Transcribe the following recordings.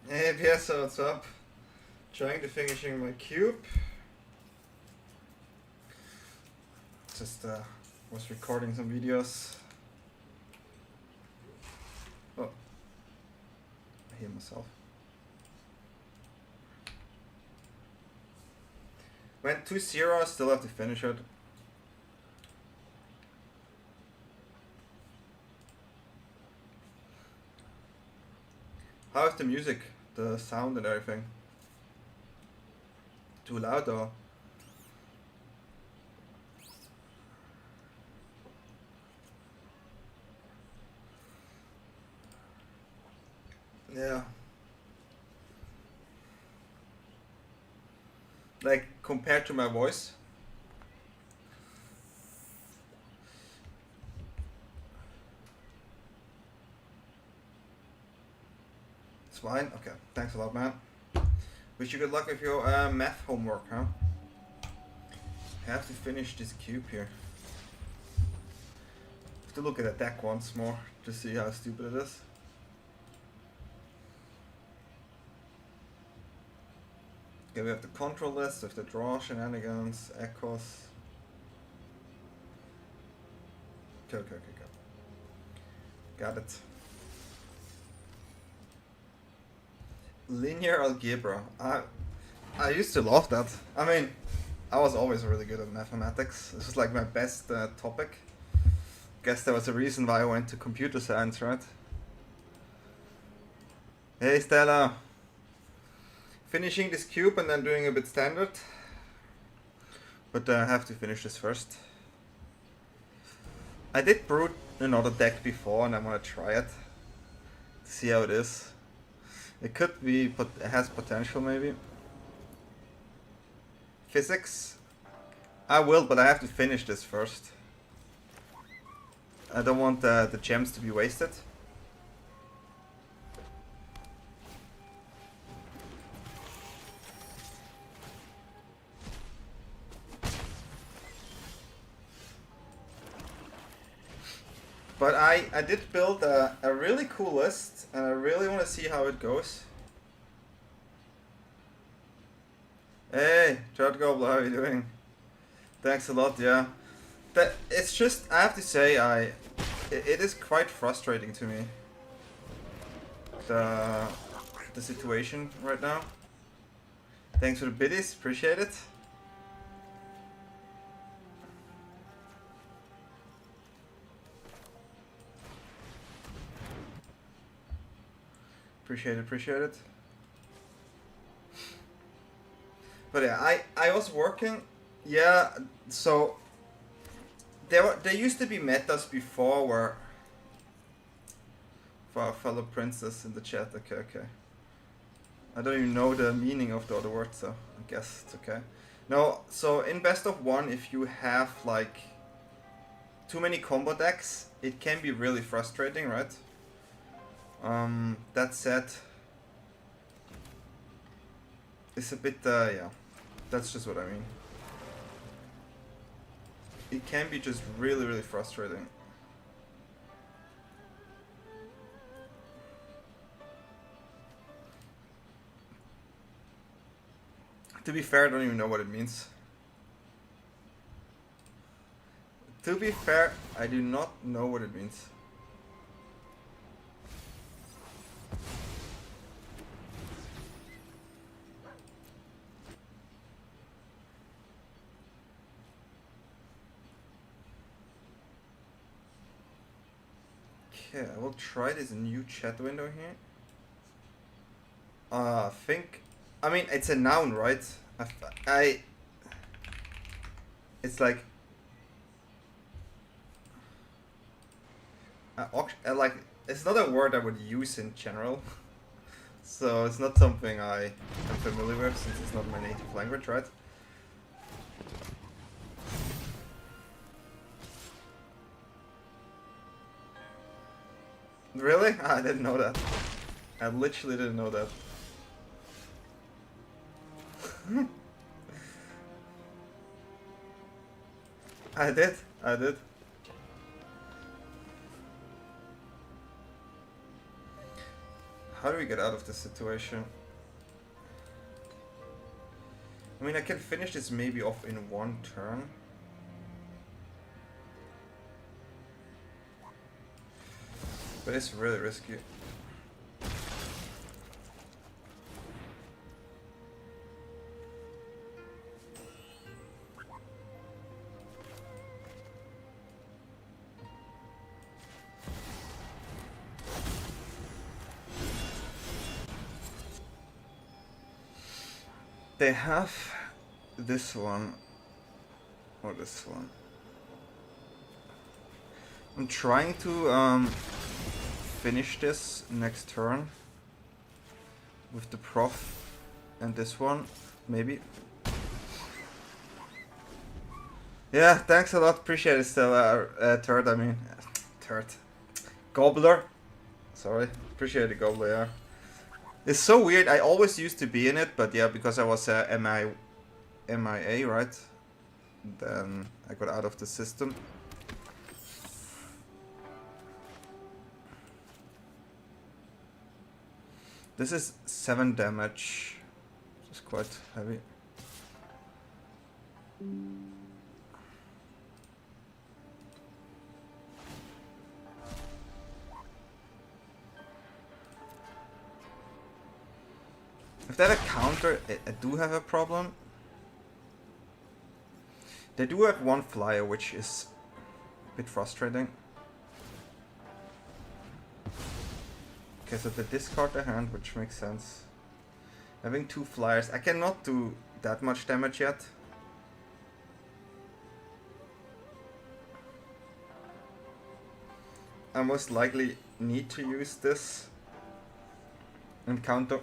Hey Piazza, what's up? Trying to finishing my cube. Just was recording some videos. Oh, I hear myself. Went 2-0, still have to finish it. How's the music? The sound and everything? Too loud or? Yeah. Like compared to my voice? It's fine? Okay, thanks a lot, man. Wish you good luck with your math homework, huh? Have to finish this cube here. Have to look at the deck once more to see how stupid it is. Okay, we have the control list with the draw shenanigans, echoes. Okay. Got it. Linear algebra. I used to love that. I mean, I was always really good at mathematics. This was like my best topic. Guess there was a reason why I went to computer science, right? Hey Stella. Finishing this cube and then doing a bit standard. But I have to finish this first. I did brew another deck before and I'm gonna try it. See how it is. It could be, but it has potential maybe. Physics? I will, but I have to finish this first. I don't want the gems to be wasted. But I did build a really cool list, and I really want to see how it goes. Hey, Chart Gobbler, how are you doing? Thanks a lot, yeah. It's just, I have to say, it is quite frustrating to me. The situation right now. Thanks for the biddies, appreciate it. Appreciate it. But yeah, I was working, yeah, so there used to be metas before where for our fellow princess in the chat, okay. I don't even know the meaning of the other word, so I guess it's okay. No, so in best of one, if you have like too many combo decks, it can be really frustrating, right? That said, it's a bit, yeah, that's just what I mean. It can be just really frustrating. To be fair, I don't even know what it means. To be fair, I do not know what it means. Okay, I will try this new chat window here. I mean, it's a noun, right? It's like, like, it's not a word I would use in general. So it's not something I am familiar with since it's not my native language, right? Really? I didn't know that. I literally didn't know that. I did. How do we get out of this situation? I mean, I can finish this maybe off in one turn. But it's really risky. They have this one or this one. I'm trying to finish this next turn with the prof and this one, maybe. Yeah, thanks a lot, appreciate it still, Gobbler. Sorry, appreciate it, Gobbler, yeah. It's so weird, I always used to be in it, but yeah, because I was MIA, right? Then I got out of the system. This is 7 damage, which is quite heavy. If that a counter, I do have a problem. They do have one flyer, which is a bit frustrating. Okay, so they discard the hand, which makes sense. Having 2 flyers, I cannot do that much damage yet. I most likely need to use this and counter.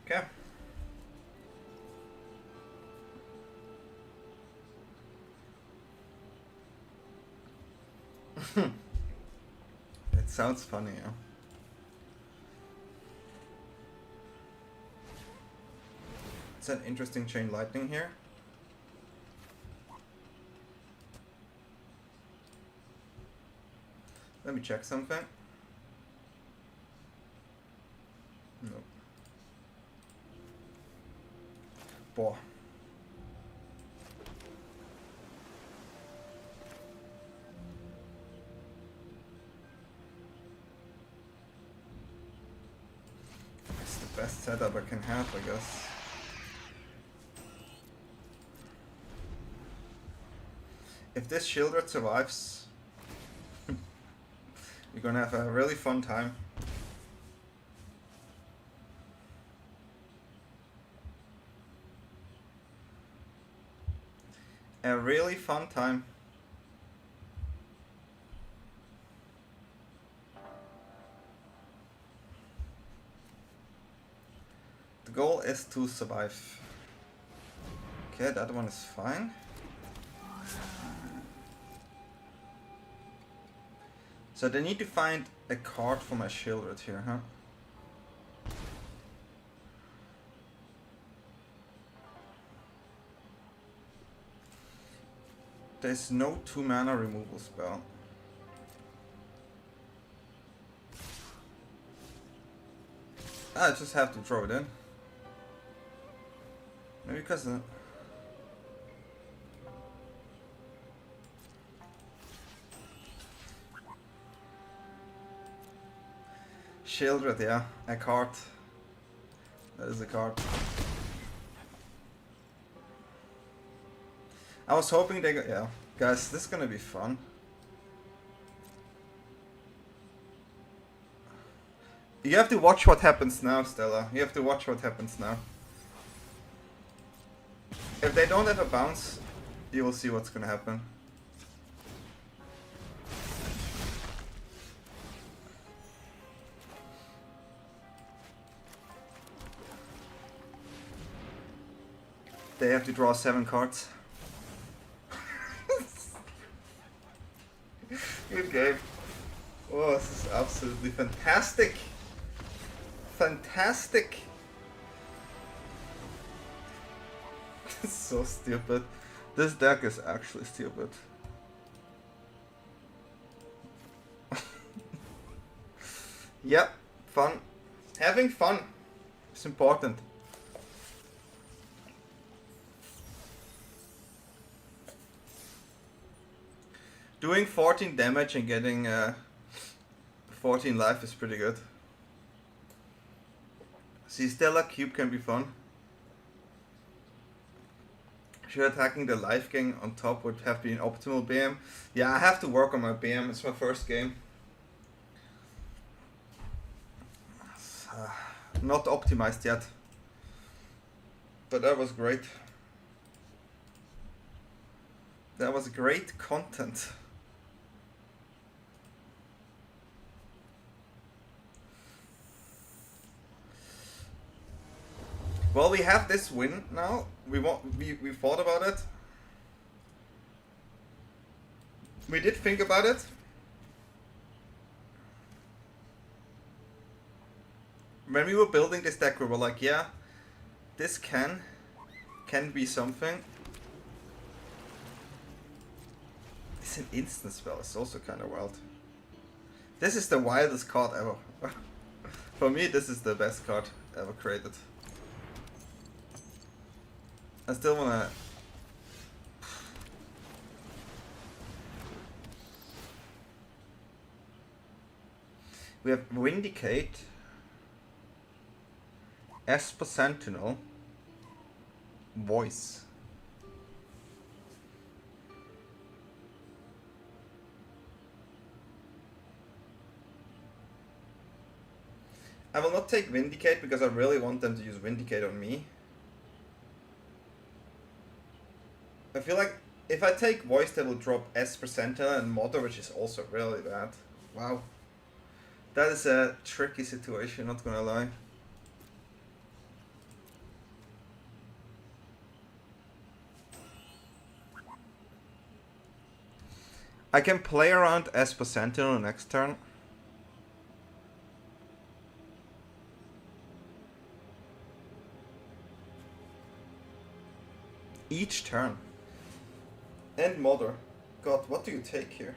Okay. It sounds funny, yeah. It's an interesting chain lightning here. Let me check something. No. Boah. It's the best setup I can have, I guess. If this Shieldred survives, we're gonna have a really fun time. A really fun time. The goal is to survive. Okay, that one is fine. So they need to find a card for my Shieldred here, huh? There's no 2 mana removal spell. I just have to throw it in. Maybe because Shieldred, yeah, a card. That is a card. I was hoping they got, yeah. Guys, this is gonna be fun. You have to watch what happens now, Stella. You have to watch what happens now. If they don't have a bounce, you will see what's gonna happen. They have to draw 7 cards. Good game. Oh, this is absolutely fantastic. fantastic. It's so stupid. This deck is actually stupid. Yep, fun. Having fun is important. Doing 14 damage and getting 14 life is pretty good. See, Stellar Cube can be fun. Sure, attacking the life gain on top would have been optimal BM. Yeah, I have to work on my BM. It's my first game. Not optimized yet. But that was great. That was great content. Well, we have this win now. We thought about it. We did think about it. When we were building this deck, we were like, yeah, this can be something. It's an instant spell. It's also kind of wild. This is the wildest card ever. For me, this is the best card ever created. I still wanna... We have Vindicate, Esper Sentinel, Voice. I will not take Vindicate because I really want them to use Vindicate on me. I feel like if I take Voice, they will drop Esper Sentinel and Mother, which is also really bad. Wow. That is a tricky situation, not gonna lie. I can play around Esper Sentinel next turn. Each turn. And Mother. God, what do you take here?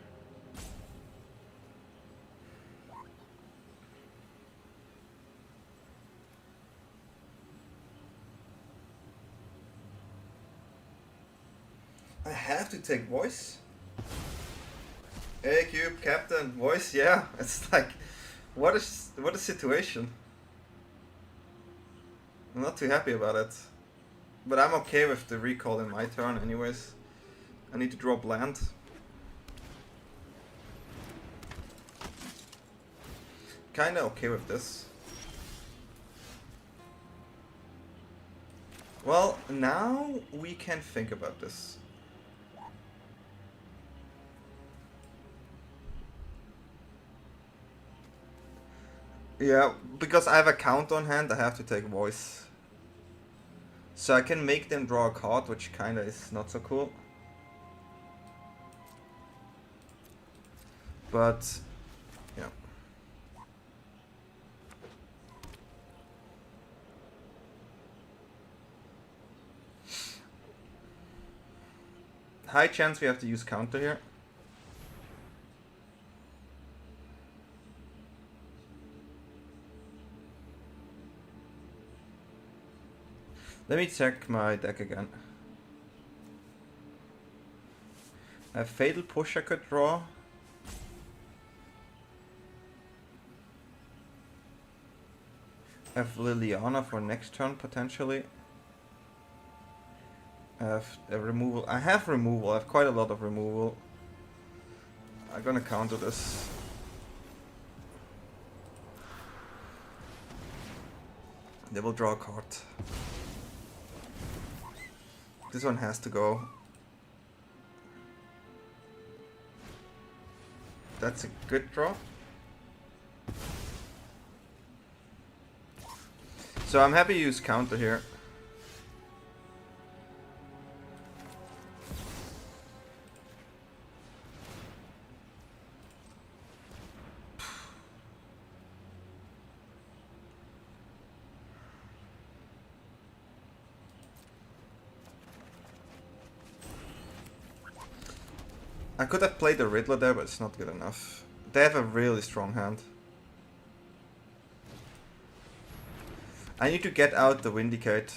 I have to take Voice? Hey Cube, Captain, Voice, yeah. It's like, what a situation. I'm not too happy about it. But I'm okay with the recall in my turn anyways. I need to drop land. Kinda okay with this. Well, now we can think about this. Yeah, because I have a count on hand, I have to take Voice. So I can make them draw a card, which kinda is not so cool. But, yeah. High chance we have to use counter here. Let me check my deck again. I have Fatal Push I could draw. I have Liliana for next turn potentially. I have a removal. I have removal. I have quite a lot of removal. I'm gonna counter this. They will draw a card. This one has to go. That's a good draw. So I'm happy to use counter here. I could have played the Riddler there, but it's not good enough. They have a really strong hand. I need to get out the Vindicate.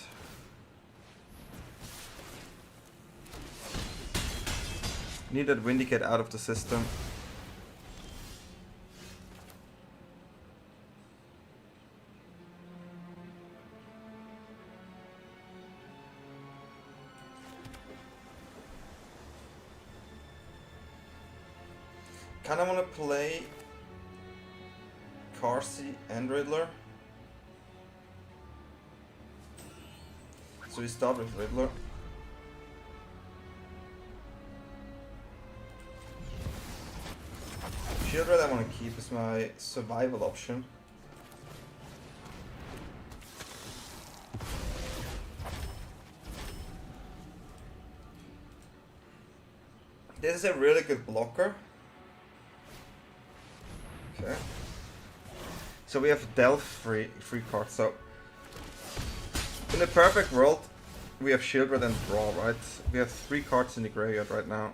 Need that Vindicate out of the system. Kinda wanna play Carsey and Riddler. So we start with Riddler. Shield Red I want to keep as my survival option. This is a really good blocker. Okay. So we have Delve free cards. So in the perfect world, we have Shield Red and Draw, right? We have 3 cards in the graveyard right now.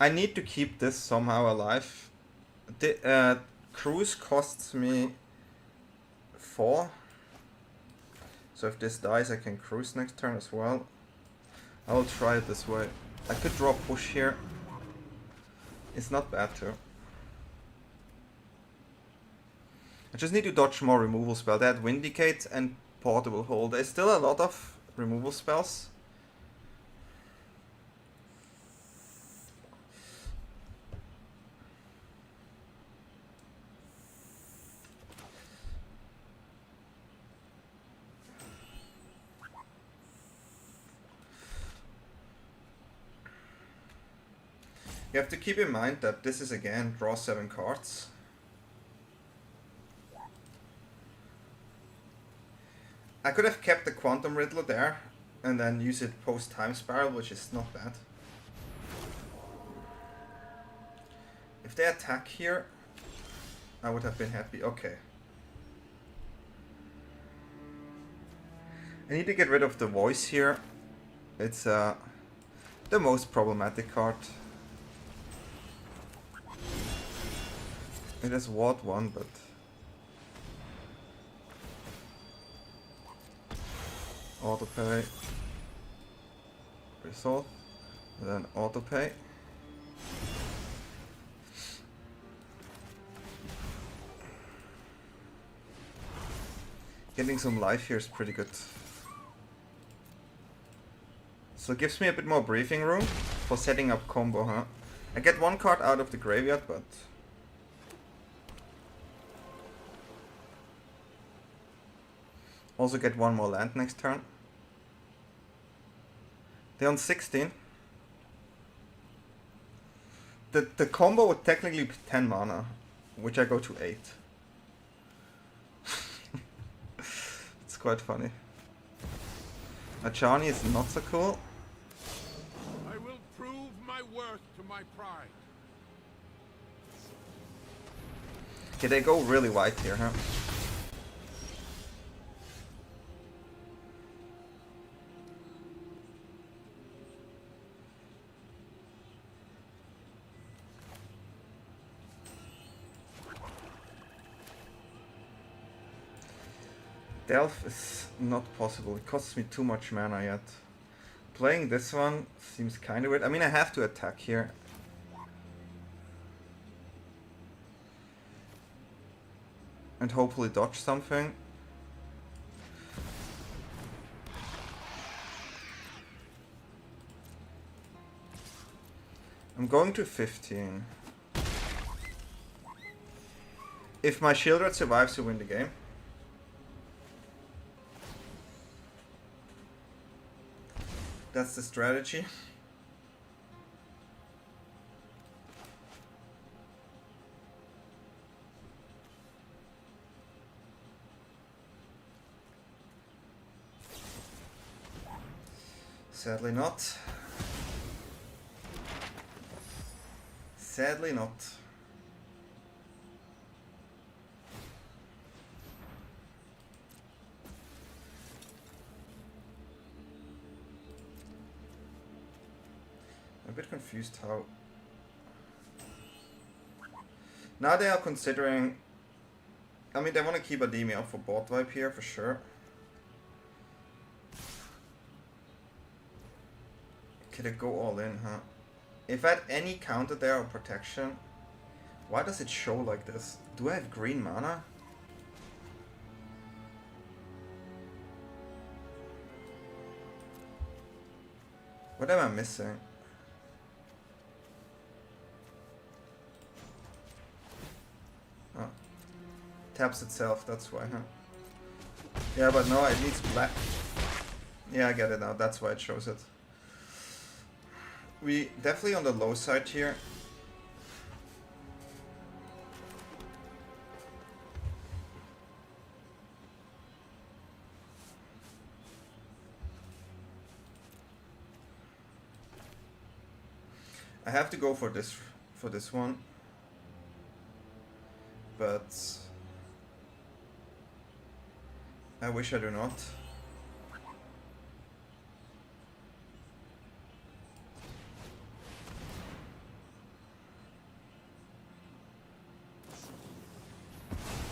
I need to keep this somehow alive. The Cruise costs me 4. So if this dies, I can Cruise next turn as well. I will try it this way. I could draw Push here. It's not bad too. I just need to dodge more removal spells. They had Vindicate and Portable Hold. There's still a lot of removal spells. You have to keep in mind that this is again draw 7 cards. I could have kept the Quantum Riddler there and then use it post Time Spiral, which is not bad. If they attack here, I would have been happy. Okay. I need to get rid of the Voice here. It's the most problematic card. It has Ward 1, but autopay, resolve, and then autopay. Getting some life here is pretty good. So it gives me a bit more breathing room for setting up combo, huh? I get 1 card out of the graveyard, but also get 1 more land next turn. They're on 16. The combo would technically be 10 mana, which I go to 8. It's quite funny. Achani is not so cool. I will prove my worth to my pride. Okay, they go really wide here, huh? Delve is not possible, it costs me too much mana yet. Playing this one seems kinda weird. I mean, I have to attack here. And hopefully dodge something. I'm going to 15. If my Shield Red survives, we win the game. That's the strategy. Sadly not. Sadly not. I'm a bit confused how... Now they are considering... I mean, they want to keep a Dimir for bot wipe here, for sure. Could it go all in, huh? If I had any counter there or protection... Why does it show like this? Do I have green mana? What am I missing? Oh. Taps itself, that's why, huh? Yeah, but no, it needs black. Yeah, I get it now, that's why it shows it. We definitely on the low side here. I have to go for this one, but I wish I do not.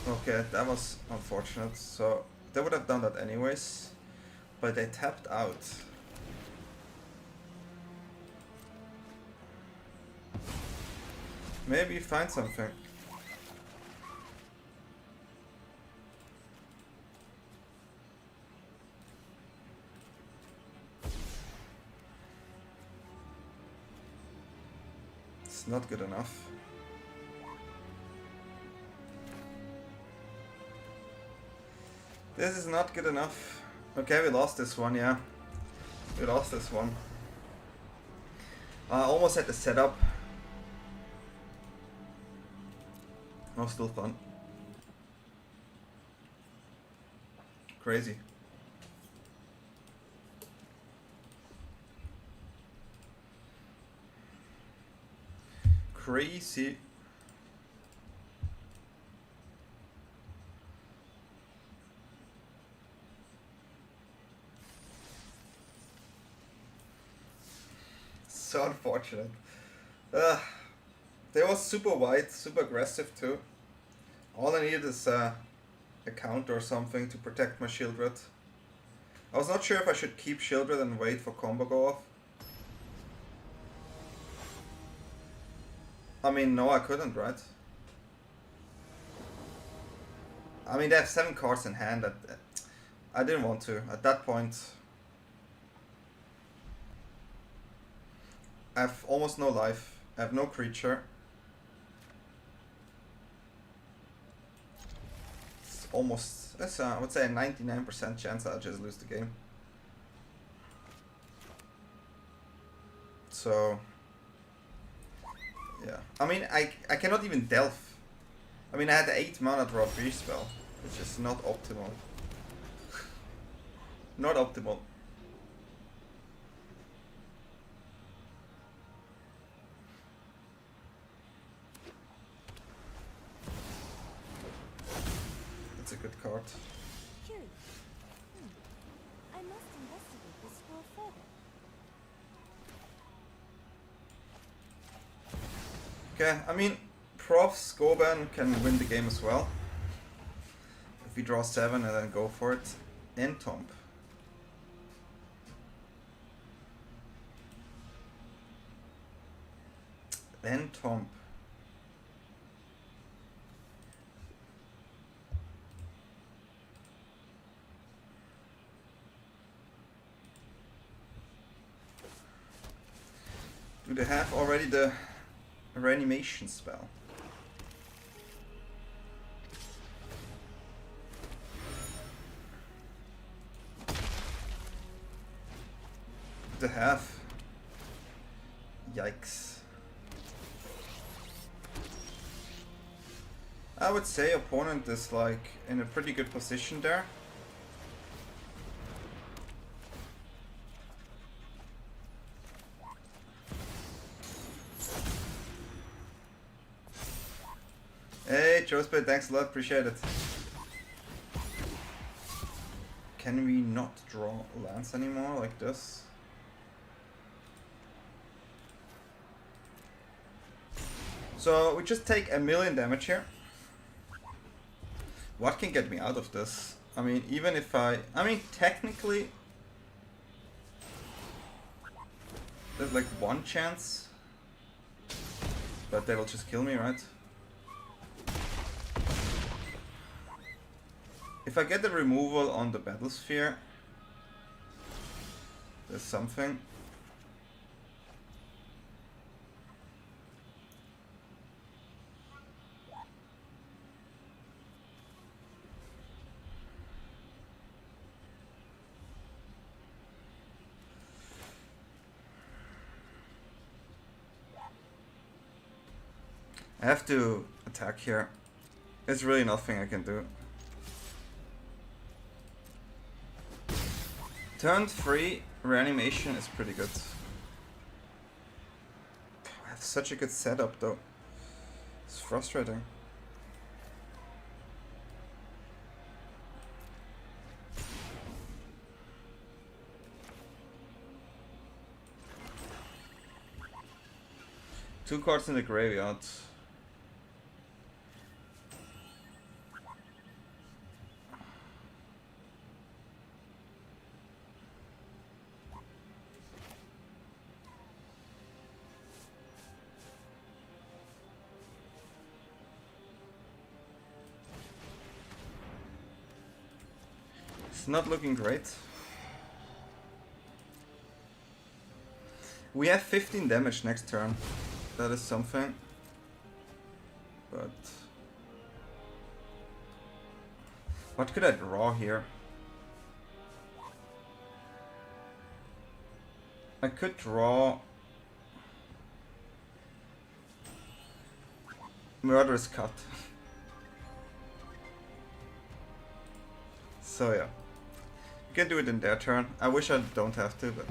Okay, that was unfortunate. So they would have done that anyways, but they tapped out. Maybe find something. It's not good enough. This is not good enough. Okay, we lost this one, yeah. We lost this one. I almost had the setup. Oh, still fun. Crazy. Crazy. So unfortunate. They was super wide, super aggressive too. All I needed is a counter or something to protect my Shieldred. I was not sure if I should keep Shieldred and wait for combo go off. I mean, no, I couldn't, right? I mean, they have 7 cards in hand. That I didn't want to. At that point, I have almost no life. I have no creature. It's almost, I would say a 99% chance I'll just lose the game. So, yeah. I mean, I cannot even delve. I mean, I had the 8 mana draw 3 spell, which is not optimal. Not optimal. That's a good card. Curious. I must investigate this scroll further. Okay, I mean, Profs Goban can win the game as well. If we draw 7 and then go for it. And Tomp. Then Tomp. Do they have already the reanimation spell? They have. Yikes. I would say opponent is like in a pretty good position there. Joespit, thanks a lot, appreciate it. Can we not draw lands anymore like this? So we just take 1,000,000 damage here. What can get me out of this? I mean, even if I mean, technically, there's like one chance, but they will just kill me, right? If I get the removal on the Battlesphere, there's something. I have to attack here. There's really nothing I can do. Turn 3 reanimation is pretty good. I have such a good setup though. It's frustrating. Two cards in the graveyard. It's not looking great. We have 15 damage next turn. That is something. But what could I draw here? I could draw Murderous Cut. So yeah. You can do it in their turn. I wish I don't have to, but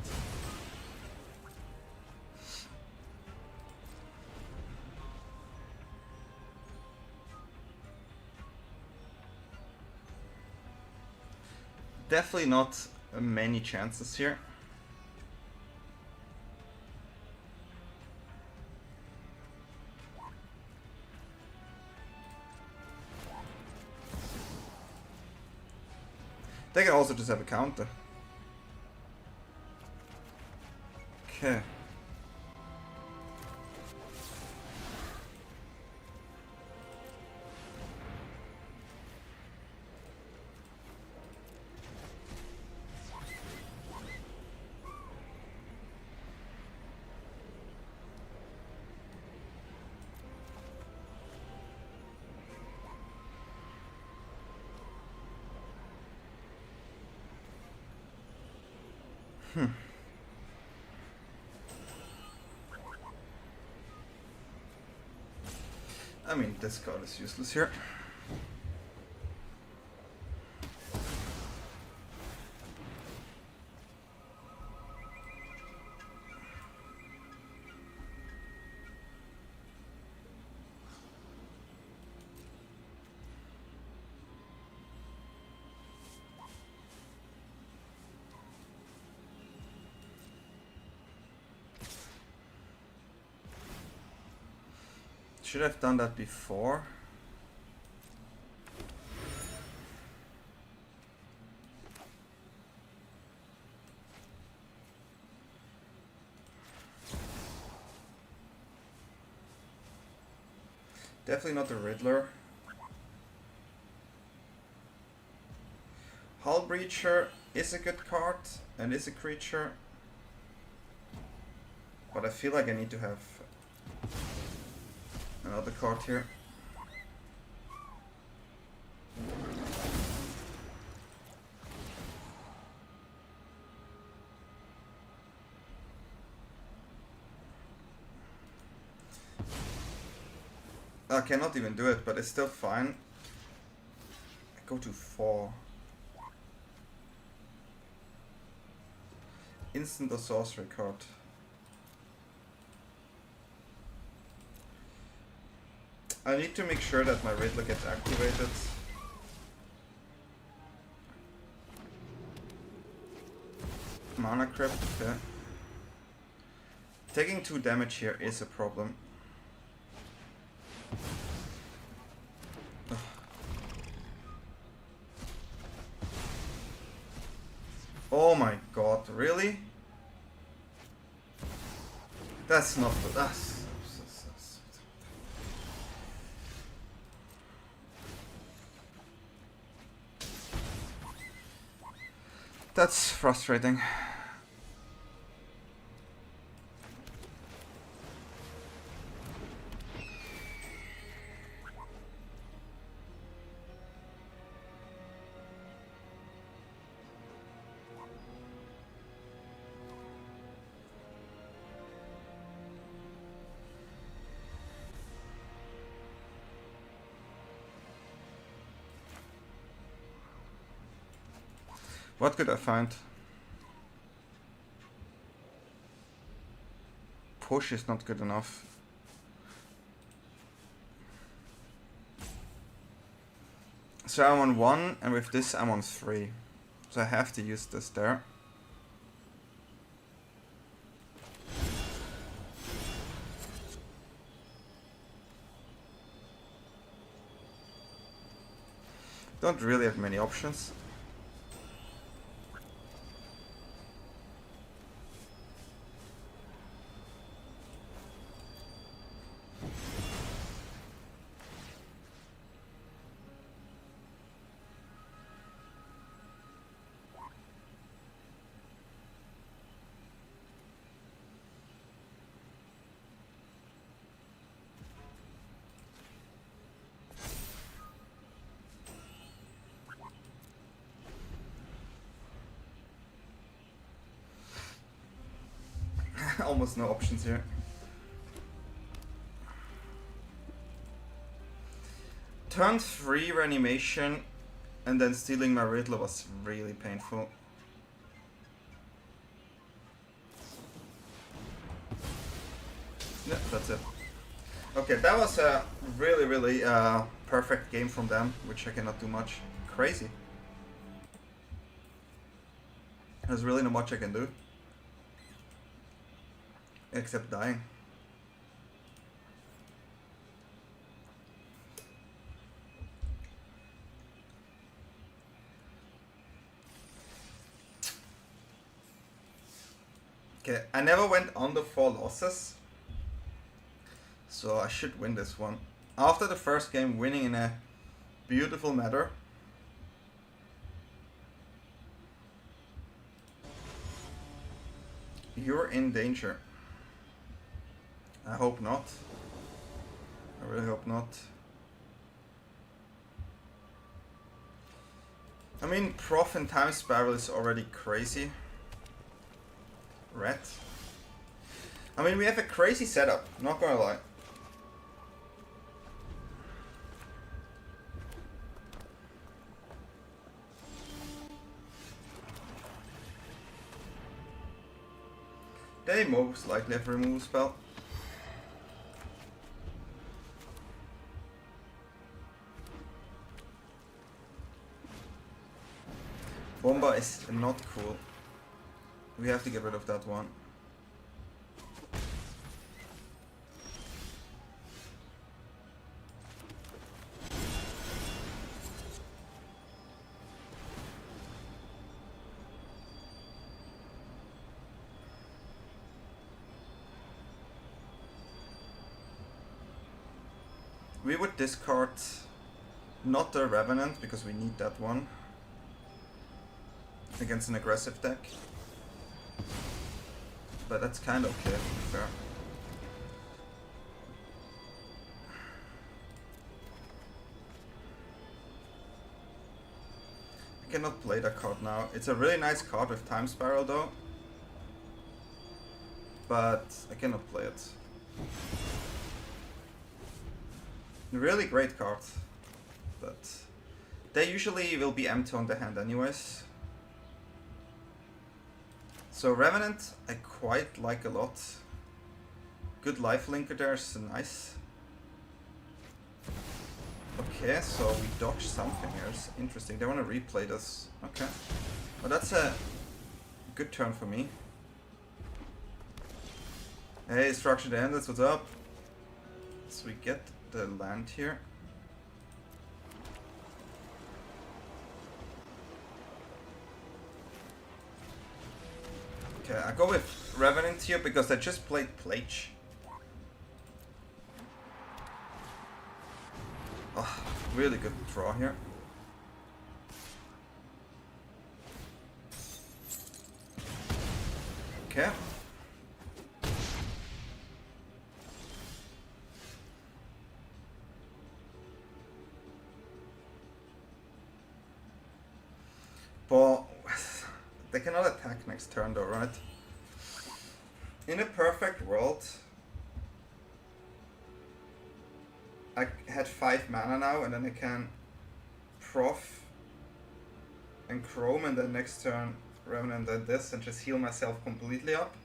definitely not many chances here. They can also just have a counter. Okay. I mean, this card is useless here. Should have done that before. Definitely not the Riddler. Hull Breacher is a good card and is a creature. But I feel like I need to have another card here. I cannot even do it, but it's still fine. I go to 4. Instant or sorcery card. I need to make sure that my Riddler gets activated. Mana crypt, okay. Taking 2 damage here is a problem. Ugh. Oh my god, really? That's not good. That's frustrating. What could I find? Push is not good enough. So I'm on 1, and with this I'm on 3. So I have to use this there. Don't really have many options. Almost no options here. Turn 3 reanimation and then stealing my Riddler was really painful. Yeah, that's it. Okay, that was a really perfect game from them, which I cannot do much. Crazy. There's really not much I can do. Except dying. Okay, I never went under 4 losses. So I should win this one. After the first game, winning in a beautiful manner. You're in danger. I hope not. I really hope not. I mean, Prof and Time Spiral is already crazy. Rat. I mean, we have a crazy setup, not gonna lie. They most likely have a removal spell. Bomba is not cool. We have to get rid of that one. We would discard not the Revenant because we need that one against an aggressive deck. But that's kind of okay, to be fair. I cannot play that card now. It's a really nice card with Time Spiral though. But I cannot play it. Really great card. But they usually will be empty on the hand anyways. So Revenant I quite like a lot. Good life linker there is nice. Okay, so we dodged something here. It's interesting. They want to replay this. Okay. Well, that's a good turn for me. Hey, Structured Endless, what's up? So we get the land here. Okay, I go with Revenant here because I just played Plage. Oh, really good draw here. Okay. But they cannot attack next turn though, right? In a perfect world, I had 5 mana now, and then I can Prof and Chrome, and then next turn Revenant and this, and just heal myself completely up.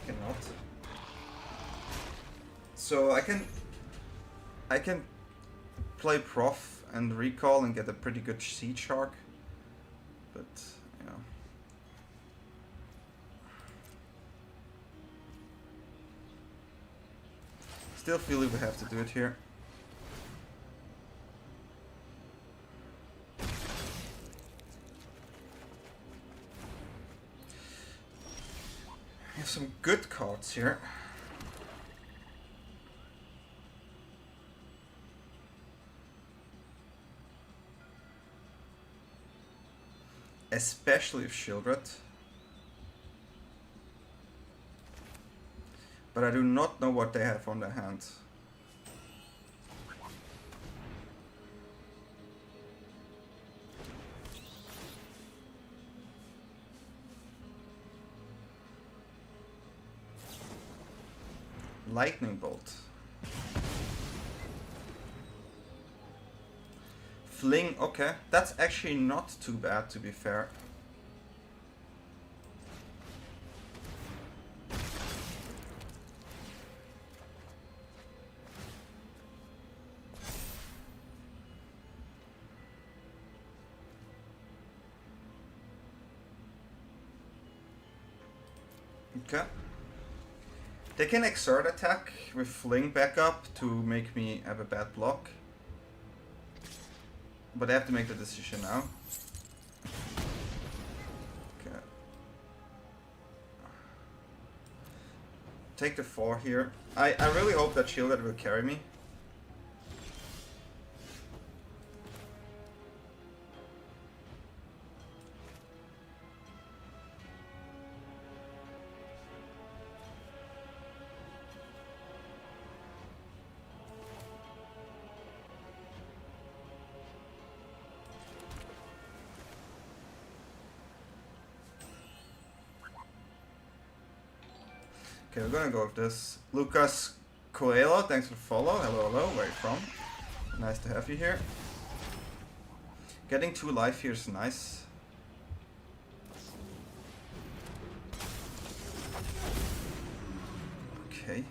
Cannot. So I can play Prof and Recall and get a pretty good Siege Shark, but you know. Still feel like we have to do it here. We have some good cards here. Especially with Shieldred. But I do not know what they have on their hands. Lightning Bolt. Fling, okay. That's actually not too bad, to be fair. Okay. They can exert attack with Fling backup to make me have a bad block. But I have to make the decision now. Okay. Take the 4 here. I really hope that Shieldred will carry me. Okay, we're gonna go with this. Lucas Coelho, thanks for the follow. Hello, hello, where are you from? Nice to have you here. Getting 2 life here is nice. Okay.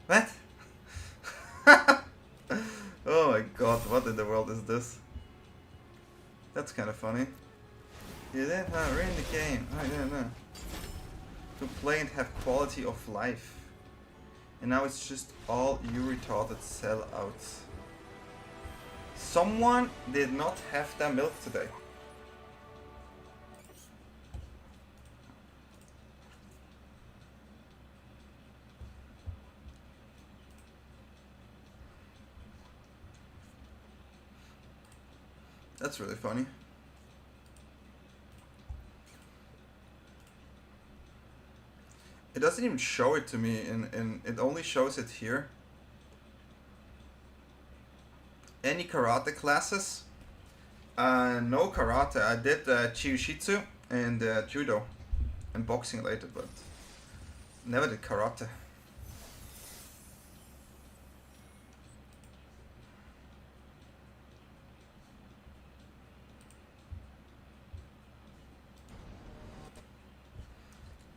What? Oh my god, what in the world is this? That's kind of funny. You didn't ruin the game. I don't know. To play and have quality of life. And now it's just all you retarded sellouts. Someone did not have their milk today. That's really funny. It doesn't even show it to me it only shows it here. Any karate classes? No karate. I did jiu-jitsu and judo and boxing later, but never did karate.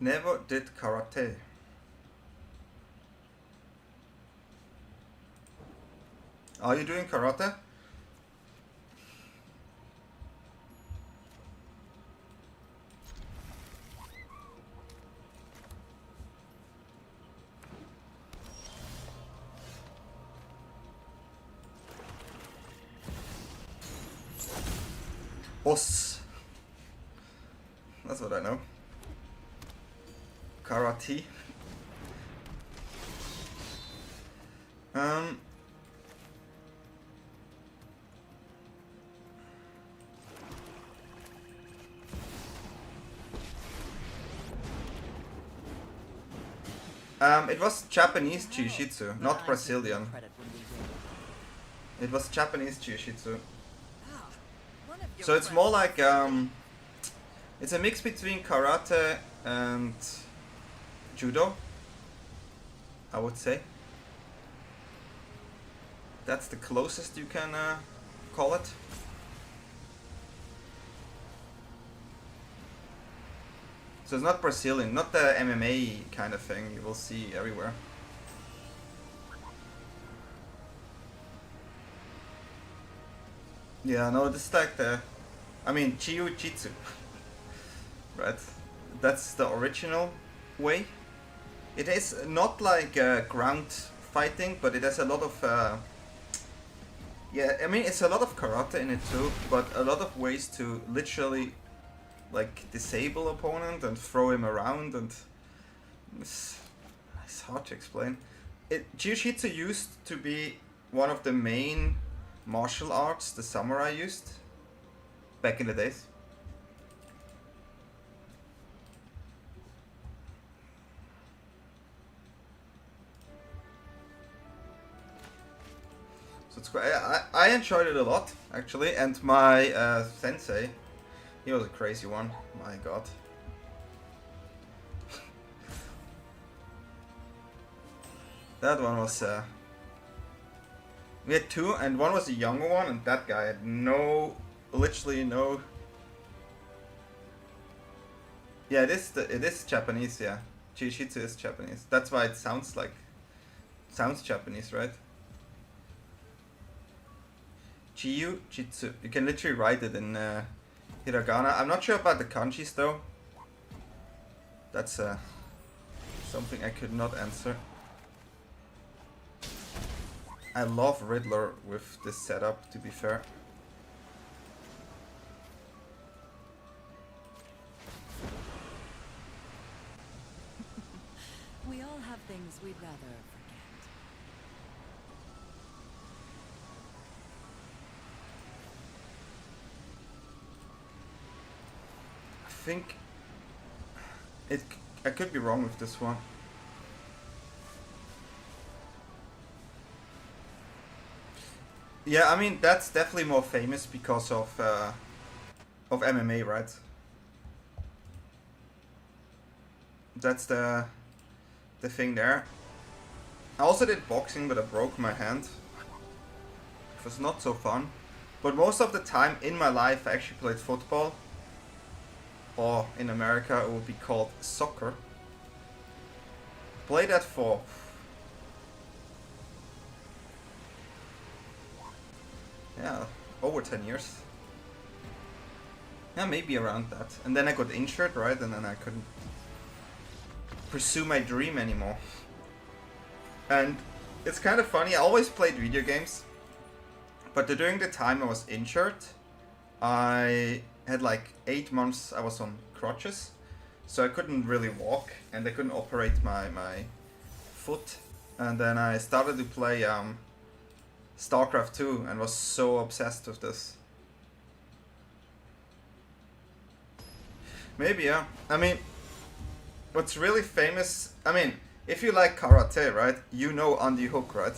Never did karate. Are you doing karate? Os. That's what I know. Karate. It was Japanese Jiu-Jitsu, not Brazilian. It was Japanese Jiu-Jitsu. So it's more like, it's a mix between karate and judo, I would say. That's the closest you can call it. So it's not Brazilian, not the MMA kind of thing you will see everywhere. Yeah, no, this is like the, I mean, Jiu-Jitsu, right? That's the original way. It is not like ground fighting, but it has a lot of, yeah, I mean, it's a lot of karate in it too, but a lot of ways to literally, like, disable opponent and throw him around, and it's hard to explain. Jiu-Jitsu used to be one of the main martial arts the samurai used back in the days. So it's quite, I enjoyed it a lot actually, and my sensei, he was a crazy one, my god. That one was we had two, and one was a younger one, and that guy had literally no. Yeah, it is Japanese, yeah. Jiu-Jitsu is Japanese. That's why it sounds Japanese, right? Jiu-Jitsu. You can literally write it in hiragana. I'm not sure about the kanjis though. That's something I could not answer. I love Riddler with this setup, to be fair. We all have things we'd rather forget. I think I could be wrong with this one. Yeah, I mean that's definitely more famous because of MMA, right? That's the thing there. I also did boxing, but I broke my hand. It was not so fun. But most of the time in my life I actually played football. Or in America it would be called soccer. Played that for over 10 years. Yeah, maybe around that. And then I got injured, right? And then I couldn't pursue my dream anymore. And it's kind of funny, I always played video games. But during the time I was injured, I had like 8 months I was on crutches. So I couldn't really walk, and I couldn't operate my foot. And then I started to play StarCraft 2 and was so obsessed with this. Maybe, yeah. I mean, what's really famous, I mean, if you like karate, right, you know Andy Hook, right?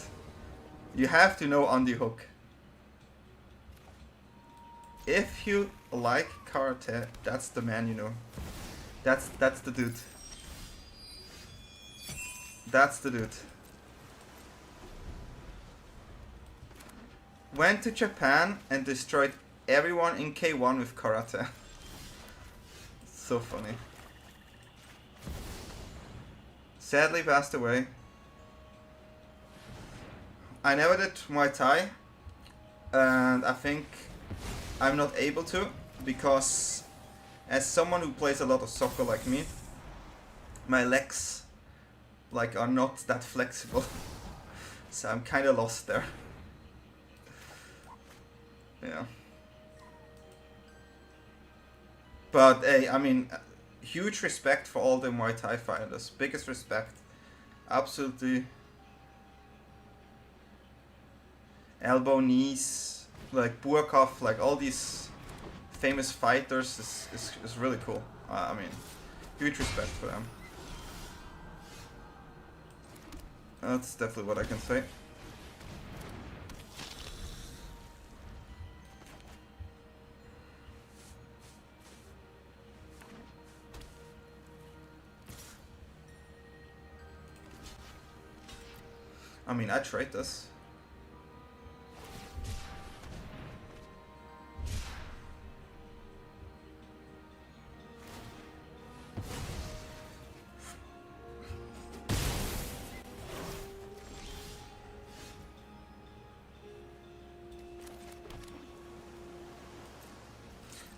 You have to know Andy Hook. If you like karate, that's the man you know. That's the dude. That's the dude. Went to Japan and destroyed everyone in K1 with karate. So funny. sadly passed away. I never did Muay Thai, and I think I'm not able to, because as someone who plays a lot of soccer like me, my legs like are not that flexible. So I'm kind of lost there. Yeah. But hey, I mean, huge respect for all the Muay Thai fighters. Biggest respect. Absolutely. Elbow, knees, like Burkov, like all these famous fighters is really cool. I mean, huge respect for them. That's definitely what I can say. I mean, I trade this.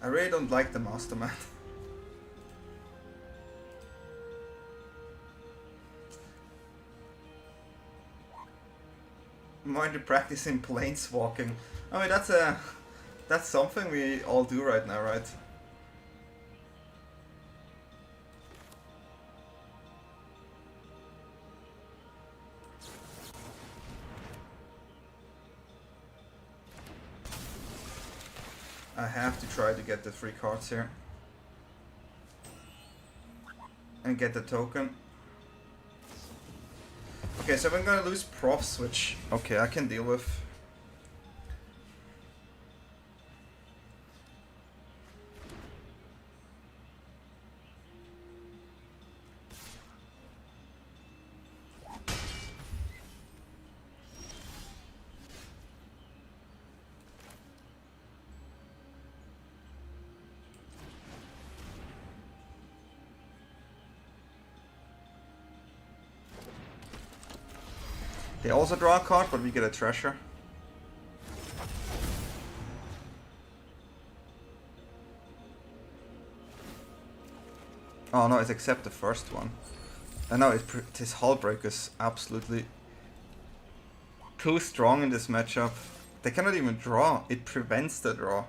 I really don't like the Mastermind. More into practicing planeswalking. I mean, that's something we all do right now, right? I have to try to get the 3 cards here. And get the token. Okay, so I'm gonna lose profs, which, okay, I can deal with. They also draw a card, but we get a treasure. Oh no, it's except the first one. And no, this Hullbreaker is absolutely too strong in this matchup. They cannot even draw. It prevents the draw.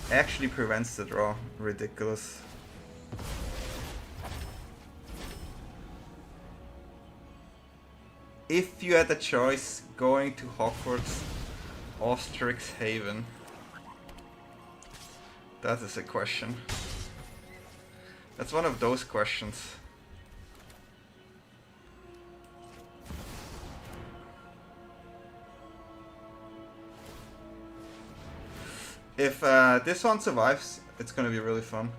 Actually prevents the draw. Ridiculous. If you had a choice going to Hogwarts or Strixhaven, that is a question. That's one of those questions. If this one survives, it's gonna be really fun.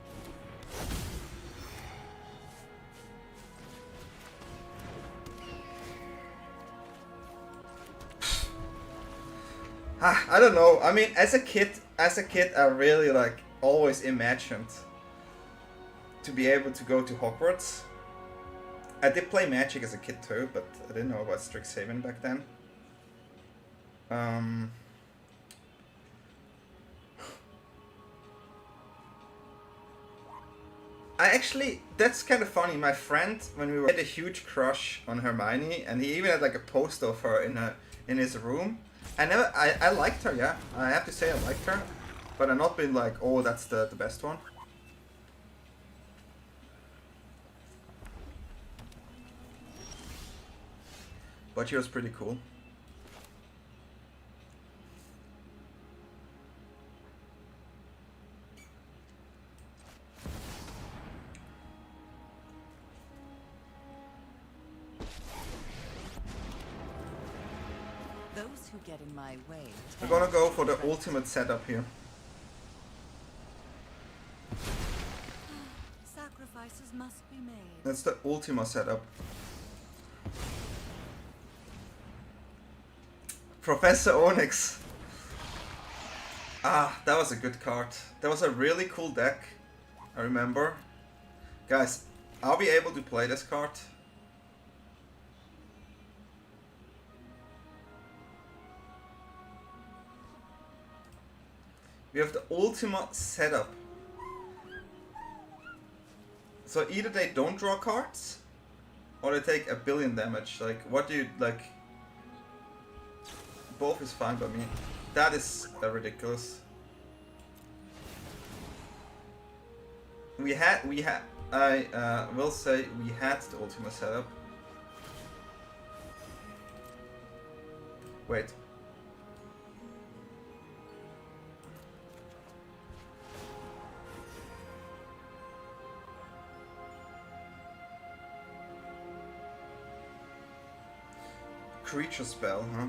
I don't know. I mean, as a kid, I really like always imagined to be able to go to Hogwarts. I did play Magic as a kid too, but I didn't know about Strixhaven back then. That's kind of funny. My friend, when we were, had a huge crush on Hermione, and he even had like a poster of her in his room. I liked her, yeah. I have to say I liked her, but I've not been like, oh, that's the best one. But she was pretty cool. Those who get in my way. We're gonna go for the ultimate setup here. Sacrifices must be made. That's the Ultima setup. Professor Onyx. Ah, that was a good card. That was a really cool deck. I remember. Guys, are we able to play this card? We have the ultimate setup. So either they don't draw cards, or they take 1 billion damage. Like, what do you, like... Both is fine by me. That is ridiculous. I will say we had the ultimate setup. Wait. Creature spell, huh?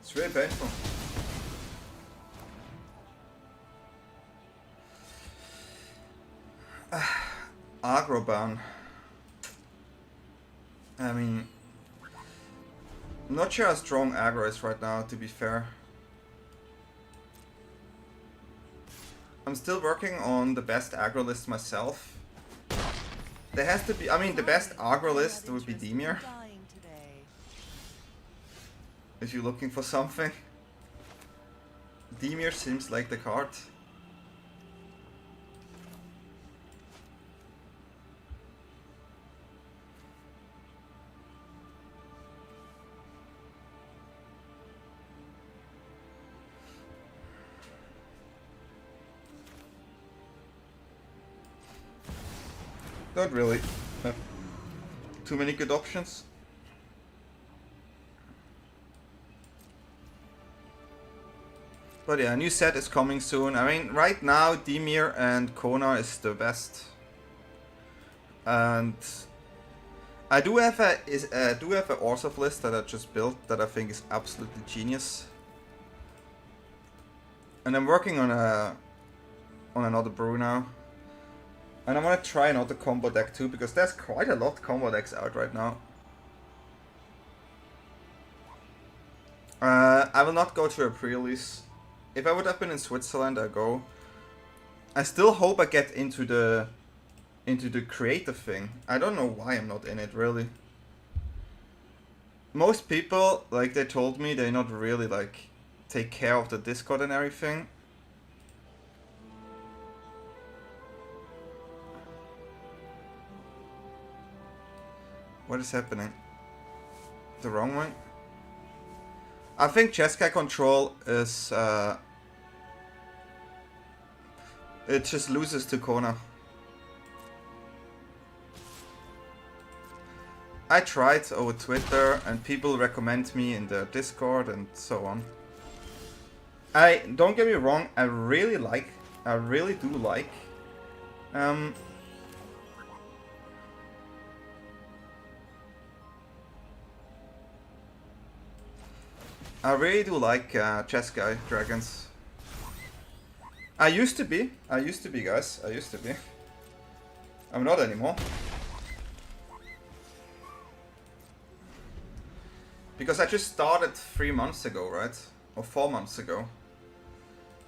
It's really painful. Aggro ban. I mean, I'm not sure how strong aggro is right now, to be fair. I'm still working on the best aggro list myself. There has to be, I mean, the best aggro list would be Dimir. If you're looking for something. Dimir seems like the card. Don't really have too many good options. But yeah, a new set is coming soon. I mean, right now Dimir and Kona is the best. And I do have a Orsov list that I just built that I think is absolutely genius. And I'm working on another brew now. And I want to try another combo deck too, because there's quite a lot of combo decks out right now. I will not go to a pre-release. If I would have been in Switzerland, I'd go. I still hope I get into the creative thing. I don't know why I'm not in it, really. Most people, like, they told me they not really, like, take care of the Discord and everything. What is happening? The wrong one? I think Jeskai control is it just loses to Kona. I tried over Twitter and people recommend me in the Discord and so on. Don't get me wrong, I really do like I really do like Jeskai dragons. I used to be guys, I used to be. I'm not anymore. Because I just started 3 months ago, right? Or 4 months ago.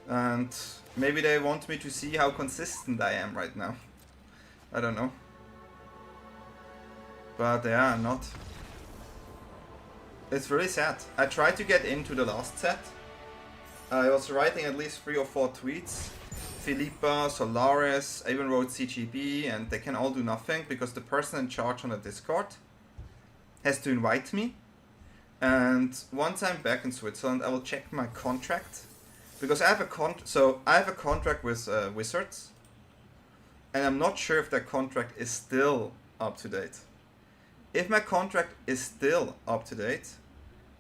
And maybe they want me to see how consistent I am right now. I don't know. But yeah, I'm not. It's really sad. I tried to get into the last set. I was writing at least 3 or 4 tweets. Philippa, Solaris, I even wrote CGB, and they can all do nothing because the person in charge on the Discord has to invite me. And once I'm back in Switzerland, I will check my contract. Because I have a contract with Wizards. And I'm not sure if that contract is still up to date. If my contract is still up to date,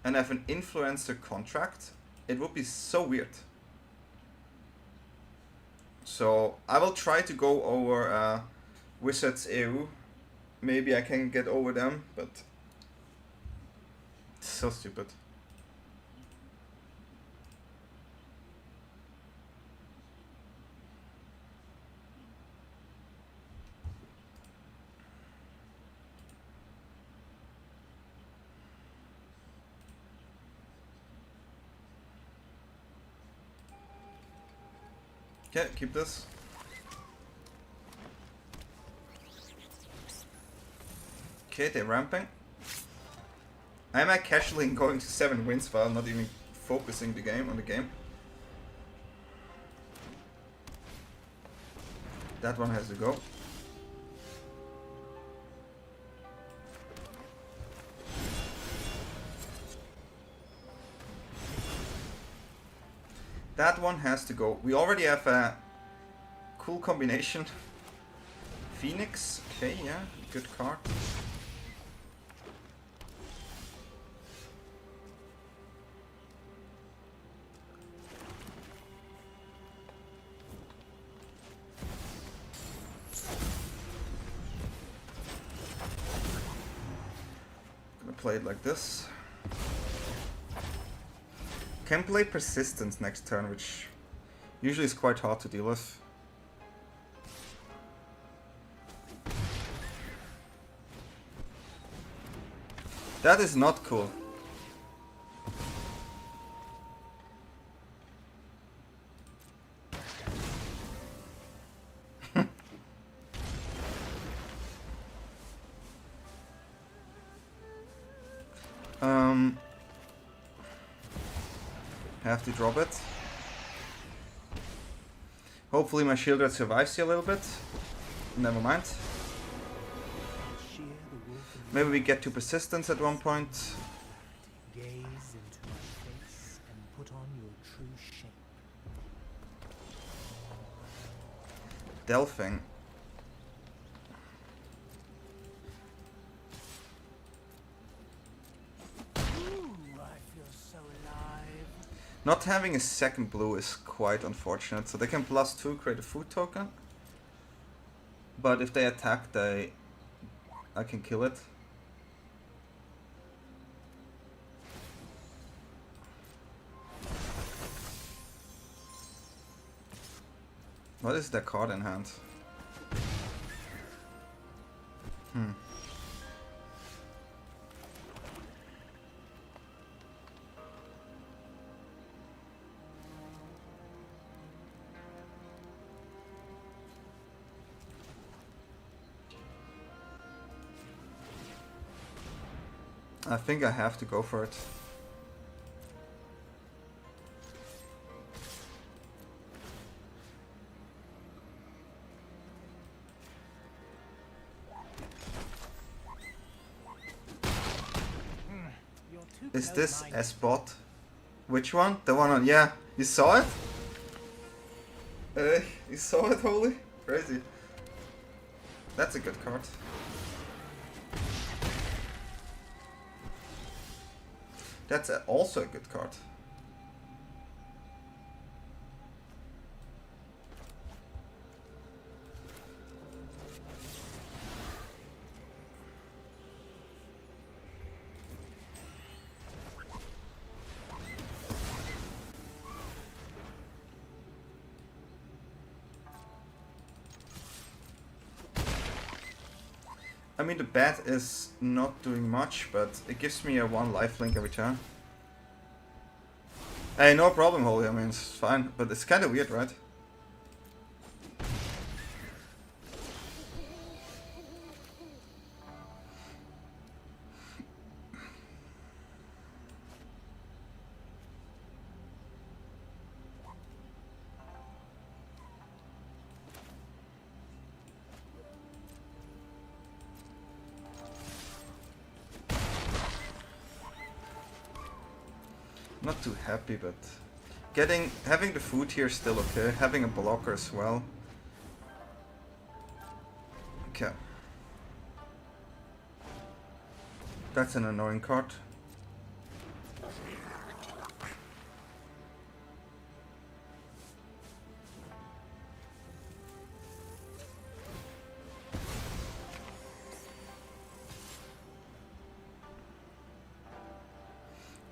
and I have an influencer contract, it would be so weird. So I will try to go over Wizards EU. Maybe I can get over them, but it's so stupid. Okay, keep this. Okay, they're ramping. I'm casually going to 7 wins while not even focusing the game on the game. That one has to go. That one has to go. We already have a cool combination. Phoenix, okay, yeah, good card. Gonna play it like this. Can play Persistence next turn, which usually is quite hard to deal with. That is not cool. Have to drop it. Hopefully my shield rat survives here a little bit. Never mind. Maybe we get to Persistence at one point. Gaze into my face and put on your true shape. Delphing. Not having a second blue is quite unfortunate, so they can +2 create a food token. But if they attack, I can kill it. What is their card in hand? I think I have to go for it. Is this a spot? Which one? The one on, yeah. You saw it? You saw it, holy? Crazy. That's a good card. That's also a good card. I mean, the bat is not doing much, but it gives me a 1 lifelink every turn. Hey, no problem, Holy. I mean, it's fine, but it's kind of weird, right? Not too happy, but having the food here is still okay. Having a blocker as well. Okay. That's an annoying card.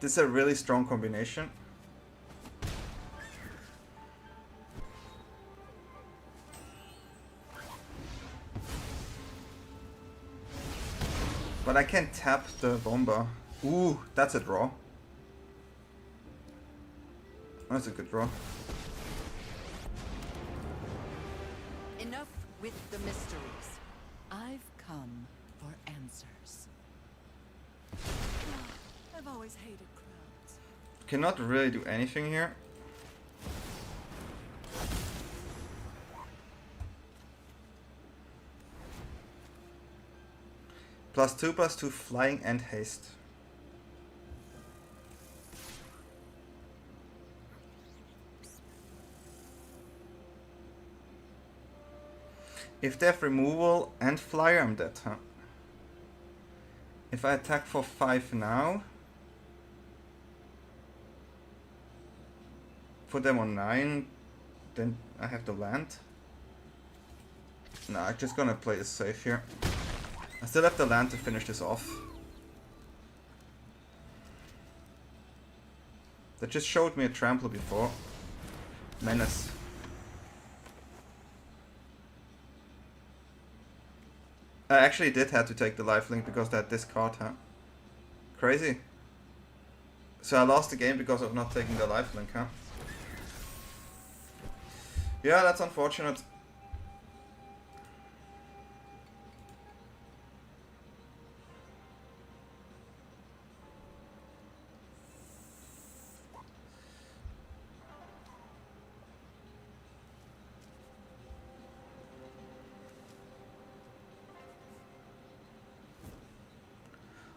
This is a really strong combination. But I can't tap the bomba. Ooh, that's a draw. That's a good draw. Enough with the mysteries. I've come for answers. I've always hated crowds. Cannot really do anything here. +2/+2 flying and haste. If they have removal and flyer, I'm dead, huh? If I attack for 5 now, put them on 9, then I have to land. Nah, I'm just gonna play it safe here. I still have the land to finish this off. That just showed me a trample before. Menace. I actually did have to take the lifelink because that discard, huh? Crazy. So I lost the game because of not taking the lifelink, huh? Yeah, that's unfortunate.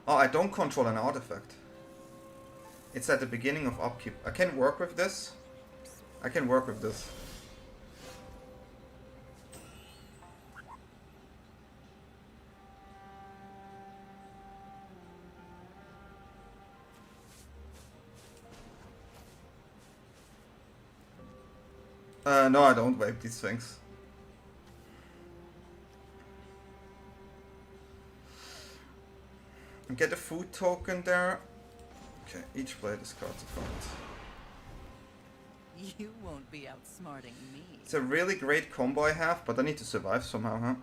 Oh, I don't control an artifact. It's at the beginning of upkeep. I can work with this. I can work with this. No, I don't vape these things. And get a food token there. Okay, each player discards a card. You won't be outsmarting me. It's a really great combo I have, but I need to survive somehow, huh?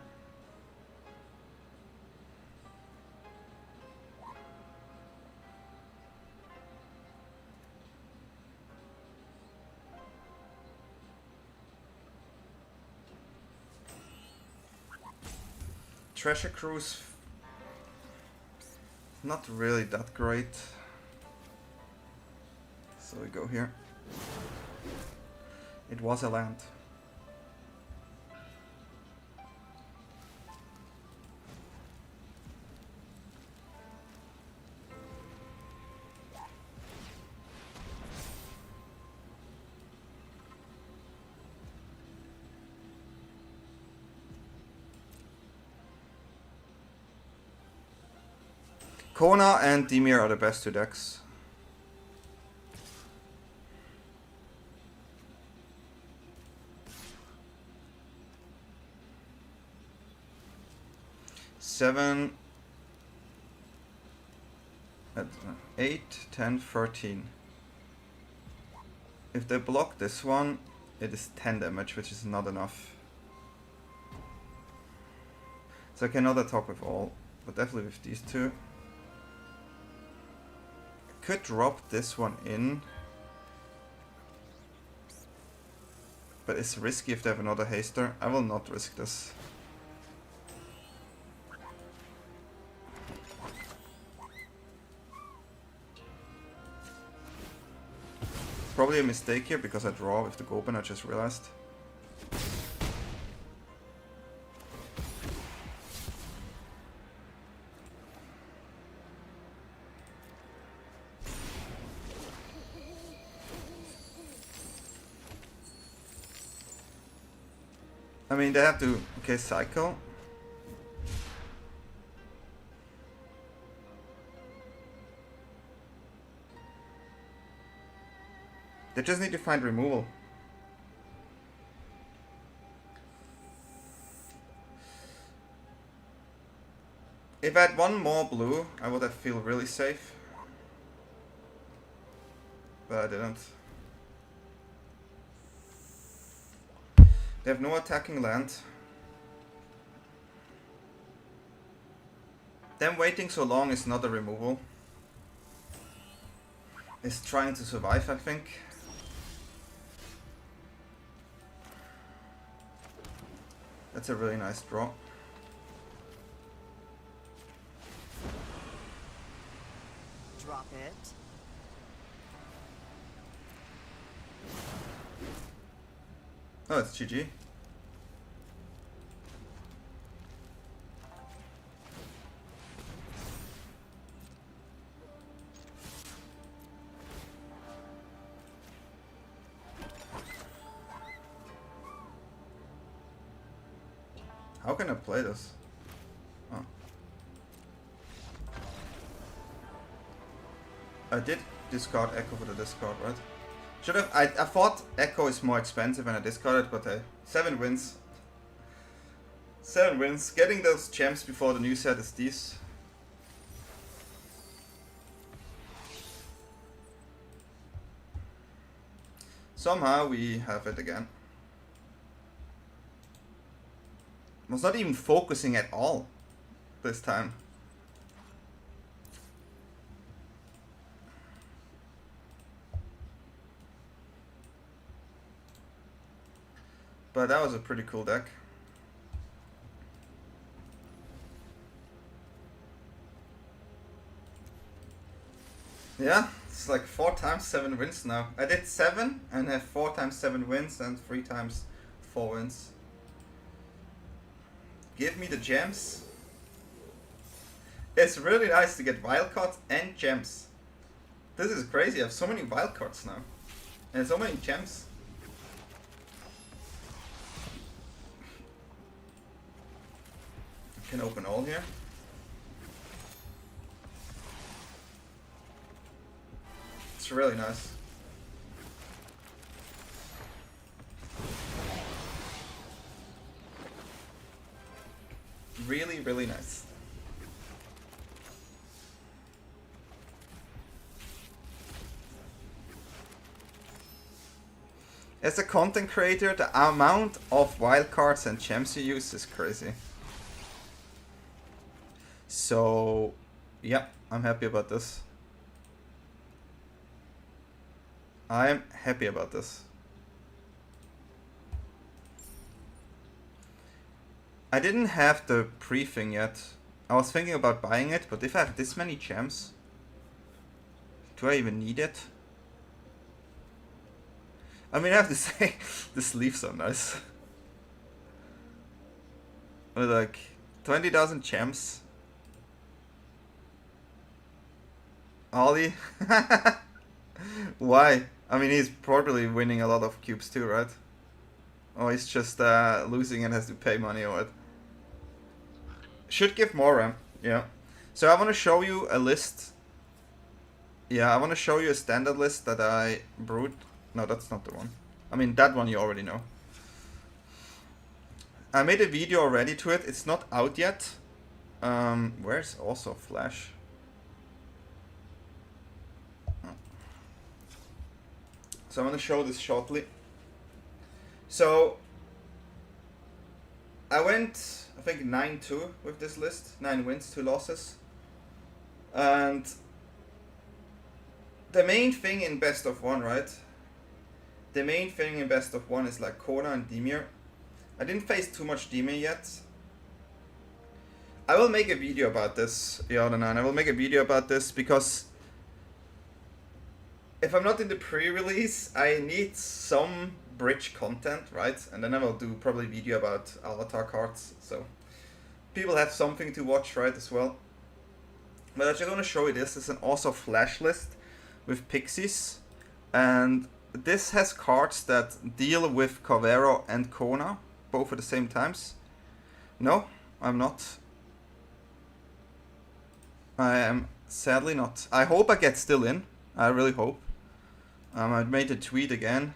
Treasure Cruise, not really that great. So we go here. It was a land. Kona and Dimir are the best 2 decks. Seven, 8, 10, 13. If they block this one, it is 10 damage, which is not enough. So I cannot attack with all, but definitely with these 2. Could drop this one in, but it's risky if they have another haster. I will not risk this. Probably a mistake here because I draw with the Goblin, I just realized. I mean, they have to, okay, cycle. They just need to find removal. If I had one more blue, I would have feel really safe. But I didn't. They have no attacking land. Them waiting so long is not a removal. It's trying to survive, I think. That's a really nice draw. Drop it. Oh, it's GG. How can I play this? Oh. I did discard Echo for the discard, right? Should have. I thought Echo is more expensive and I discarded, but hey, 7 wins. 7 wins. Getting those gems before the new set is these. Somehow we have it again. Was not even focusing at all this time. But that was a pretty cool deck. Yeah, it's like 4 times 7 wins now. I did 7 and have 4 times 7 wins and 3 times 4 wins. Give me the gems. It's really nice to get wildcards and gems. This is crazy. I have so many wildcards now. And so many gems. Can open all here. It's really nice. Really, really nice. As a content creator, the amount of wildcards and gems you use is crazy. So, yeah, I'm happy about this. I'm happy about this. I didn't have the pre-thing yet. I was thinking about buying it, but if I have this many gems, do I even need it? I mean, I have to say, the sleeves are nice. With like 20,000 gems. Ollie? Why? I mean, he's probably winning a lot of cubes too, right? Or he's just losing and has to pay money or what? Should give more RAM, yeah. So I want to show you a list. Yeah, I want to show you a standard list that I brewed. No, that's not the one. I mean, that one you already know. I made a video already to it. It's not out yet. Where's also Flash? So I'm going to show this shortly. So I went, I think 9-2 with this list. 9 wins, 2 losses. And the main thing in best of 1, right? The main thing in best of 1 is like Kona and Dimir. I didn't face too much Dimir yet. I will make a video about this, Jordanan. I will make a video about this because if I'm not in the pre-release, I need some bridge content, right? And then I will do probably a video about avatar cards, so people have something to watch, right, as well. But I just want to show you this. It's an also Flash list with pixies, and this has cards that deal with Cavero and Kona, both at the same times. No, I'm not. I am sadly not. I hope I get still in. I really hope. I made a tweet again,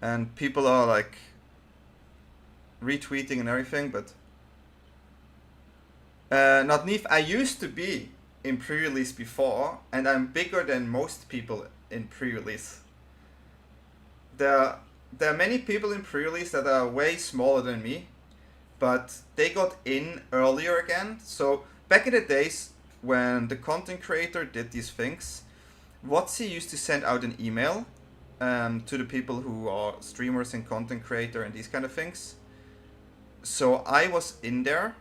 and people are like retweeting and everything, but not Neef. I used to be in pre-release before, and I'm bigger than most people in pre-release. There are many people in pre-release that are way smaller than me, but they got in earlier again. So back in the days when the content creator did these things, WotC used to send out an email to the people who are streamers and content creator and these kind of things. So I was in there,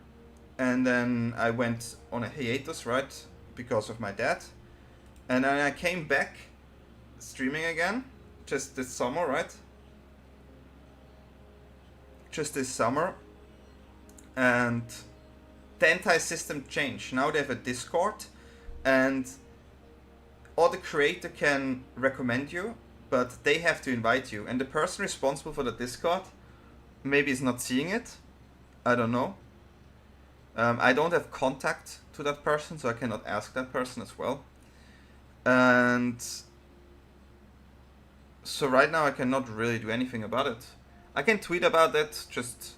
and then I went on a hiatus, right, because of my dad. And then I came back streaming again, just this summer, right? Just this summer. And the entire system changed. Now they have a Discord, and all the creator can recommend you, but they have to invite you. And the person responsible for the Discord maybe is not seeing it. I don't know. I don't have contact to that person, so I cannot ask that person as well. And so right now I cannot really do anything about it. I can tweet about it, just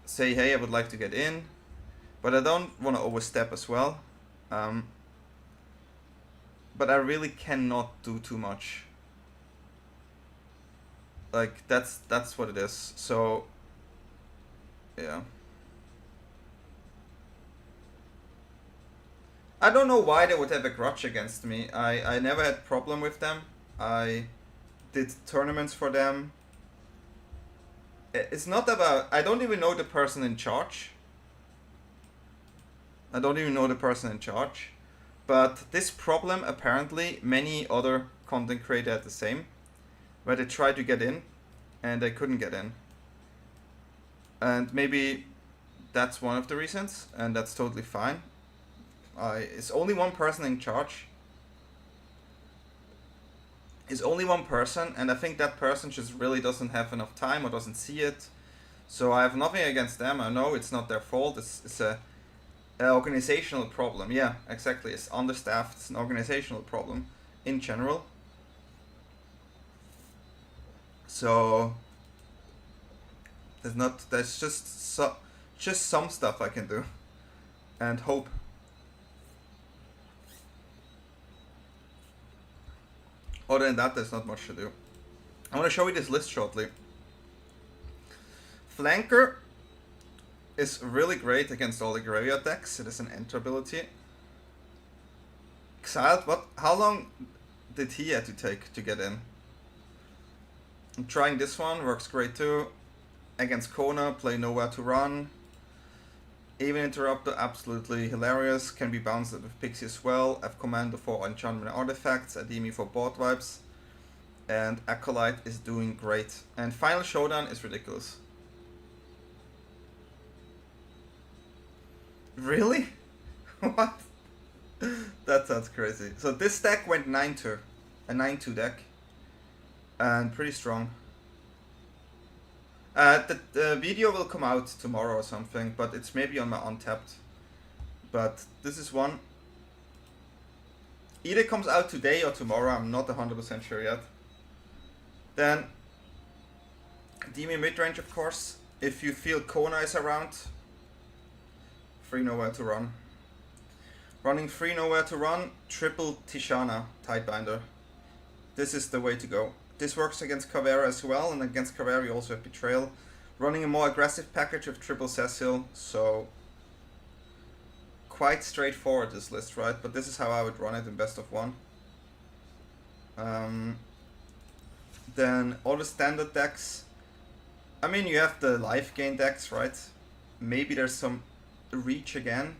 say, hey, I would like to get in, but I don't want to overstep as well. But I really cannot do too much. Like, that's what it is. So, yeah. I don't know why they would have a grudge against me. I never had problem with them. I did tournaments for them. It's not about... I don't even know the person in charge. I don't even know the person in charge. But this problem, apparently, many other content creators had the same. Where they tried to get in, and they couldn't get in. And maybe that's one of the reasons, and that's totally fine. It's only one person in charge. It's only one person, and I think that person just really doesn't have enough time or doesn't see it. So I have nothing against them. I know it's not their fault. It's a organizational problem. Yeah, exactly. It's understaffed. It's an organizational problem in general. So there's just some stuff I can do and hope. Other than that, there's not much to do. I want to show you this list shortly. Flanker is really great against all the graveyard decks. It is an enter ability. Exiled, what? How long did he have to take to get in? I'm trying this one, works great too. Against Kona, play Nowhere to Run. Even Interrupter, absolutely hilarious. Can be bounced with Pixie as well. Have Commander for enchantment artifacts. Dimir for board vibes. And Acolyte is doing great. And Final Showdown is ridiculous. Really? What? That sounds crazy. So this deck went 9-2. A 9-2 deck. And pretty strong. The video will come out tomorrow or something, but it's maybe on my Untapped. But this is one. Either comes out today or tomorrow, I'm not 100% sure yet. Then, Dimir midrange, of course. If you feel Kona is around, free Nowhere to Run. Running free Nowhere to Run, triple Tishana Tidebinder. This is the way to go. This works against Caveira as well, and against Caveira you also have Betrayal. Running a more aggressive package of triple Cecil, so quite straightforward this list, right? But this is how I would run it in best of one. Then all the standard decks. I mean, you have the life gain decks, right? Maybe there's some reach again.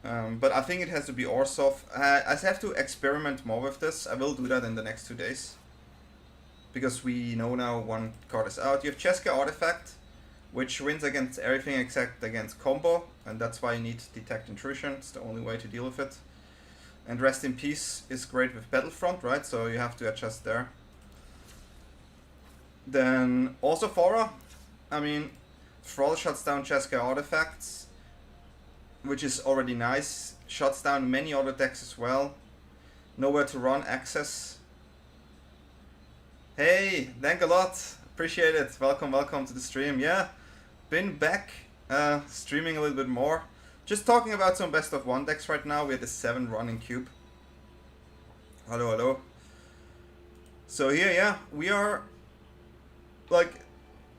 But I think it has to be Orsov. I have to experiment more with this. I will do that in the next 2 days. Because we know now one card is out. You have Cheska Artifact, which wins against everything except against combo, and that's why you need Detect Intrusion. It's the only way to deal with it. And Rest in Peace is great with Battlefront, right? So you have to adjust there. Then also Fora. I mean, Thrall shuts down Cheska Artifacts, which is already nice. Shuts down many other decks as well. Nowhere to Run access. Hey, thank a lot. Appreciate it. Welcome to the stream. Yeah, been back streaming a little bit more. Just talking about some best of one decks right now. We had the 7 running cube. Hello. So here, yeah, we are like,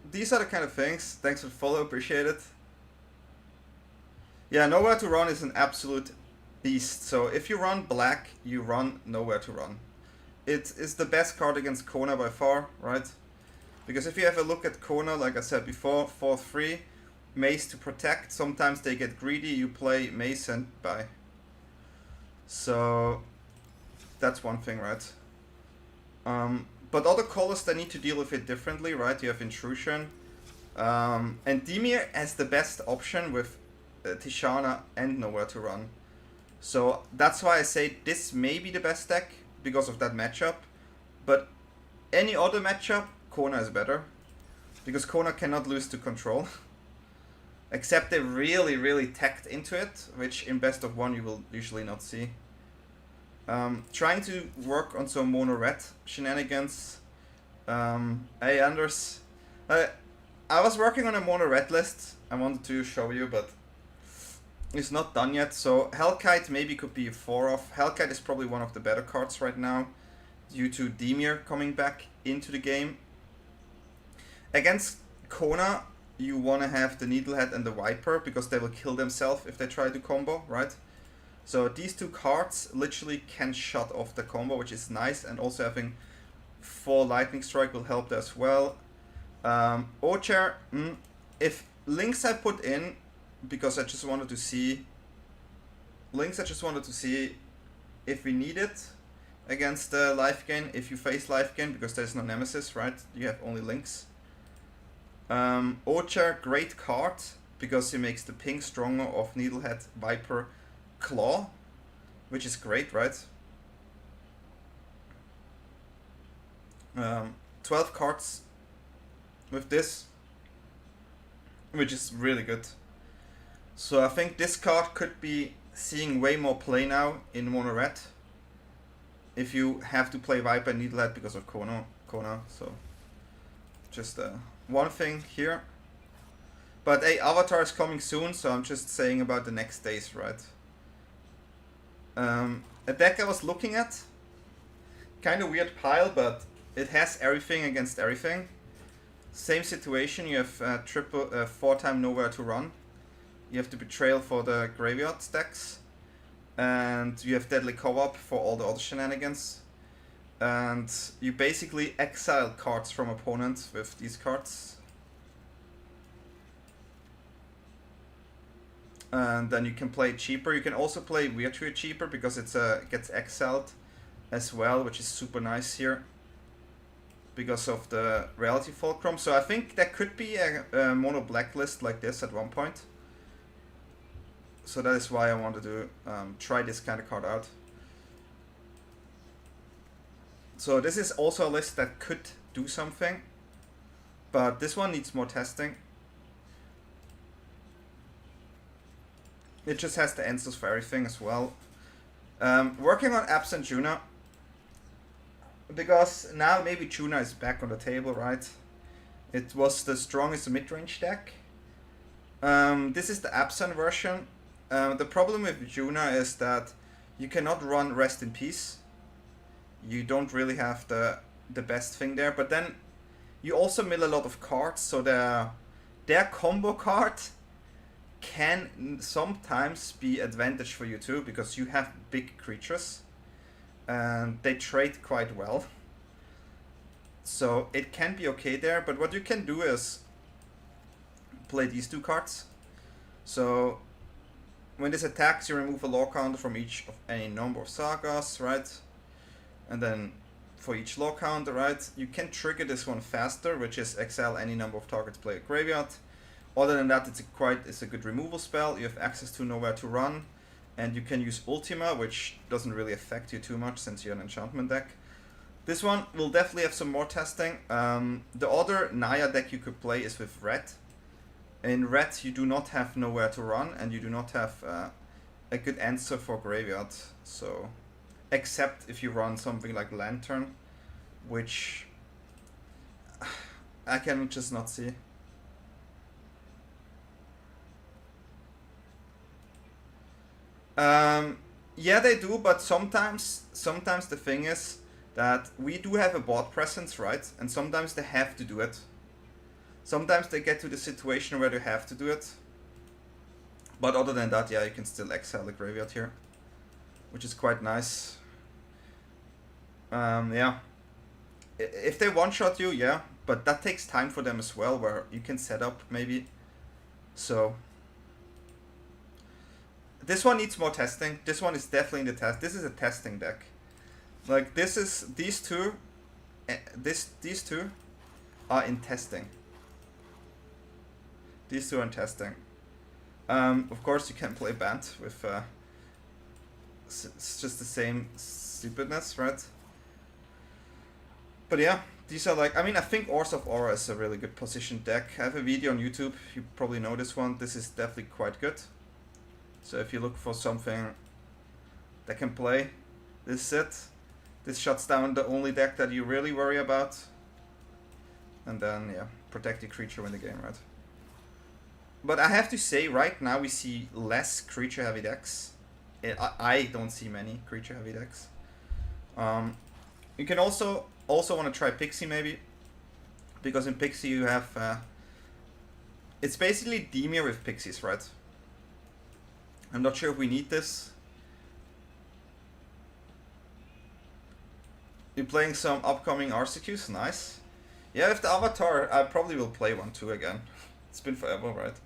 these are the kind of things. Thanks for the follow, appreciate it. Yeah, Nowhere to Run is an absolute beast. So if you run black, you run Nowhere to Run. It is the best card against Kona by far, right? Because if you have a look at Kona, like I said before, 4-3, Mace to protect. Sometimes they get greedy, you play Mace and bye. So that's one thing, right? But other colors, they need to deal with it differently, right? You have Intrusion. And Dimir has the best option with Tishana and Nowhere to Run. So that's why I say this may be the best deck because of that matchup. But any other matchup, Kona is better. Because Kona cannot lose to Control. Except they really, really tacked into it, which in best of one you will usually not see. Trying to work on some mono red shenanigans. Hey Anders, I was working on a mono red list. I wanted to show you, but it's not done yet. So Hellkite maybe could be a 4-off. Hellkite is probably one of the better cards right now, due to Dimir coming back into the game. Against Kona, you want to have the Needlehead and the Viper, because they will kill themselves if they try to combo, right? So these two cards literally can shut off the combo, which is nice, and also having 4 Lightning Strike will help there as well. Ocher, if Lynx I put in, because I just wanted to see... Lynx I just wanted to see if we need it against the life gain, if you face life gain, because there's no Nemesis, right? You have only Lynx. Ocher, great card, because he makes the ping stronger of Needlehead, Viper, Claw, which is great, right? 12 cards with this, which is really good. So I think this card could be seeing way more play now in mono red, if you have to play Viper and Needlehead because of Kona. So just one thing here. But hey, Avatar is coming soon, so I'm just saying about the next days, right? A deck I was looking at, kind of weird pile, but it has everything against everything. Same situation, you have 4-time Nowhere to Run. You have the Betrayal for the graveyard stacks. And you have Deadly Co-op for all the other shenanigans. And you basically exile cards from opponents with these cards. And then you can play it cheaper. You can also play Virtue cheaper because it's gets exiled as well, which is super nice here because of the Reality Fulcrum. So I think there could be a mono blacklist like this at one point. So that is why I wanted to try this kind of card out. So this is also a list that could do something, but this one needs more testing. It just has the answers for everything as well. Working on Absent Juna, because now maybe Juna is back on the table, right? It was the strongest mid-range deck. This is the Absent version. The problem with Juna is that you cannot run Rest in Peace. You don't really have the best thing there, but then you also mill a lot of cards, so their combo card can sometimes be advantage for you too, because you have big creatures and they trade quite well. So it can be okay there, but what you can do is play these two cards. So when this attacks, you remove a lore counter from each of any number of sagas, right? And then for each lore counter, right, you can trigger this one faster, which is exile any number of targets play a graveyard. Other than that, it's a good removal spell. You have access to Nowhere to Run, and you can use Ultima, which doesn't really affect you too much since you're an enchantment deck. This one will definitely have some more testing. The other Naya deck you could play is with Red. In Red, you do not have Nowhere to Run, and you do not have a good answer for Graveyard. So, except if you run something like Lantern, which I can just not see. Yeah, they do, but sometimes the thing is that we do have a board presence, right? And sometimes they have to do it. Sometimes they get to the situation where they have to do it. But other than that, yeah, you can still exile the graveyard here, which is quite nice. Yeah. If they one-shot you, yeah, but that takes time for them as well, where you can set up maybe. So this one needs more testing. This one is definitely in the test. This is a testing deck. Like this is these two are in testing. These two are in testing. Of course you can play Bant with it's just the same stupidness, right? But yeah, these are like, I mean, I think Ors of Aura is a really good position deck. I have a video on YouTube, you probably know this one. This is definitely quite good. So if you look for something that can play, this is it. This shuts down the only deck that you really worry about. And then, yeah, protect your creature win the game, right? But I have to say, right now we see less creature-heavy decks. I don't see many creature-heavy decks. You can also want to try Pixie, maybe. Because in Pixie you have... it's basically Dimir with Pixies, right? I'm not sure if we need this. You're playing some upcoming RCQs? Nice. Yeah, with the Avatar, I probably will play one too again. It's been forever, right?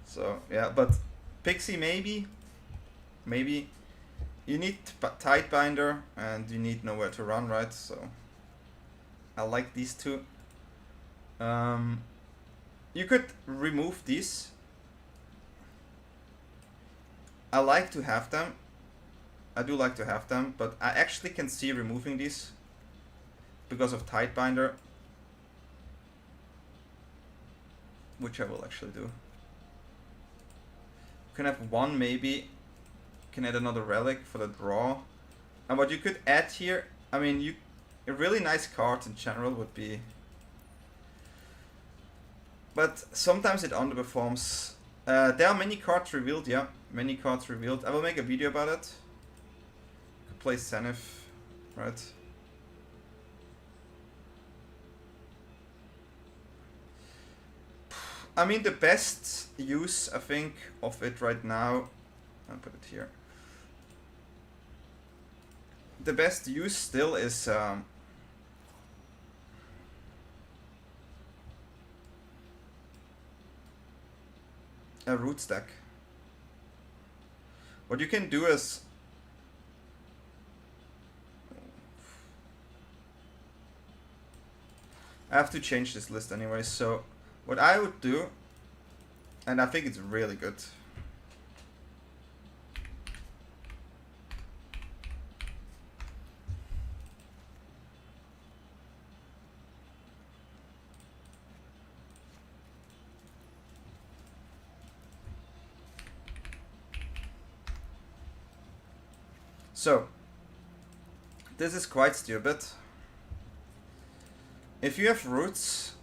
So, yeah, but Pixie maybe. Maybe. You need Tidebinder and you need nowhere to run, right? So, I like these two. You could remove these. I like to have them. I do like to have them, but I actually can see removing these because of Tidebinder, which I will actually do. You can have one maybe. You can add another relic for the draw. And what you could add here, I mean, a really nice card in general would be, but sometimes it underperforms. There are many cards revealed, yeah, many cards revealed. I will make a video about it. Could play Zenith, right? I mean, the best use, I think, of it right now, I'll put it here. The best use still is a root stack. What you can do is I have to change this list anyway, so what I would do, and I think it's really good. So, this is quite stupid. If you have roots,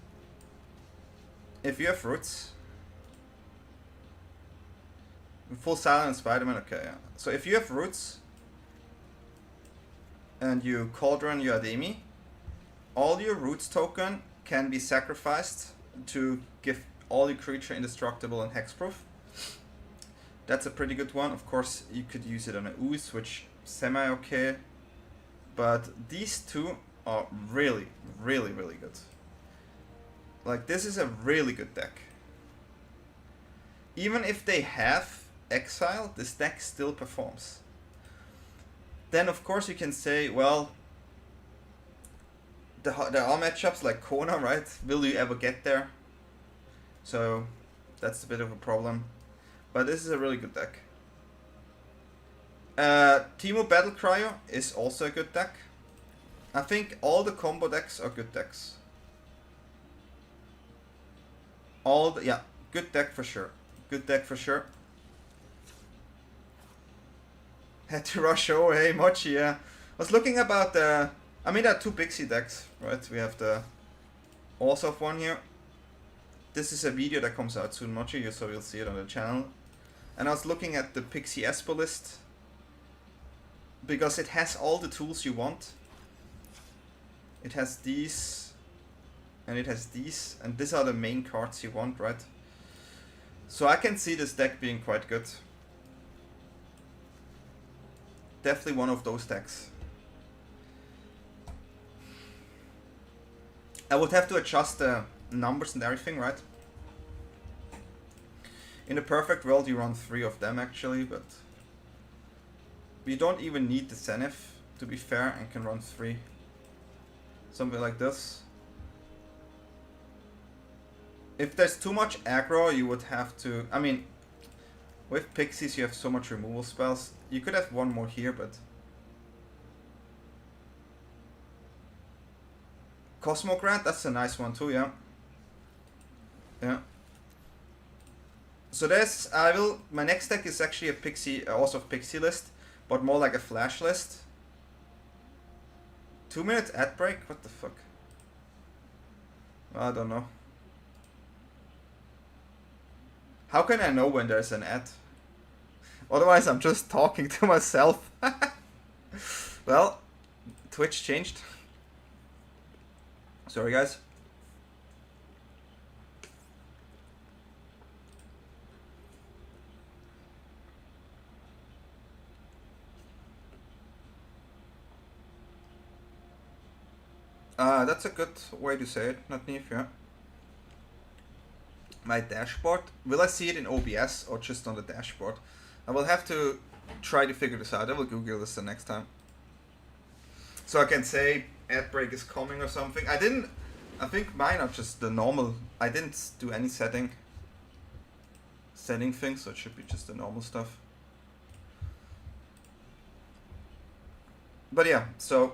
full silence Spider-Man, okay, yeah. So if you have roots and you Cauldron your Ademi, all your roots token can be sacrificed to give all your creature indestructible and hexproof. That's a pretty good one. Of course, you could use it on a Ooze, which semi-okay. But these two are really, really, really good. Like, this is a really good deck. Even if they have Exile, this deck still performs. Then, of course, you can say, well, there are matchups like Kona, right? Will you ever get there? So, that's a bit of a problem. But this is a really good deck. Teemo Battle Cryo is also a good deck. I think all the combo decks are good decks. Yeah, good deck for sure. Good deck for sure. Had to rush over, hey Mochi, yeah. I was looking about the... I mean, there are two Pixie decks, right? We have the Orzhov one here. This is a video that comes out soon, Mochi, so you'll see it on the channel. And I was looking at the Pixie Espo list, because it has all the tools you want. It has these, and it has these, and these are the main cards you want, right? So I can see this deck being quite good. Definitely one of those decks. I would have to adjust the numbers and everything, right? In a perfect world, you run 3 of them actually, but you don't even need the Zenith, to be fair, and can run 3. Something like this. If there's too much aggro, you would have to... I mean, with Pixies you have so much removal spells. You could have one more here, but... Cosmogrant, that's a nice one too, yeah. Yeah. So there's... my next deck is actually a Pixie, also a Pixie list, but more like a Flash list. 2 minutes ad break? What the fuck? I don't know. How can I know when there's an ad? Otherwise I'm just talking to myself. Well, Twitch changed. Sorry guys. That's a good way to say it, not Neve, yeah. My dashboard. Will I see it in OBS or just on the dashboard? I will have to try to figure this out. I will Google this the next time. So I can say ad break is coming or something. I think mine are just the normal. I didn't do any setting things, so it should be just the normal stuff. But yeah, so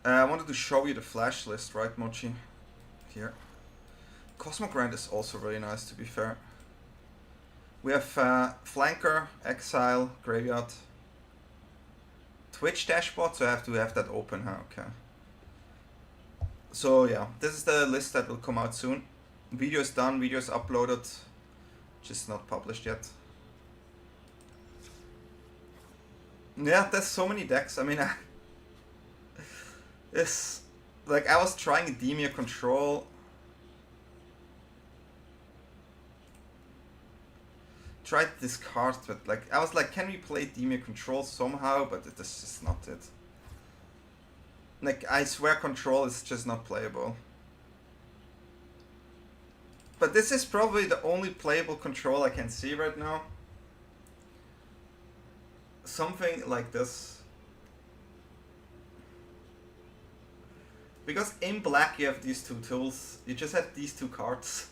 I wanted to show you the flash list, right, Mochi? Here. Cosmogrant is also really nice, to be fair. We have Flanker, Exile, Graveyard, Twitch dashboard, so I have to have that open, huh? Okay. So yeah, this is the list that will come out soon. Video is done, video is uploaded, just not published yet. Yeah, there's so many decks. I mean, it's like I was trying Dimir Control. Tried this card, but like I was like, can we play Dimir Control somehow? But it is just not it. Like I swear, Control is just not playable. But this is probably the only playable Control I can see right now. Something like this. Because in black you have these two tools. You just have these two cards.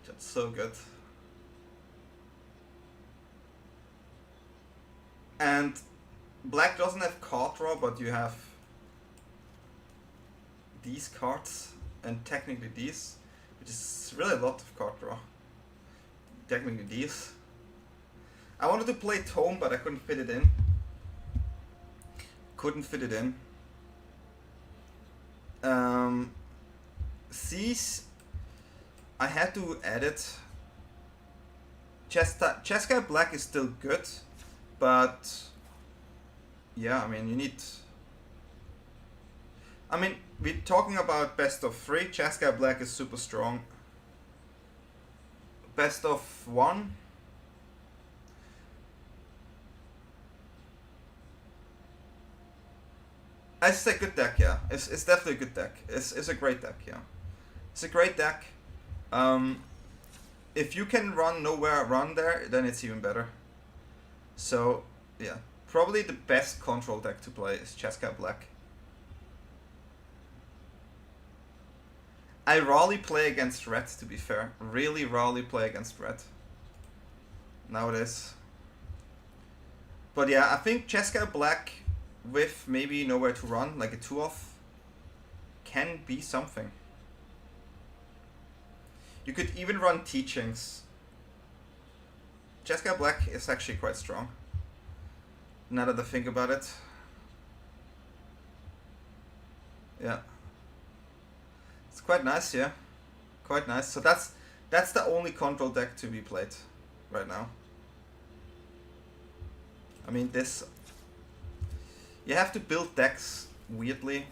Just so good. And black doesn't have card draw, but you have these cards and technically these, which is really a lot of card draw. Technically these. I wanted to play Tome, but I couldn't fit it in. These, I had to edit. Cheska Black is still good, but yeah, I mean, you need. I mean, we're talking about best of 3. Cheska Black is super strong. Best of 1. It's a good deck, yeah. It's definitely a good deck. It's a great deck, yeah. It's a great deck. If you can run nowhere run there, then it's even better. So, yeah. Probably the best control deck to play is Cheska Black. I rarely play against red, to be fair. Really rarely play against red. Nowadays. But yeah, I think Cheska Black with maybe nowhere to run, like a 2-off, can be something. You could even run Teachings. Cheska Black is actually quite strong. Now that I think about it. Yeah. It's quite nice, yeah. Quite nice. So that's the only control deck to be played right now. I mean, this... You have to build decks weirdly.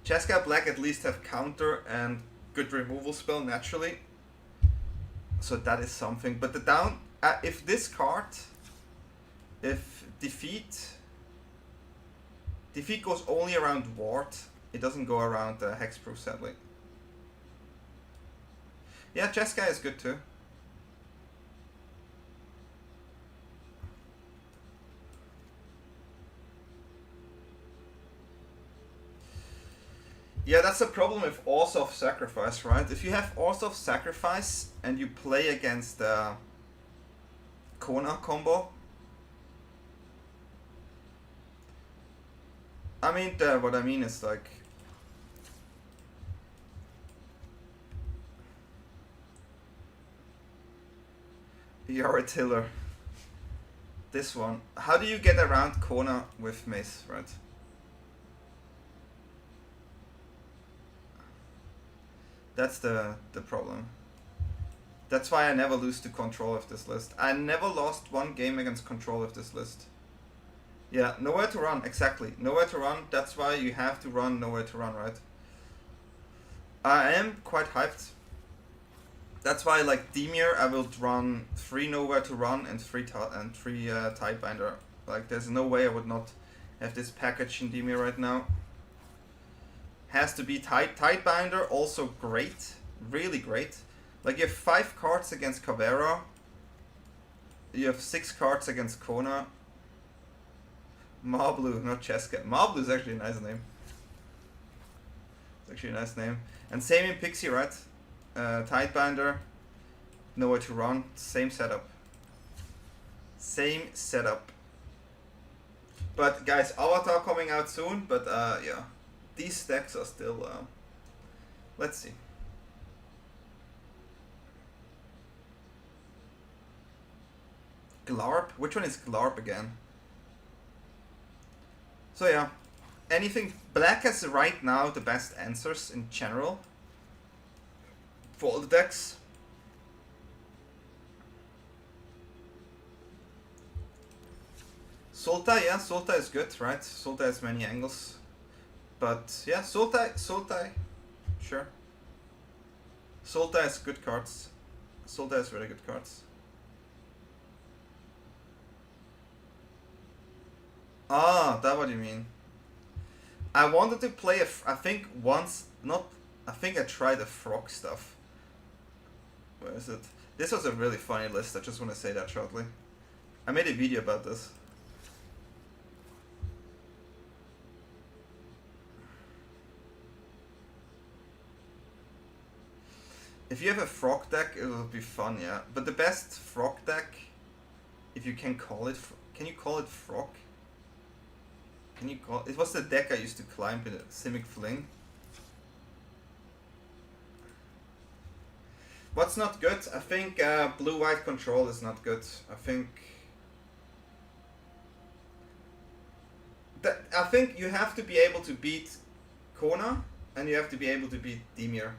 Cheska Black at least have counter and good removal spell naturally. So that is something. But the down... if this card... If defeat goes only around Ward, It doesn't go around hexproof, sadly. Yeah, Jeskai is good too. Yeah, that's the problem with Oath of Sacrifice, right? If you have Oath of Sacrifice and you play against Kona combo, I mean, what I mean is like, you're a tiller. This one. How do you get around Kona with Mace, right? That's the problem. That's why I never lose to control of this list. I never lost one game against control of this list. Yeah, nowhere to run, exactly. Nowhere to run, that's why you have to run nowhere to run, right? I am quite hyped. That's why, like Dimir, I will run 3 nowhere to run and 3 Tidebinder. Like, there's no way I would not have this package in Dimir right now. Has to be Tidebinder, also great, really great. Like, you have 5 cards against Cavera. You have 6 cards against Kona. Marblu, not Cheska. Marblu is actually a nice name. It's actually a nice name. And same in Pixie, right? Tidebinder, nowhere to run, same setup. Same setup. But guys, Avatar coming out soon, but yeah. These stacks are still, let's see. Glarp? Which one is Glarp again? So yeah, anything, Black has right now the best answers in general. For all the decks. Sultai, yeah, Sultai is good, right? Sultai has many angles. But yeah, Sultai, sure. Sultai has good cards. Sultai has really good cards. Ah, that's what you mean. I wanted to play I think once, not, I think I tried the frog stuff. Where is it? This was a really funny list, I just want to say that shortly. I made a video about this. If you have a frog deck, it will be fun, yeah. But the best frog deck, if you can call it, can you call it frog? Can you call it? Was the deck I used to climb in a Simic Fling. What's not good? I think blue-white control is not good. I think you have to be able to beat Kona and you have to be able to beat Dimir.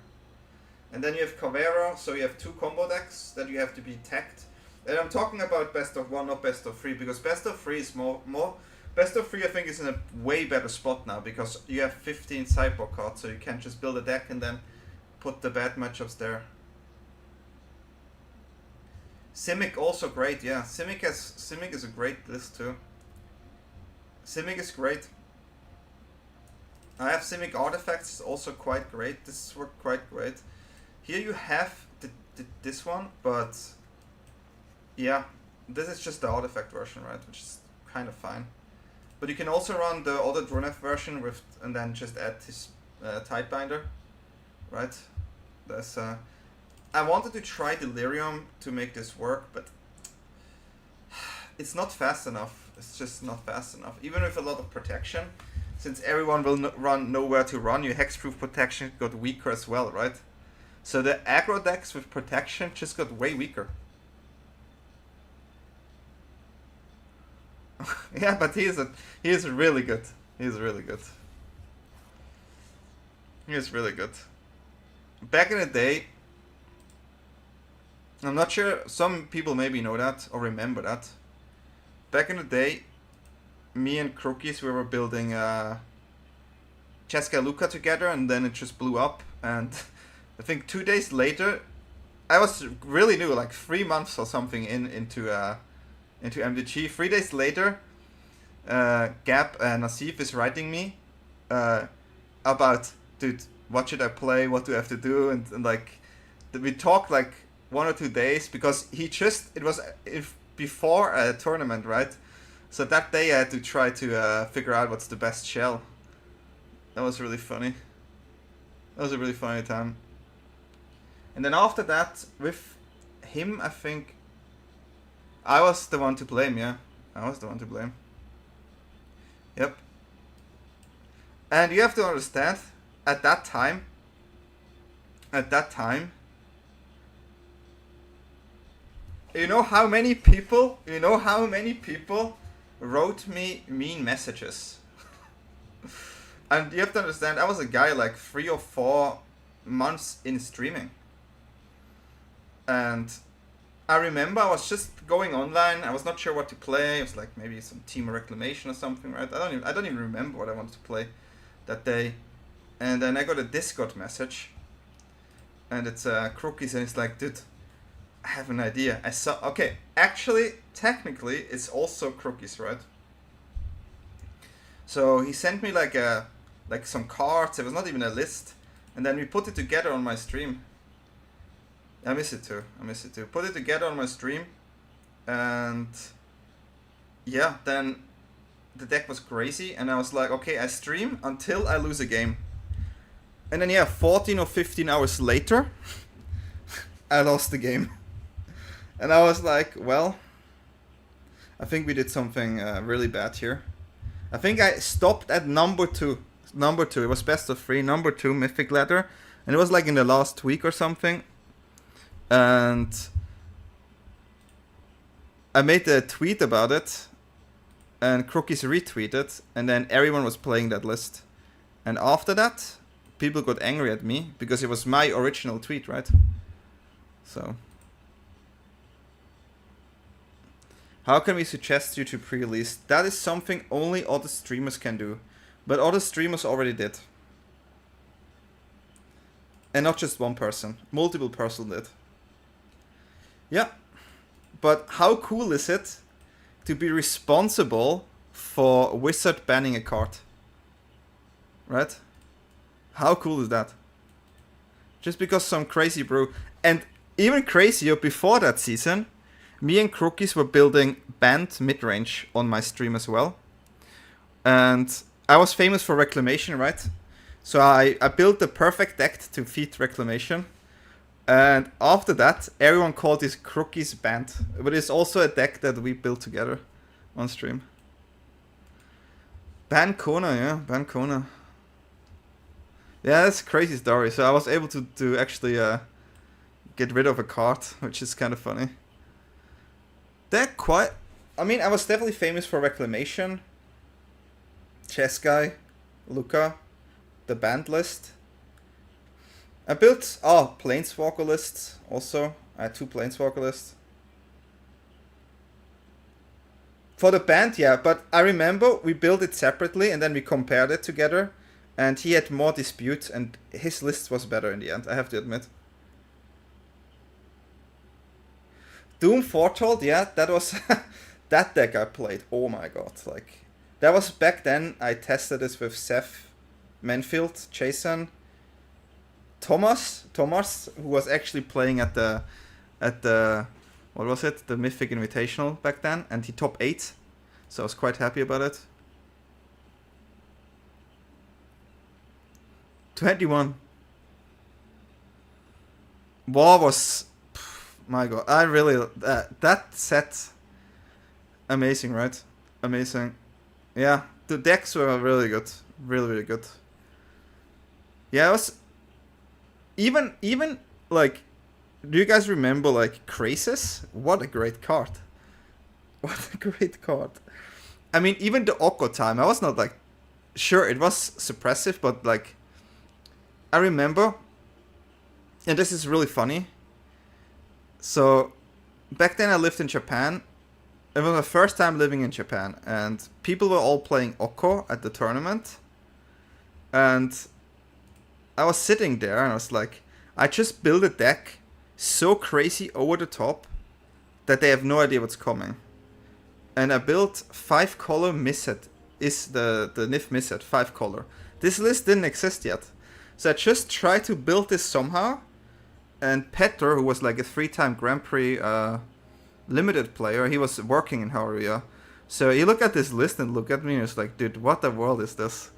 And then you have Cavera, so you have 2 combo decks that you have to be tagged. And I'm talking about best of 1, not best of 3, because best of 3 is more best of 3 I think is in a way better spot now, because you have 15 sideboard cards, so you can just build a deck and then put the bad matchups there. Simic also great, yeah. Simic is a great list too. Simic is great. I have Simic artifacts, also quite great. This is quite great. Here you have this one, but yeah, this is just the artifact version, right? Which is kind of fine. But you can also run the other Dronef version with, and then just add his Tidebinder, right? That's I wanted to try Delirium to make this work, but it's not fast enough. It's just not fast enough. Even with a lot of protection, since everyone will run nowhere to run, your hexproof protection got weaker as well, right? So the aggro decks with protection just got way weaker. Yeah, but he is really good. He's really good. He is really good. Back in the day, I'm not sure, some people maybe know that or remember that. Back in the day, me and Crookies, we were building Cheska Luka together, and then it just blew up. And I think 2 days later, I was really new, like 3 months or something into MDG. 3 days later, Gab Nassif is writing me, about, dude, what should I play? What do I have to do? And like, we talked like 1 or 2 days because it was before a tournament, right? So that day I had to try to figure out what's the best shell. That was really funny. That was a really funny time. And then after that, with him, I think I was the one to blame, yeah. I was the one to blame. Yep. And you have to understand, at that time, you know how many people wrote me mean messages? And you have to understand, I was a guy like 3 or 4 months in streaming. And I remember I was just going online. I was not sure what to play. It was like maybe some Team Reclamation or something, right? I don't even remember what I wanted to play that day. And then I got a Discord message. And it's Crookies, and it's like, dude, I have an idea. I saw, okay, actually, technically, it's also Crookies, right? So he sent me like some cards. It was not even a list. And then we put it together on my stream. I miss it too. Put it together on my stream. And yeah, then the deck was crazy. And I was like, okay, I stream until I lose a game. And then yeah, 14 or 15 hours later, I lost the game. And I was like, well, I think we did something really bad here. I think I stopped at number 2. It was best of 3, number 2 Mythic Ladder. And it was like in the last week or something. And I made a tweet about it. And Crookies retweeted. And then everyone was playing that list. And after that, people got angry at me. Because it was my original tweet, right? So. How can we suggest you to pre-release? That is something only other streamers can do. But other streamers already did. And not just one person. Multiple person did. Yeah. But how cool is it to be responsible for Wizard banning a card? Right? How cool is that? Just because some crazy brew. And even crazier, before that season, me and Crookies were building banned midrange on my stream as well. And I was famous for Reclamation, right? So I built the perfect deck to feed Reclamation. And after that, everyone called this Crookies banned. But it's also a deck that we built together on stream. Ban Kona, yeah, Ban Kona. Yeah, that's a crazy story. So I was able to actually get rid of a card, which is kind of funny. They're quite... I mean, I was definitely famous for Reclamation, Chess Guy, Luca, the band list. I built... Oh, Planeswalker lists also. I had 2 Planeswalker lists. For the band, yeah, but I remember we built it separately and then we compared it together. And he had more disputes and his list was better in the end, I have to admit. Doom Foretold, yeah, that was that deck I played. Oh my god, like that was back then. I tested this with Seth, Manfield, Jason, Thomas, who was actually playing at the what was it, the Mythic Invitational back then, and he top 8, so I was quite happy about it. 21. War was. My god, I really... that set... Amazing, right? Amazing. Yeah, the decks were really good. Really, really good. Yeah, it was... Even like... Do you guys remember, like, Krasis? What a great card. What a great card. I mean, even the Oko time, I was not, like... Sure, it was suppressive, but, like... I remember... And this is really funny. So, back then I lived in Japan. It was my first time living in Japan. And people were all playing Oko at the tournament. And I was sitting there and I was like, I just built a deck so crazy over the top that they have no idea what's coming. And I built 5 color Misset. Is the Nif Misset, 5 color. This list didn't exist yet. So I just tried to build this somehow. And Petter, who was like a 3-time Grand Prix limited player, he was working in Haruya. So he looked at this list and looked at me and was like, dude, what the world is this?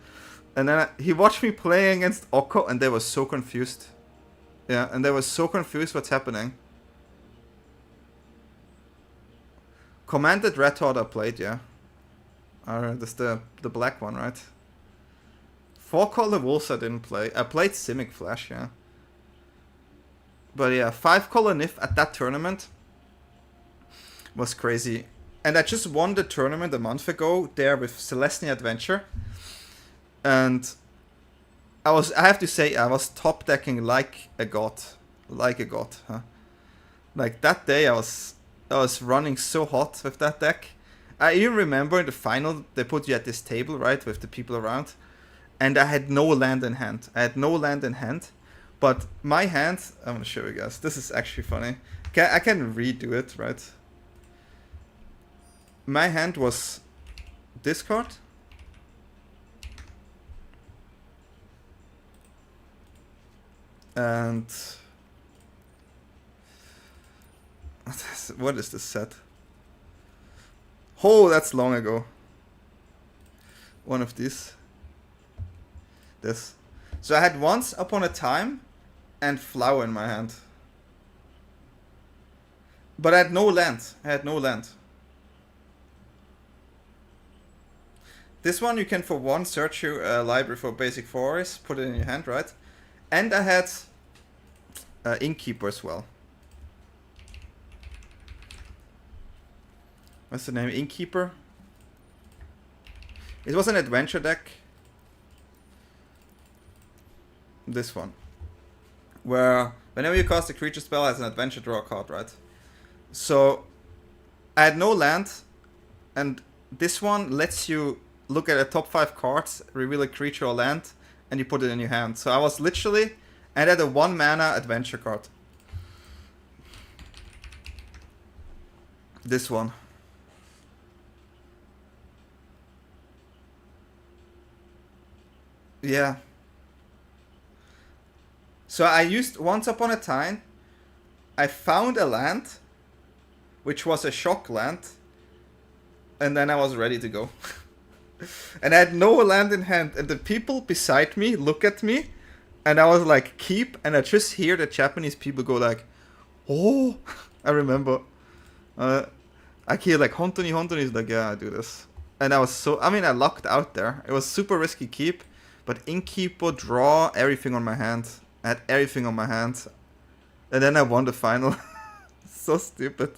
And then he watched me playing against Oko and they were so confused. Yeah, and they were so confused what's happening. Commanded Red Hawk I played, yeah. That's the black one, right? 4-color Wolves I didn't play. I played Simic Flash, yeah. But yeah, 5-color Nif at that tournament was crazy. And I just won the tournament a month ago there with Celestian Adventure. And I have to say, I was top decking like a god. Like a god, huh? Like that day I was running so hot with that deck. I even remember in the final, they put you at this table, right, with the people around. And I had no land in hand. But my hand, I'm going to show you guys. This is actually funny. I can redo it, right? My hand was this card. And what is this set? Oh, that's long ago. One of these. This. So I had Once Upon a Time and Flower in my hand. But I had no land. This one you can for one search your library for basic forests, put it in your hand, right? And I had Innkeeper as well. What's the name? Innkeeper? It was an adventure deck. This one. Where whenever you cast a creature spell, it has an adventure draw card, right? So I had no land, and this one lets you look at the top 5 cards, reveal a creature or land, and you put it in your hand. So I was literally, and I had a 1-mana adventure card. This one. Yeah. So I used Once Upon a Time. I found a land, which was a shock land, and then I was ready to go. And I had no land in hand, and the people beside me look at me, and I was like, keep, and I just hear the Japanese people go like, oh, I remember. I hear like, Hontoni, Hontoni is like, yeah, I do this. And I was so, I lucked out there. It was super risky keep, but Innkeeper, draw, everything on my hand. I had everything on my hand. And then I won the final. So stupid.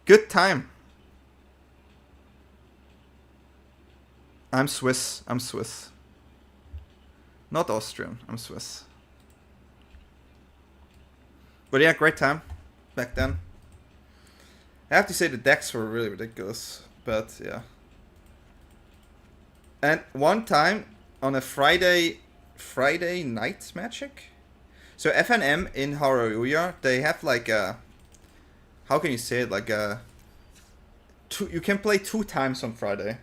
Good time. I'm Swiss. Not Austrian. I'm Swiss. But yeah, great time back then. I have to say the decks were really ridiculous. But yeah. And one time on a Friday night Magic. So FNM in Haruya, they have like a, how can you say it, like a, you can play 2 times on Friday.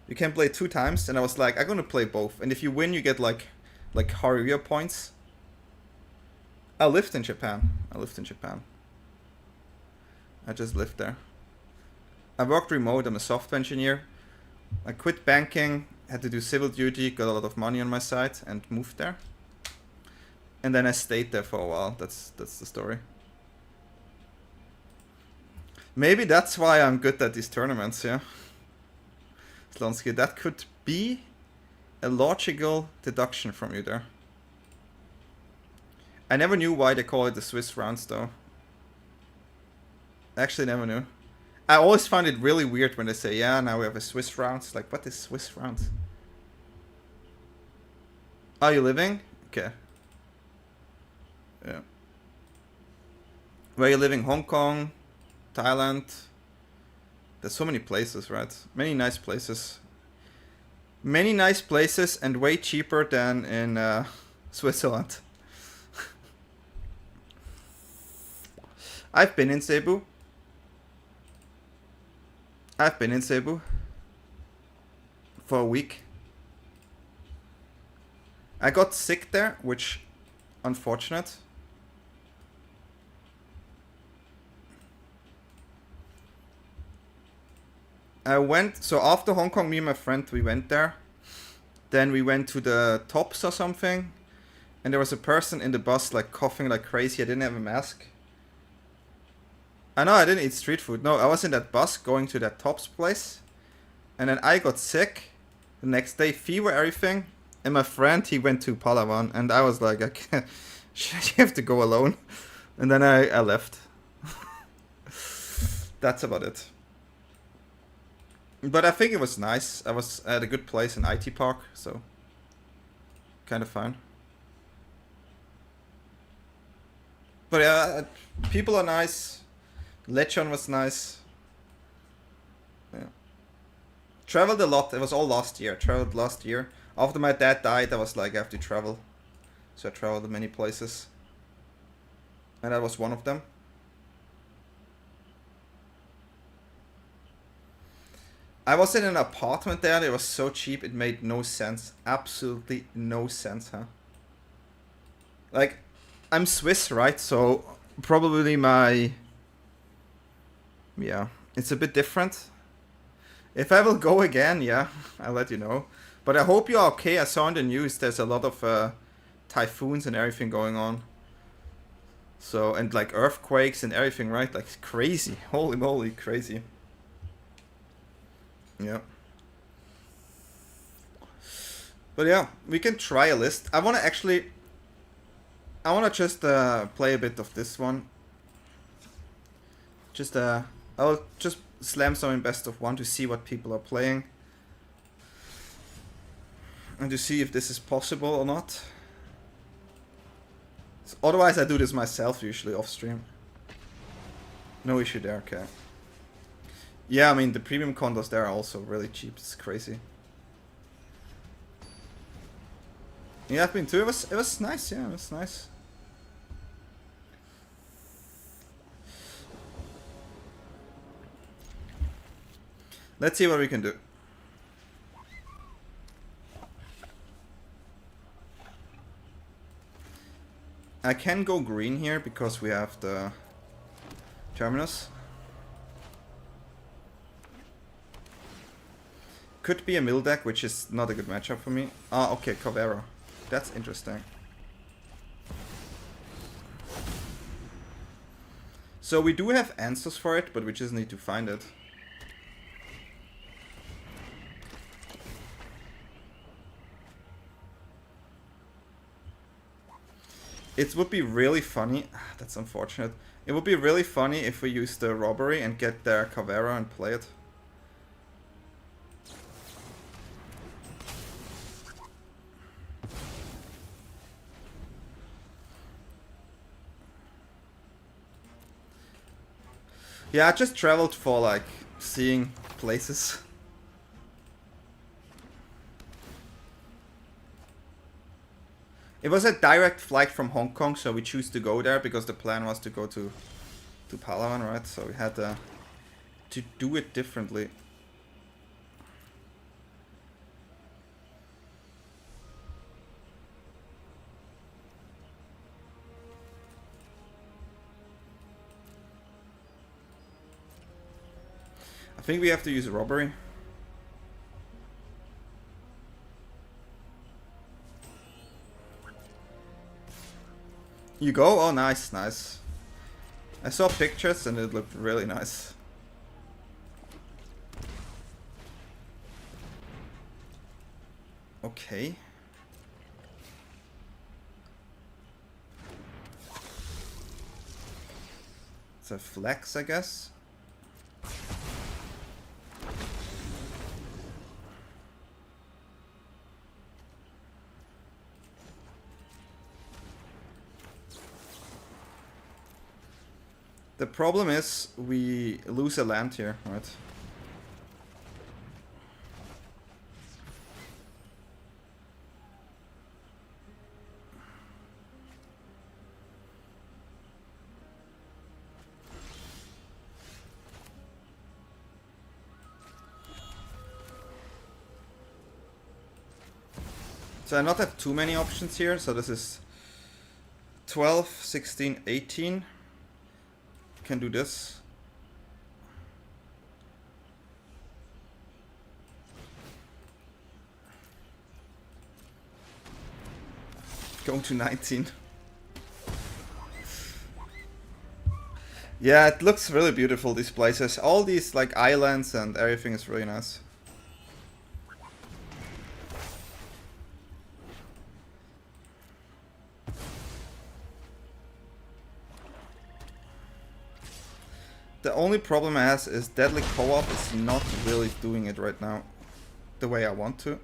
You can play 2 times, and I was like, I'm gonna play both. And if you win, you get like Haruya points. I lived in Japan. I just lived there. I worked remote. I'm a software engineer. I quit banking, had to do civil duty, got a lot of money on my side, and moved there. And then I stayed there for a while. That's the story. Maybe that's why I'm good at these tournaments, yeah. Slonsky, that could be a logical deduction from you there. I never knew why they call it the Swiss rounds, though. I actually never knew. I always found it really weird when they say, yeah, now we have a Swiss rounds. Like, what is Swiss rounds? Are you living? Okay. Yeah. Where are you living? Hong Kong? Thailand? There's so many places, right? Many nice places. Many nice places and way cheaper than in Switzerland. I've been in Cebu. I've been in Cebu for a week. I got sick there, which unfortunate. I went, so after Hong Kong, me and my friend, we went there. Then we went to the Tops or something. And there was a person in the bus like coughing like crazy. I didn't have a mask. I know I didn't eat street food. No, I was in that bus going to that Tops place. And then I got sick. The next day, fever, everything. And my friend, he went to Palawan. And I was like, I can't, you have to go alone. And then I left. That's about it. But I think it was nice. I was at a good place in IT Park, so kind of fun. But yeah, people are nice. Lechon was nice. Yeah. Traveled a lot. It was all last year. Traveled last year. After my dad died, I was like, I have to travel. So I traveled to many places. And that was one of them. I was in an apartment there. It was so cheap. It made no sense. Absolutely no sense, huh? Like, I'm Swiss, right? So probably my... Yeah, it's a bit different. If I will go again, yeah, I'll let you know. But I hope you're okay. I saw in the news there's a lot of typhoons and everything going on. So, and like earthquakes and everything, right? Like crazy. Holy moly, crazy. Yeah. But yeah, we can try a list. I want to just play a bit of this one. Just I'll just slam some in best of one to see what people are playing. And to see if this is possible or not. So otherwise I do this myself usually off stream. No issue there, okay. Yeah, I mean the premium condos there are also really cheap, it's crazy. Yeah, I've been too. It was nice, yeah, it was nice. Let's see what we can do. I can go green here because we have the terminus. Could be a mill deck, which is not a good matchup for me. Ah, okay, Cavero. That's interesting. So we do have answers for it, but we just need to find it. It would be really funny. That's unfortunate. It would be really funny if we use the robbery and get their Cavero and play it. Yeah, I just traveled for like seeing places. It was a direct flight from Hong Kong, so we choose to go there because the plan was to go to Palawan, right? So we had to do it differently. I think we have to use robbery. You go? Oh, nice, nice. I saw pictures and it looked really nice. Okay. It's a flex, I guess. The problem is we lose a land here, right? So I not have too many options here. So this is 12, 16, 18. Can do this. Going to 19. Yeah, it looks really beautiful, these places. All these like islands and everything is really nice. The only problem I have is Deadly Co-op is not really doing it right now the way I want to.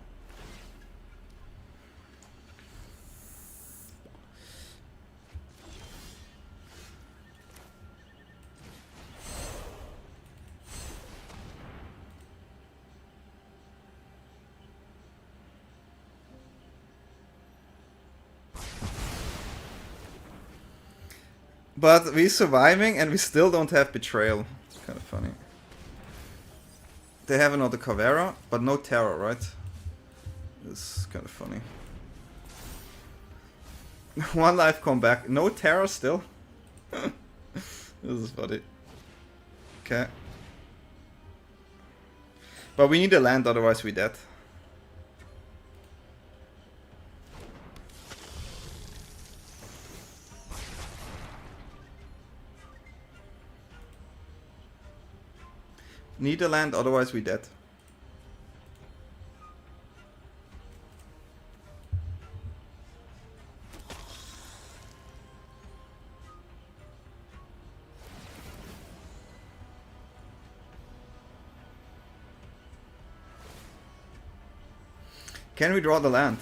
But we're surviving and we still don't have Betrayal. It's kind of funny. They have another Cavera, but no Terror, right? It's kind of funny. One life comeback. No Terror still? This is funny. Okay. But we need a land, otherwise we're dead. Need a land, otherwise we're dead. Can we draw the land?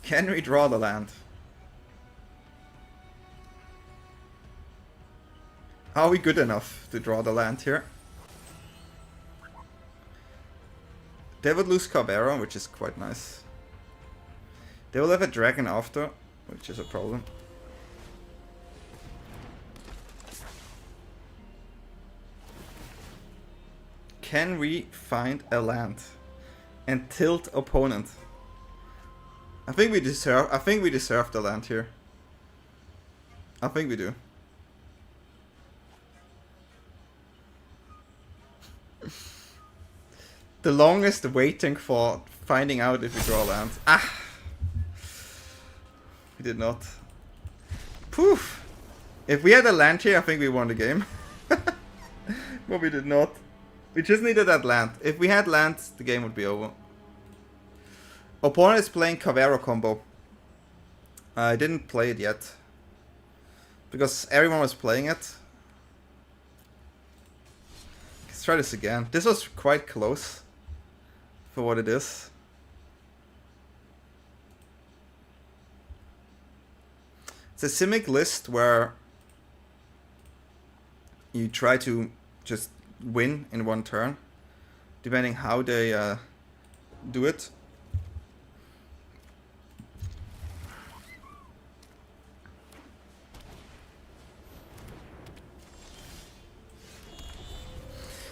Can we draw the land? Are we good enough to draw the land here? They would lose Cabrera, which is quite nice. They will have a dragon after, which is a problem. Can we find a land and tilt opponent? I think we deserve the land here. I think we do. The longest waiting for finding out if we draw land. Ah! We did not. Poof! If we had a land here, I think we won the game. But we did not. We just needed that land. If we had land, the game would be over. Opponent is playing Cavero combo. I didn't play it yet. Because everyone was playing it. Let's try this again. This was quite close. For what it is. It's a Simic list where you try to just win in one turn, depending how they do it.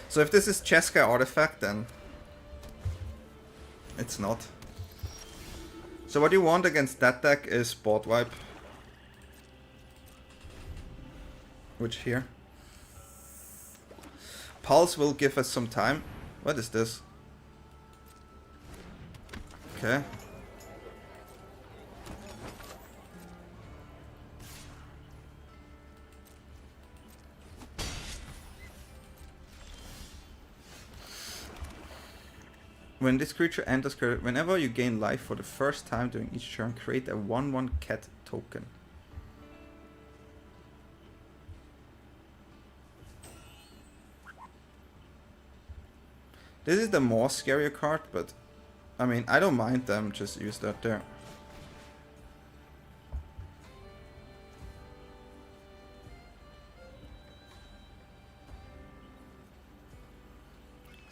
So if this is Cheska artifact, then it's not. So what you want against that deck is board wipe. Which here. Pulse will give us some time. What is this? Okay. When this creature enters, whenever you gain life for the first time during each turn, create a 1/1 cat token. This is the more scarier card, but I mean, I don't mind them, just use that there.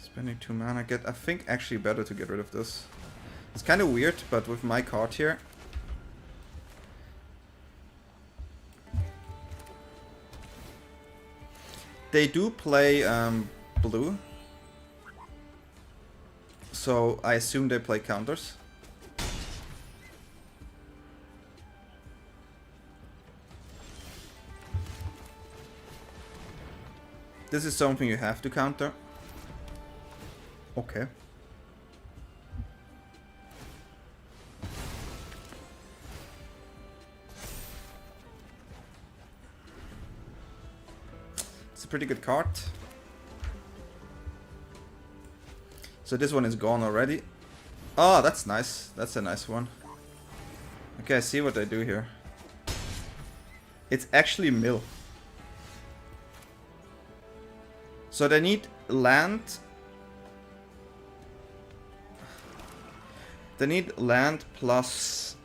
Spending 2 mana, I think actually better to get rid of this. It's kind of weird, but with my card here. They do play blue. So I assume they play counters. This is something you have to counter. Okay. It's a pretty good card. So this one is gone already. Oh, that's nice. That's a nice one. Okay, I see what they do here. It's actually mill. So they need land. They need land plus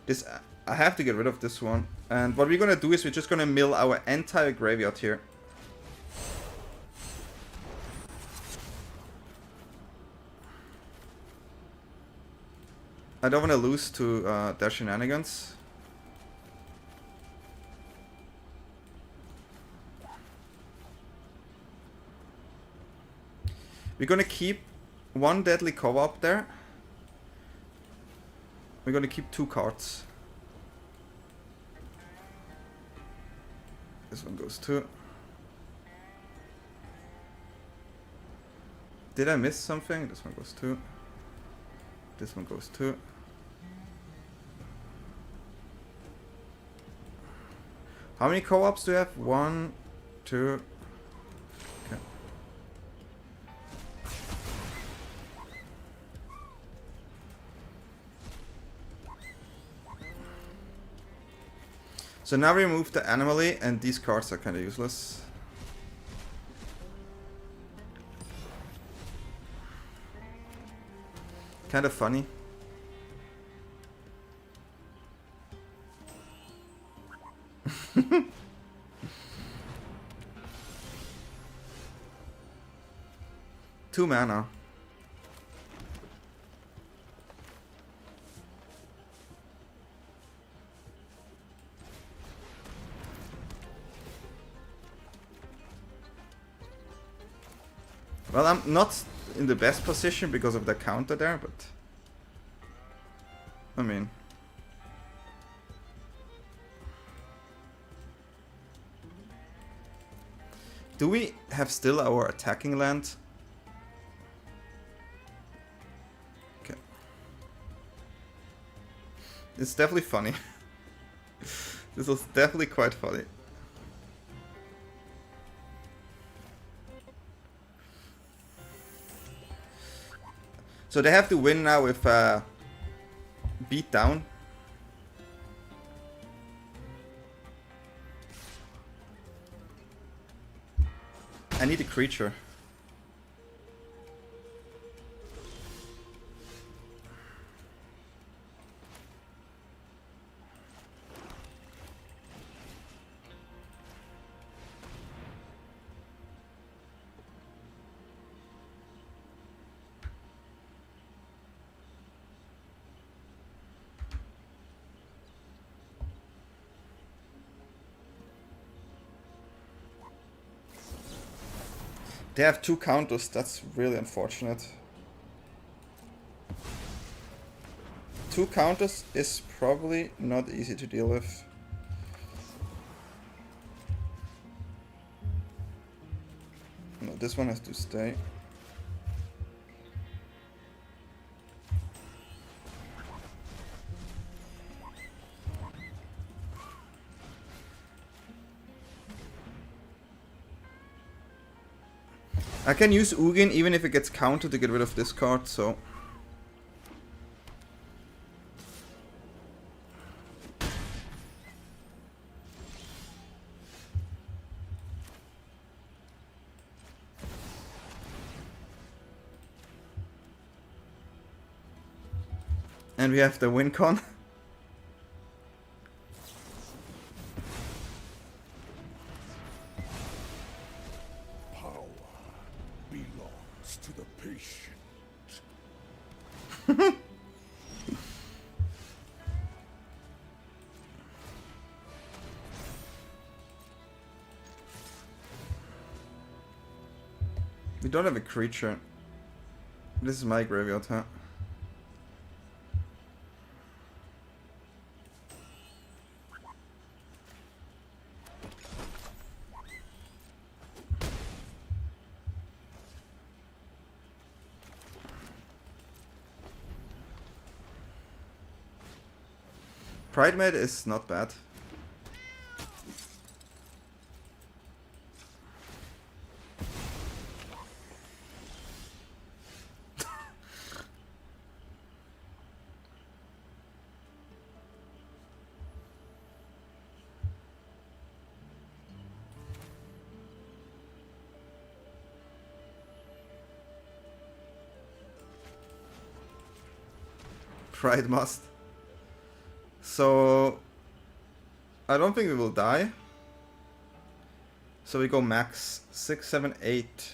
this. I have to get rid of this one. And what we're gonna do is we're just gonna mill our entire graveyard here. I don't want to lose to their shenanigans. We're gonna keep one deadly cover up there. We're gonna keep 2 cards. This one goes 2. Did I miss something? This one goes 2. This one goes 2. How many co-ops do you have? 1, 2. Okay. So now we remove the anomaly, and these cards are kind of useless. Kind of funny. Two mana. Well, I'm not in the best position because of the counter there, but I mean, do we have still our attacking land? Okay. It's definitely funny. This was definitely quite funny. So they have to win now with beat down. I need a creature. They have 2 counters, that's really unfortunate. 2 counters is probably not easy to deal with. No, this one has to stay. I can use Ugin even if it gets countered to get rid of this card, so... And we have the win con. Belongs to the patient. We don't have a creature. This is my graveyard, huh? Pride Mate is not bad. Pride must. So I don't think we will die. So we go max 6, 7, 8.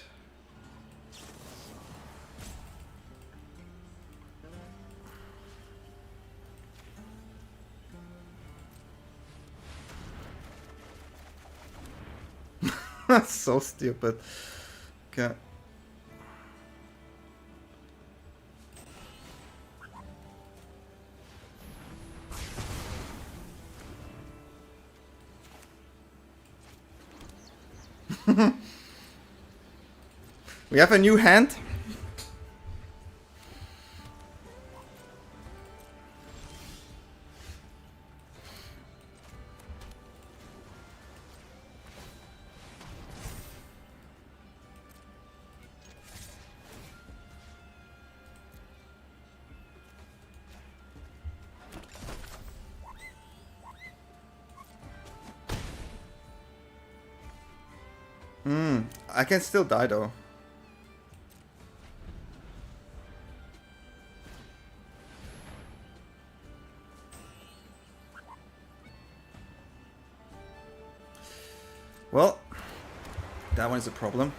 That's so stupid. Okay. We have a new hand. I can still die though. Well, that one is a problem.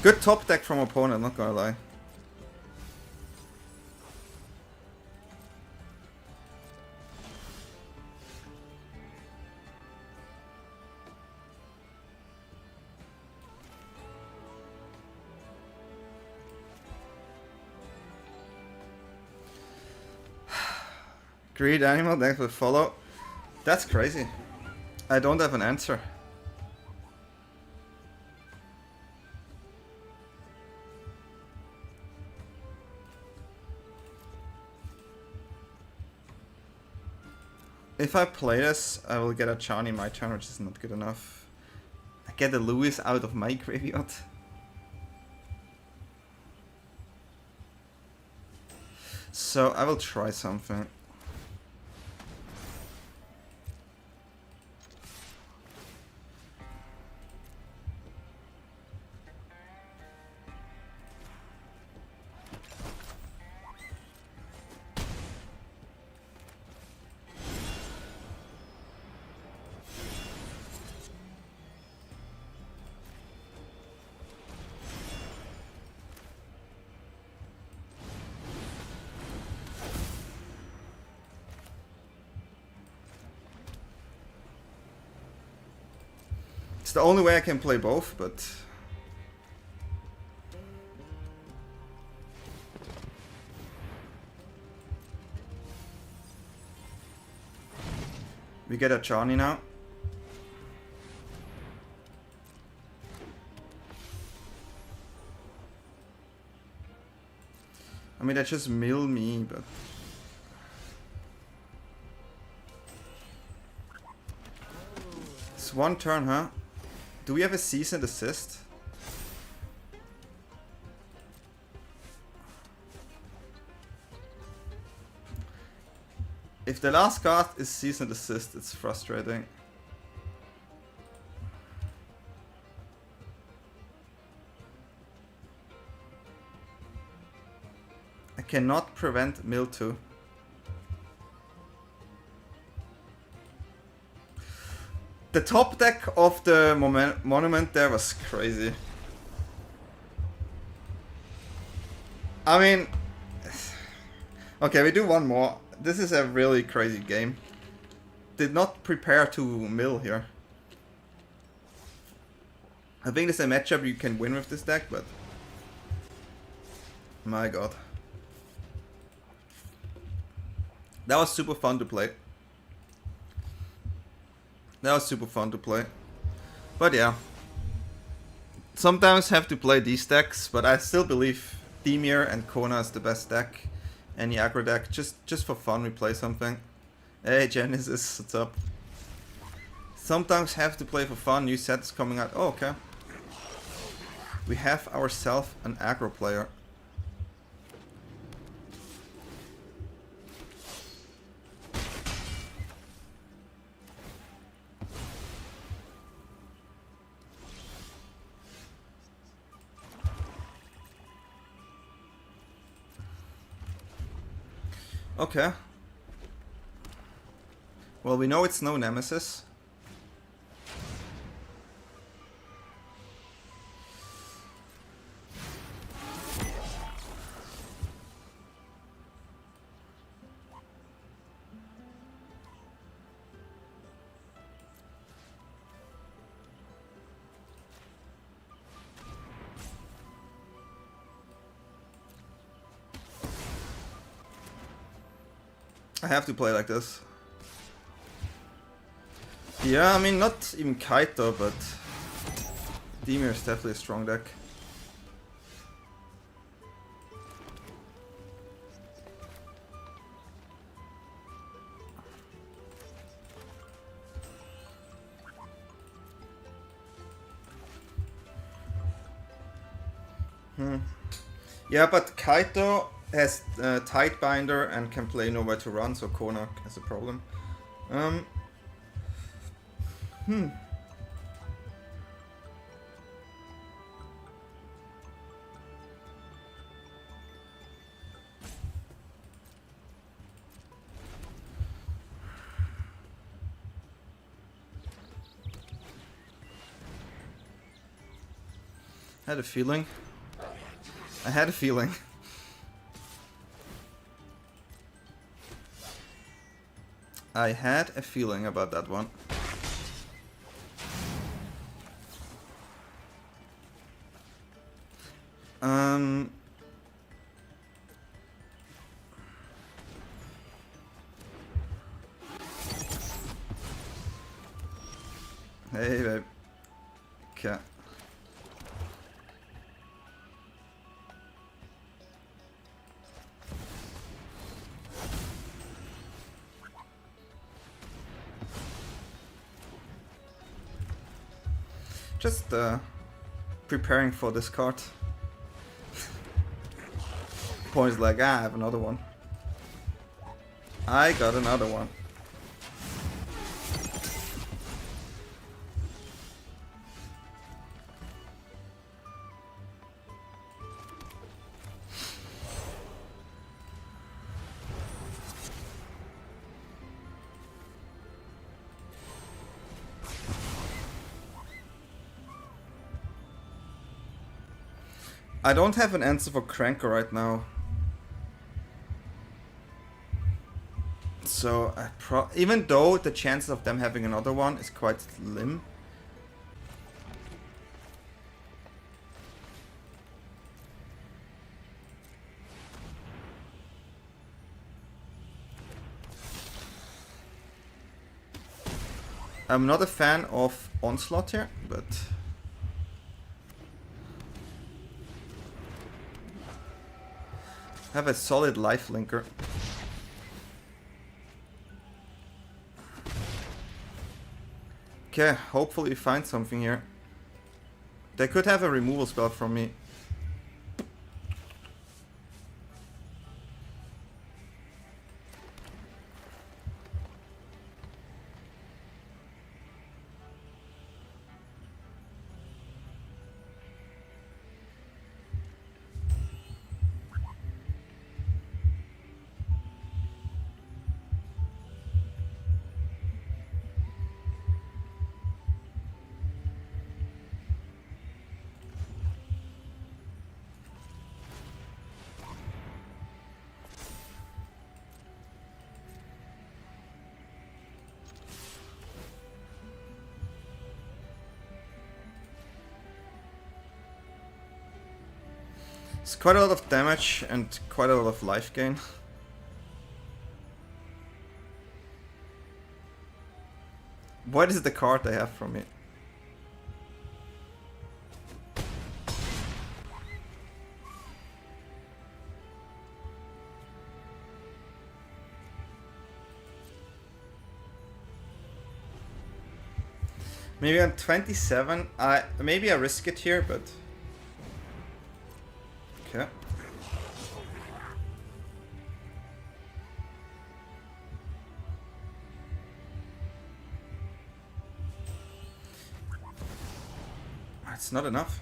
Good top deck from opponent, not gonna lie. Greed animal, thanks for the follow. That's crazy. I don't have an answer. If I play this, I will get a Chani my turn, which is not good enough. I get a Lewis out of my graveyard. So I will try something. It's the only way I can play both, but... We get a Chani now. I mean, they just mill me, but... It's one turn, huh? Do we have a cease and desist? If the last card is cease and desist, it's frustrating. I cannot prevent mill 2. The top deck of the monument there was crazy. I mean, Okay, we do one more. This is a really crazy game. Did not prepare to mill here. I think this is a matchup you can win with this deck, but... My god. That was super fun to play. That was super fun to play. But yeah. Sometimes have to play these decks, but I still believe Dimir and Kona is the best deck. Any aggro deck, just for fun we play something. Hey Genesis, what's up? Sometimes have to play for fun, new sets coming out. Oh, okay. We have ourselves an aggro player. Okay. Well, we know it's no Nemesis. I have to play like this. Yeah, I mean, not even Kaito, but Dimir is definitely a strong deck. Yeah, but Kaito has Tidebinder and can play Nowhere to Run, so Kona has a problem. I had a feeling. I had a feeling. I had a feeling about that one. Hey, babe. Okay. Just preparing for this card. Point is like, I have another one. I got another one. I don't have an answer for Cranker right now. So, even though the chances of them having another one is quite slim. I'm not a fan of Onslaught here, but... have a solid life linker. Okay, hopefully we find something here. They could have a removal spell from me. It's quite a lot of damage and quite a lot of life gain. What is the card they have from me? Maybe on 27. Maybe I risk it here, but okay. It's not enough.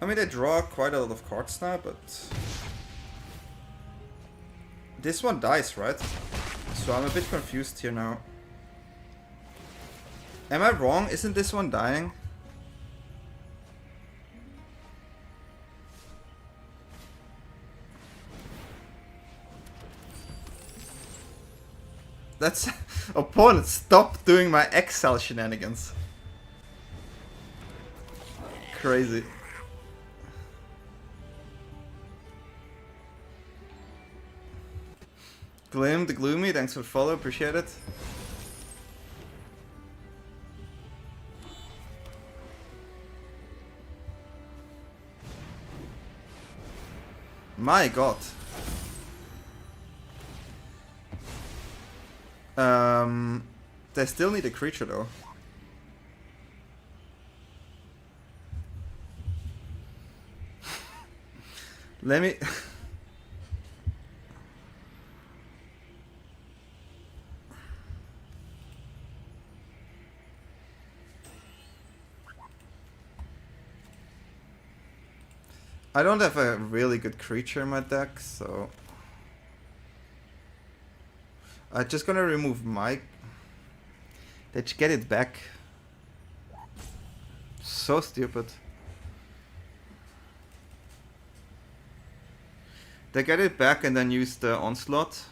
I mean, they draw quite a lot of cards now, but this one dies, right? So I'm a bit confused here now. Am I wrong? Isn't this one dying? That's... Opponent, stop doing my exile shenanigans. Crazy. Glim the Gloomy, thanks for the follow, appreciate it. My god. They still need a creature though. Let me... I don't have a really good creature in my deck, so... I'm just gonna remove my... Let's get it back. So stupid. They get it back and then use the onslaught.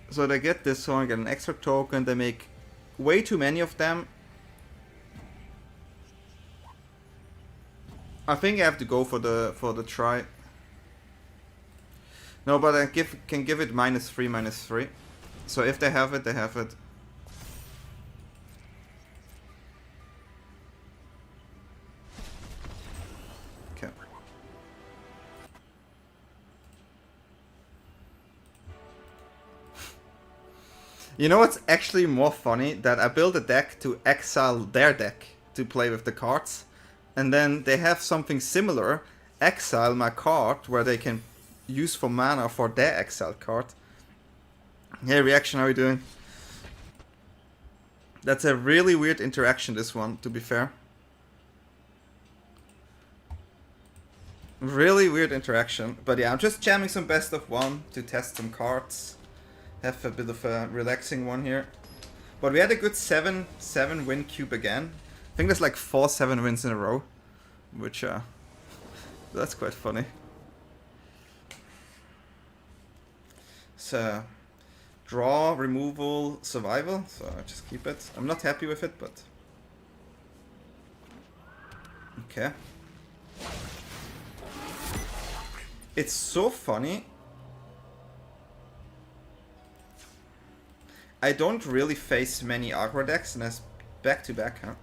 So they get this one, get an extra token, they make way too many of them. I think I have to go for the try. No, but I can give it -3/-3. So if they have it, they have it. Okay. You know what's actually more funny? That I build a deck to exile their deck to play with the cards. And then they have something similar, exile my card, where they can use for mana for their exiled card. Hey Reaction, how are you doing? That's a really weird interaction, this one, to be fair. Really weird interaction. But yeah, I'm just jamming some best of one to test some cards. Have a bit of a relaxing one here. But we had a good 7 win cube again. I think there's like 4 7 wins in a row. Which, that's quite funny. So, draw, removal, survival. So I just keep it. I'm not happy with it, but... Okay. It's so funny. I don't really face many aggro decks, and that's back to back, huh?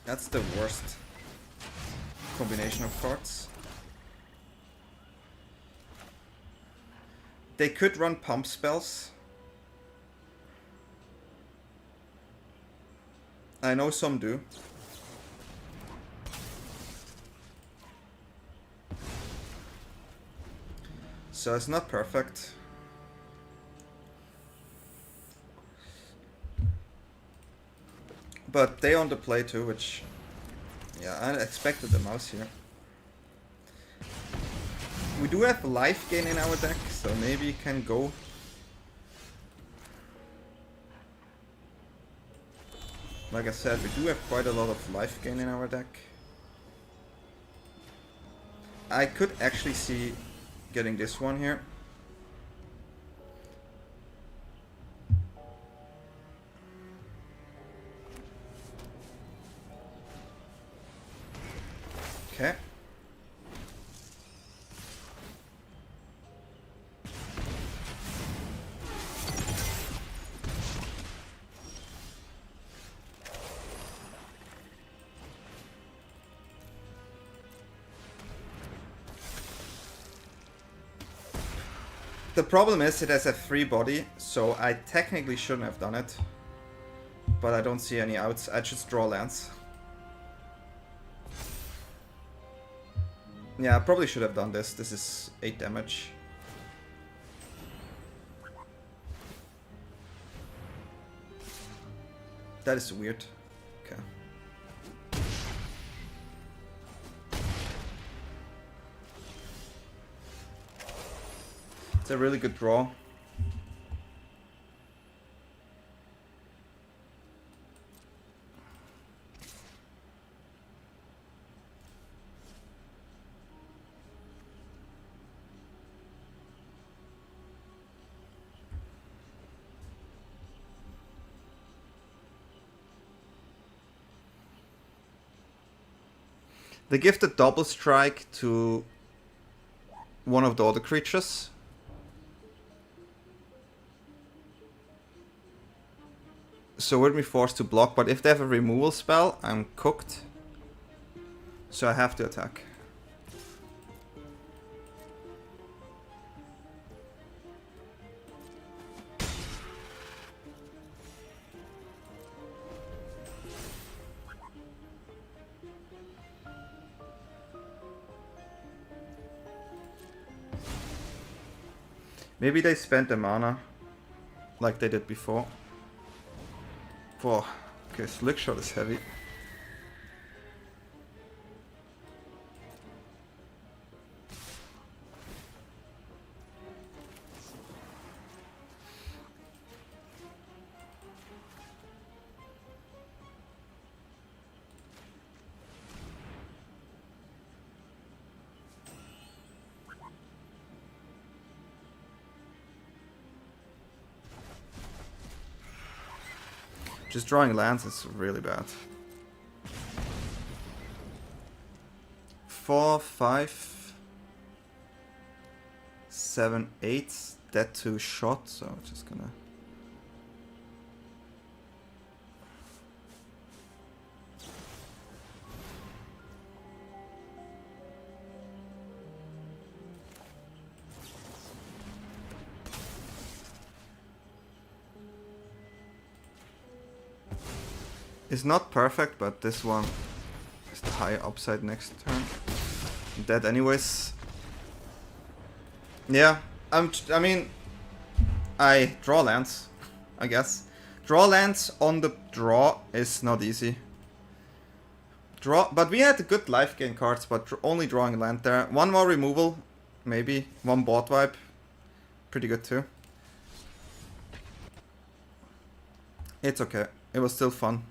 That's the worst combination of cards. They could run pump spells. I know some do. So it's not perfect. But they on the play too, which... Yeah, I expected the mouse here. We do have life gain in our deck, so maybe can go. Like I said, we do have quite a lot of life gain in our deck. I could actually see getting this one here. Okay. The problem is it has a free body, so I technically shouldn't have done it. But I don't see any outs. I just draw lands. Yeah, I probably should have done this. This is 8 damage. That is weird. Okay. It's a really good draw. They give the double strike to one of the other creatures. So we'd be forced to block, but if they have a removal spell, I'm cooked. So I have to attack. Maybe they spent the mana like they did before. Oh, okay, Slick Shot is heavy. Just drawing lands is really bad. 4, 5, 7, 8. That 2 shot, so just gonna. It's not perfect, but this one is the high upside next turn. Dead anyways. Yeah, I mean, I draw lands, I guess. Draw lands on the draw is not easy. But we had good life gain cards, but only drawing land there. One more removal, maybe. One board wipe. Pretty good too. It's okay. It was still fun.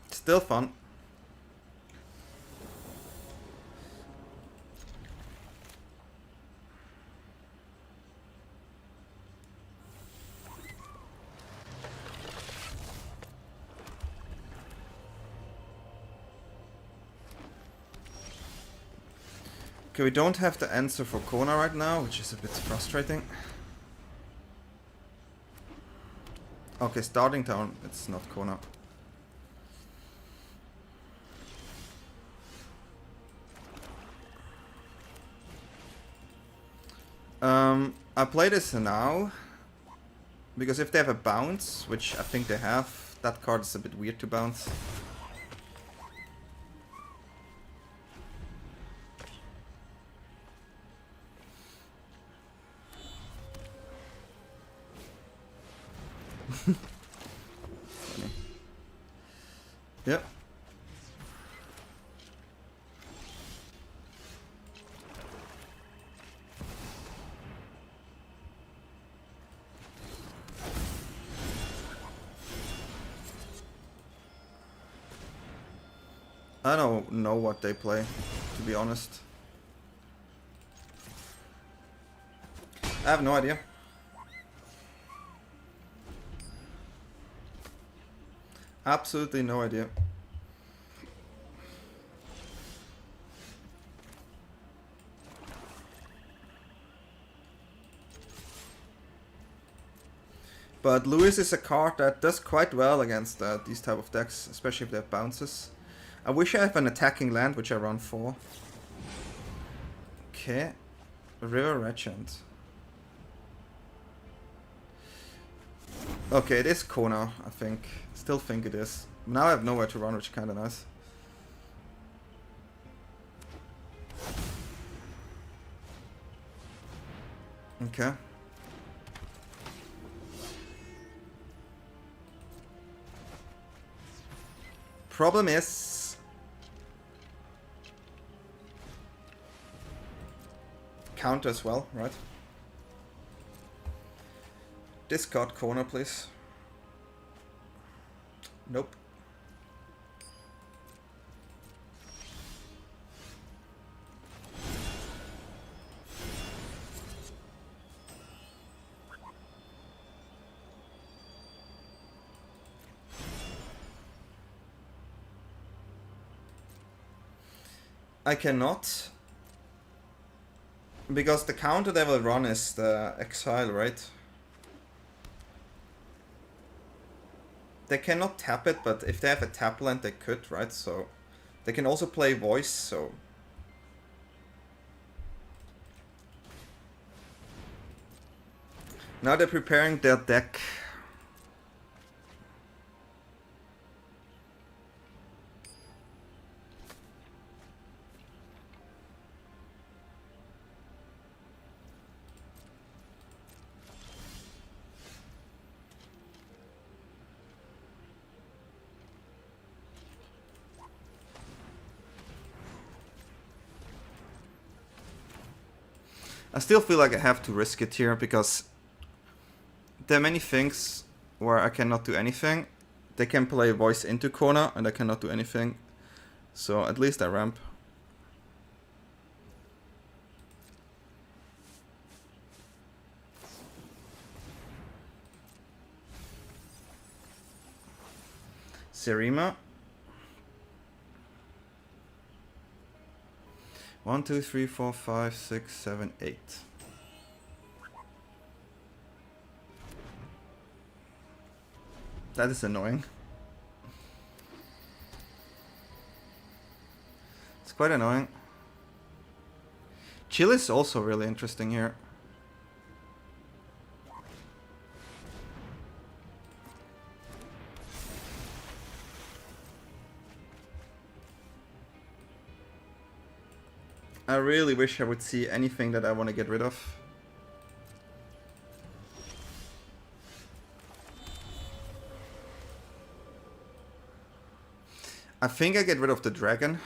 Still fun. Okay, we don't have the answer for Kona right now, which is a bit frustrating. Okay, starting town, it's not Kona. I play this now, because if they have a bounce, which I think they have, that card is a bit weird to bounce. Funny. Yep. I don't know what they play, to be honest. I have no idea. Absolutely no idea. But Lewis is a card that does quite well against these type of decks, especially if they have bounces. I wish I have an attacking land, which I run 4. Okay. River Regent. Okay, it is Kona, I think. Still think it is. Now I have nowhere to run, which is kinda nice. Okay. Problem is... counter as well, right? Discard corner, please. Nope. I cannot. Because the counter they will run is the exile, right? They cannot tap it, but if they have a tap land they could, right? So they can also play voice, so now they're preparing their deck. I still feel like I have to risk it here because there are many things where I cannot do anything. They can play voice into corner and I cannot do anything. So at least I ramp. Serima. 1, 2, 3, 4, 5, 6, 7, 8. That is annoying. It's quite annoying. Chill is also really interesting here. I really wish I would see anything that I want to get rid of. I think I get rid of the dragon.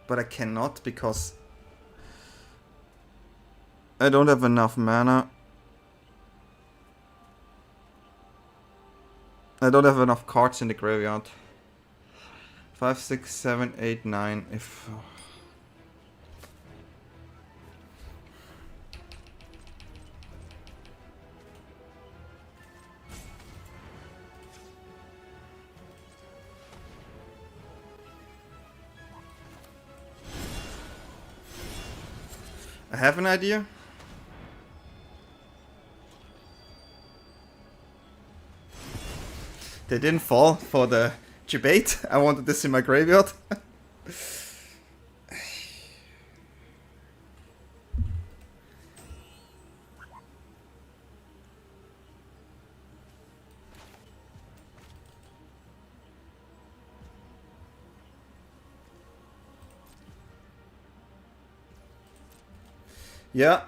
But I cannot because I don't have enough mana. I don't have enough cards in the graveyard. 5, 6, 7, 8, 9. If I have an idea. They didn't fall for the debate. I wanted this in my graveyard. Yeah.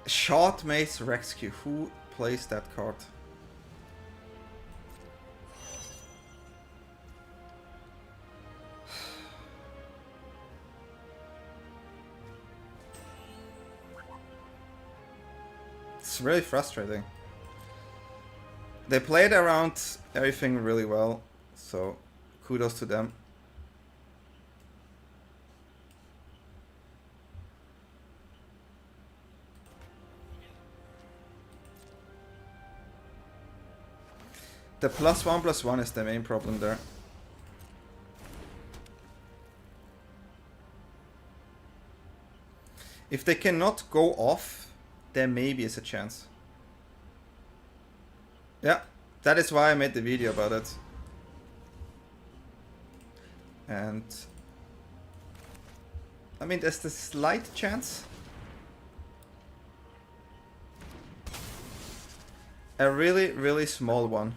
Short Mace Rescue. Who plays that card? It's really frustrating. They played around everything really well, so kudos to them. The +1/+1 is the main problem there. If they cannot go off, there maybe is a chance. Yeah, that is why I made the video about it. And I mean, there's the slight chance. A really, really small one.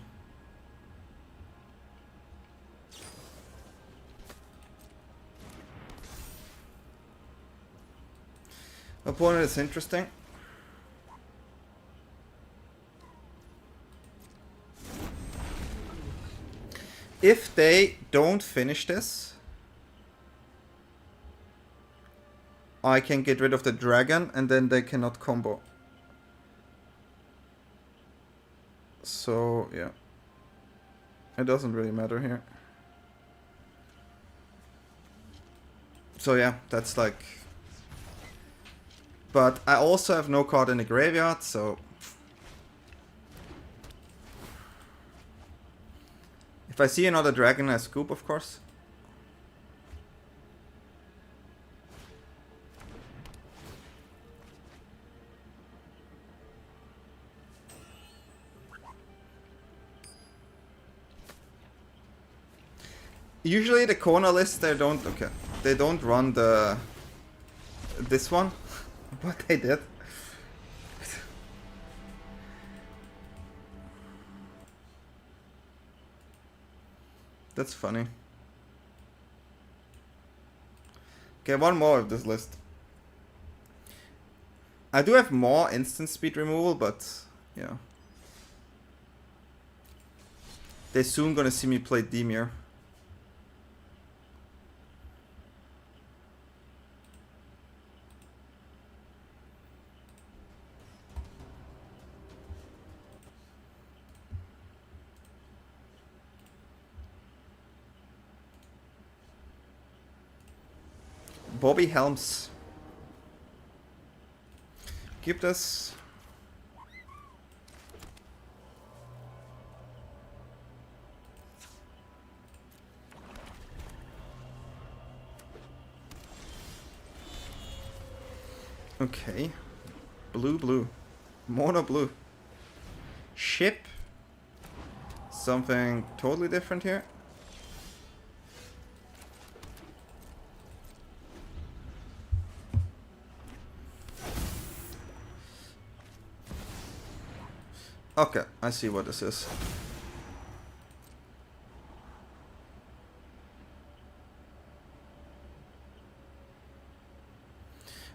Opponent is interesting. If they don't finish this, I can get rid of the dragon and then they cannot combo. So, yeah. It doesn't really matter here. So yeah, that's like... But I also have no card in the graveyard, so... If I see another dragon, I scoop, of course. Usually the corner list, they don't... Okay. They don't run the... This one. But they did. That's funny. Okay, one more of this list. I do have more instant speed removal, but yeah. They're soon gonna see me play Dimir. Bobby Helms. Keep this. Okay. Blue, blue. Mono blue. Ship. Something totally different here. Okay, I see what this is.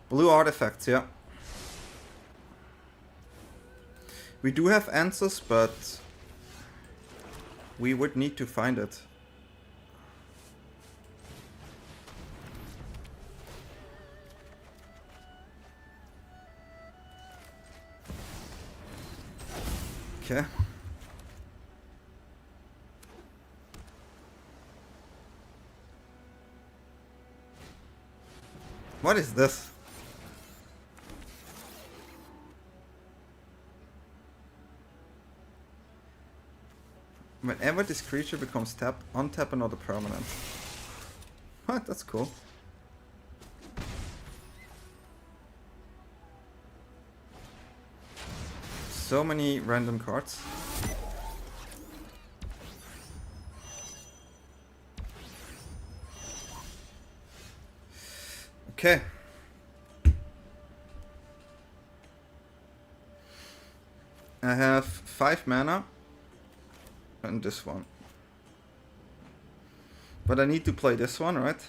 Blue artifacts, yeah. We do have answers, but we would need to find it. Okay. What is this? Whenever this creature becomes tapped, untap another permanent. What? That's cool. So many random cards. Okay. I have 5 mana and this one. But I need to play this one, right?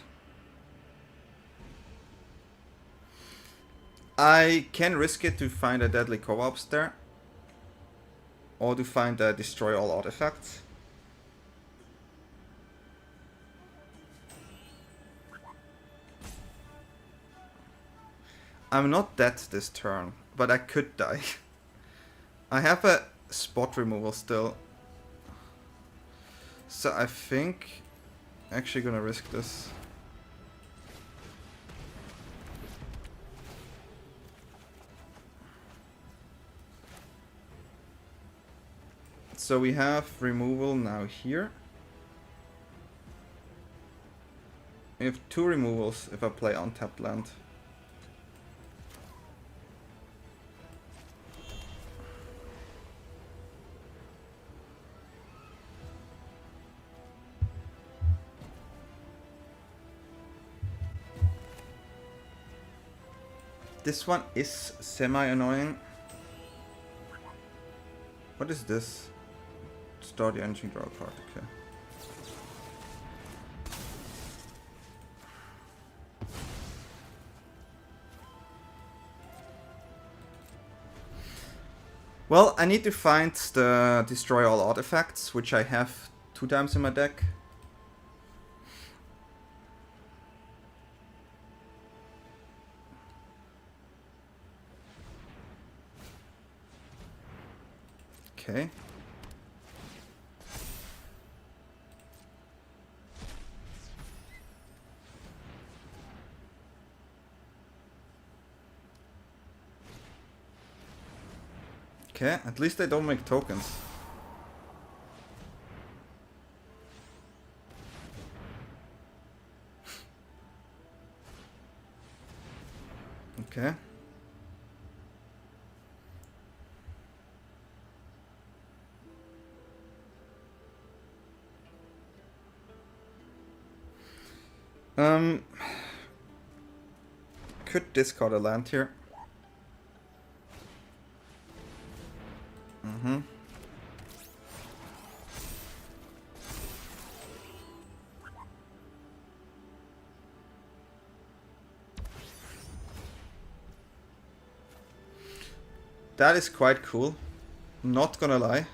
I can risk it to find a deadly co-ops there. Or to find a destroy all artifacts. I'm not dead this turn, but I could die. I have a spot removal still. So I think I'm actually gonna risk this. So we have removal now here. We have 2 removals if I play untapped land. This one is semi-annoying. What is this? Start the engine, draw a card, okay. Well, I need to find the destroy all artifacts, which I have 2 times in my deck. Okay. Okay, at least they don't make tokens. Okay. Could discard a land here. Mm-hmm. That is quite cool. Not gonna lie.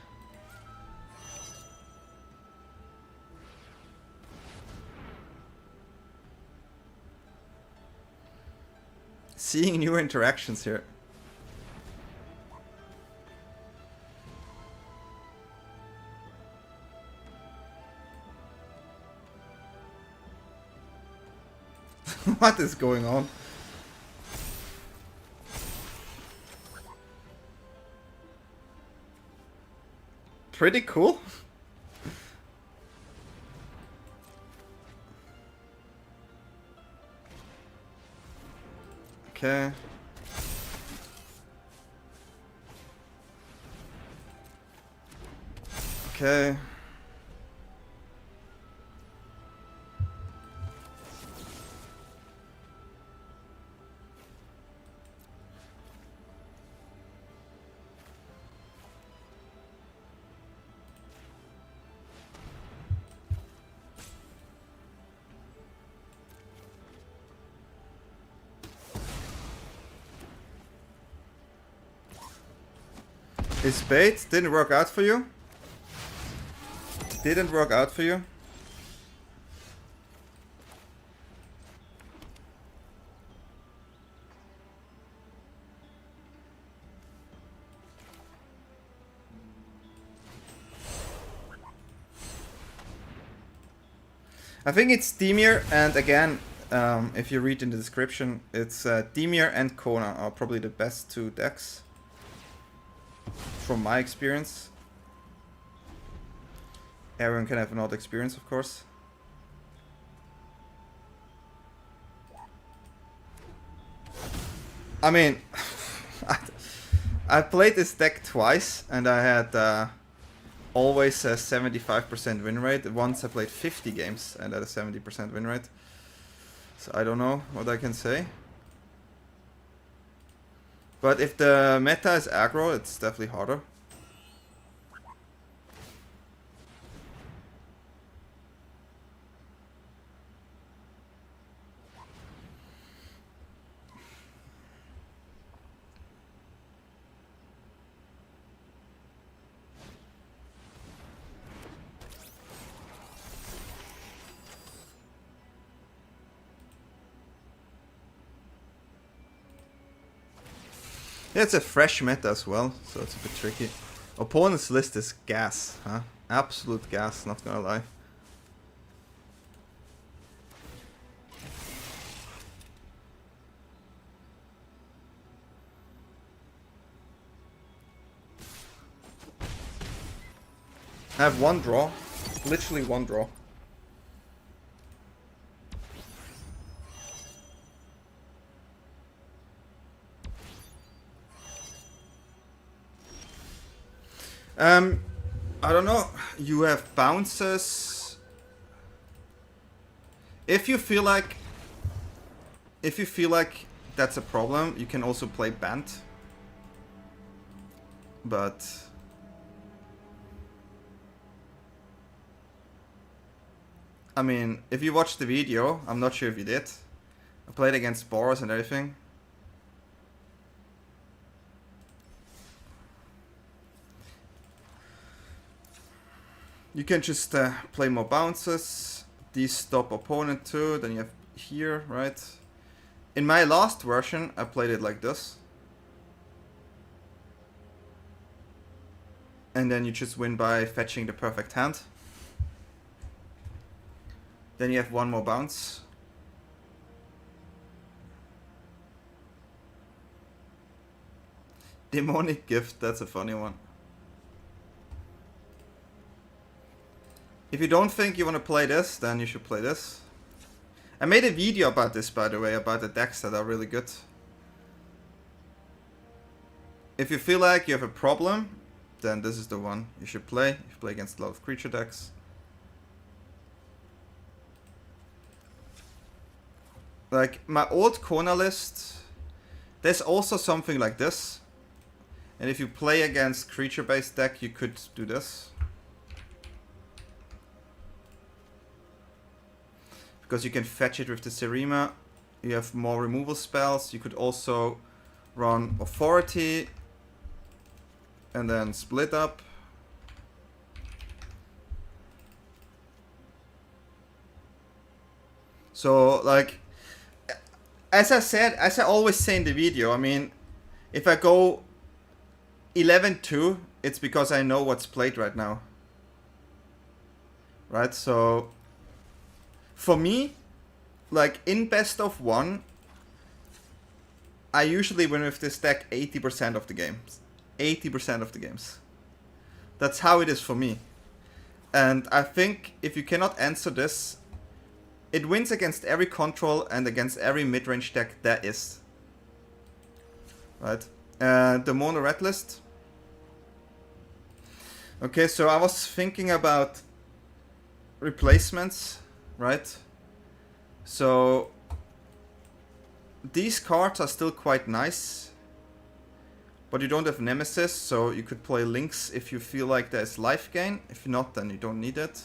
Seeing new interactions here. What is going on? Pretty cool. Okay. Okay. Is bait didn't work out for you? Didn't work out for you? I think it's Dimir, and again, if you read in the description, it's Dimir and Kona are probably the best 2 decks. From my experience. Everyone can have another experience, of course. I mean, I played this deck twice, and I had always a 75% win rate. Once I played 50 games and had a 70% win rate. So I don't know what I can say. But if the meta is aggro, it's definitely harder. Yeah, it's a fresh meta as well, so it's a bit tricky. Opponent's list is gas, huh? Absolute gas, not gonna lie. I have one draw. Literally one draw. I don't know. You have bounces. If you feel like that's a problem, you can also play Bant. But I mean, if you watched the video, I'm not sure if you did. I played against Boros and everything. You can just play more bounces. These stop opponent too. Then you have here, right? In my last version, I played it like this. And then you just win by fetching the perfect hand. Then you have one more bounce. Demonic Gift, that's a funny one. If you don't think you want to play this, then you should play this. I made a video about this, by the way, about the decks that are really good. If you feel like you have a problem, then this is the one you should play. You play against a lot of creature decks. Like, my old Kona list, there's also something like this. And if you play against creature-based deck, you could do this. Because you can fetch it with the Serima. You have more removal spells. You could also run Authority. And then split up. So, like, as I always say in the video, I mean, if I go 11-2, it's because I know what's played right now. Right, so for me, like in best of 1, I usually win with this deck 80% of the games. 80% of the games. That's how it is for me. And I think if you cannot answer this, it wins against every control and against every mid-range deck there is. Right? The mono red list. Okay, so I was thinking about replacements, right? So these cards are still quite nice, but you don't have Nemesis, so you could play Lynx if you feel like there's life gain. If not, then you don't need it.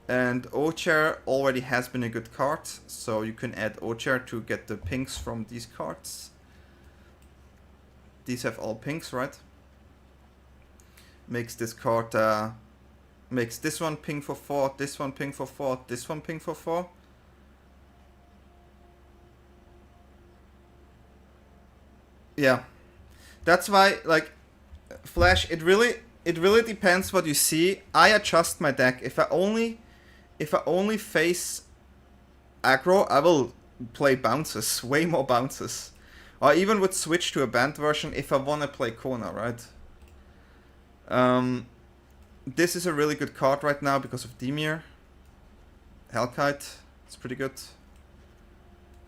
And Ocher already has been a good card, so you can add Ocher to get the pinks from these cards. These have all pinks, right? Makes this card, makes this one ping for 4, this one ping for 4, this one ping for 4. Yeah, that's why, like, Flash, it really depends what you see. I adjust my deck. If I only face aggro, I will play bounces, way more bounces. Or even would switch to a banned version if I want to play Kona, right? This is a really good card right now because of Dimir. Hellkite, it's pretty good.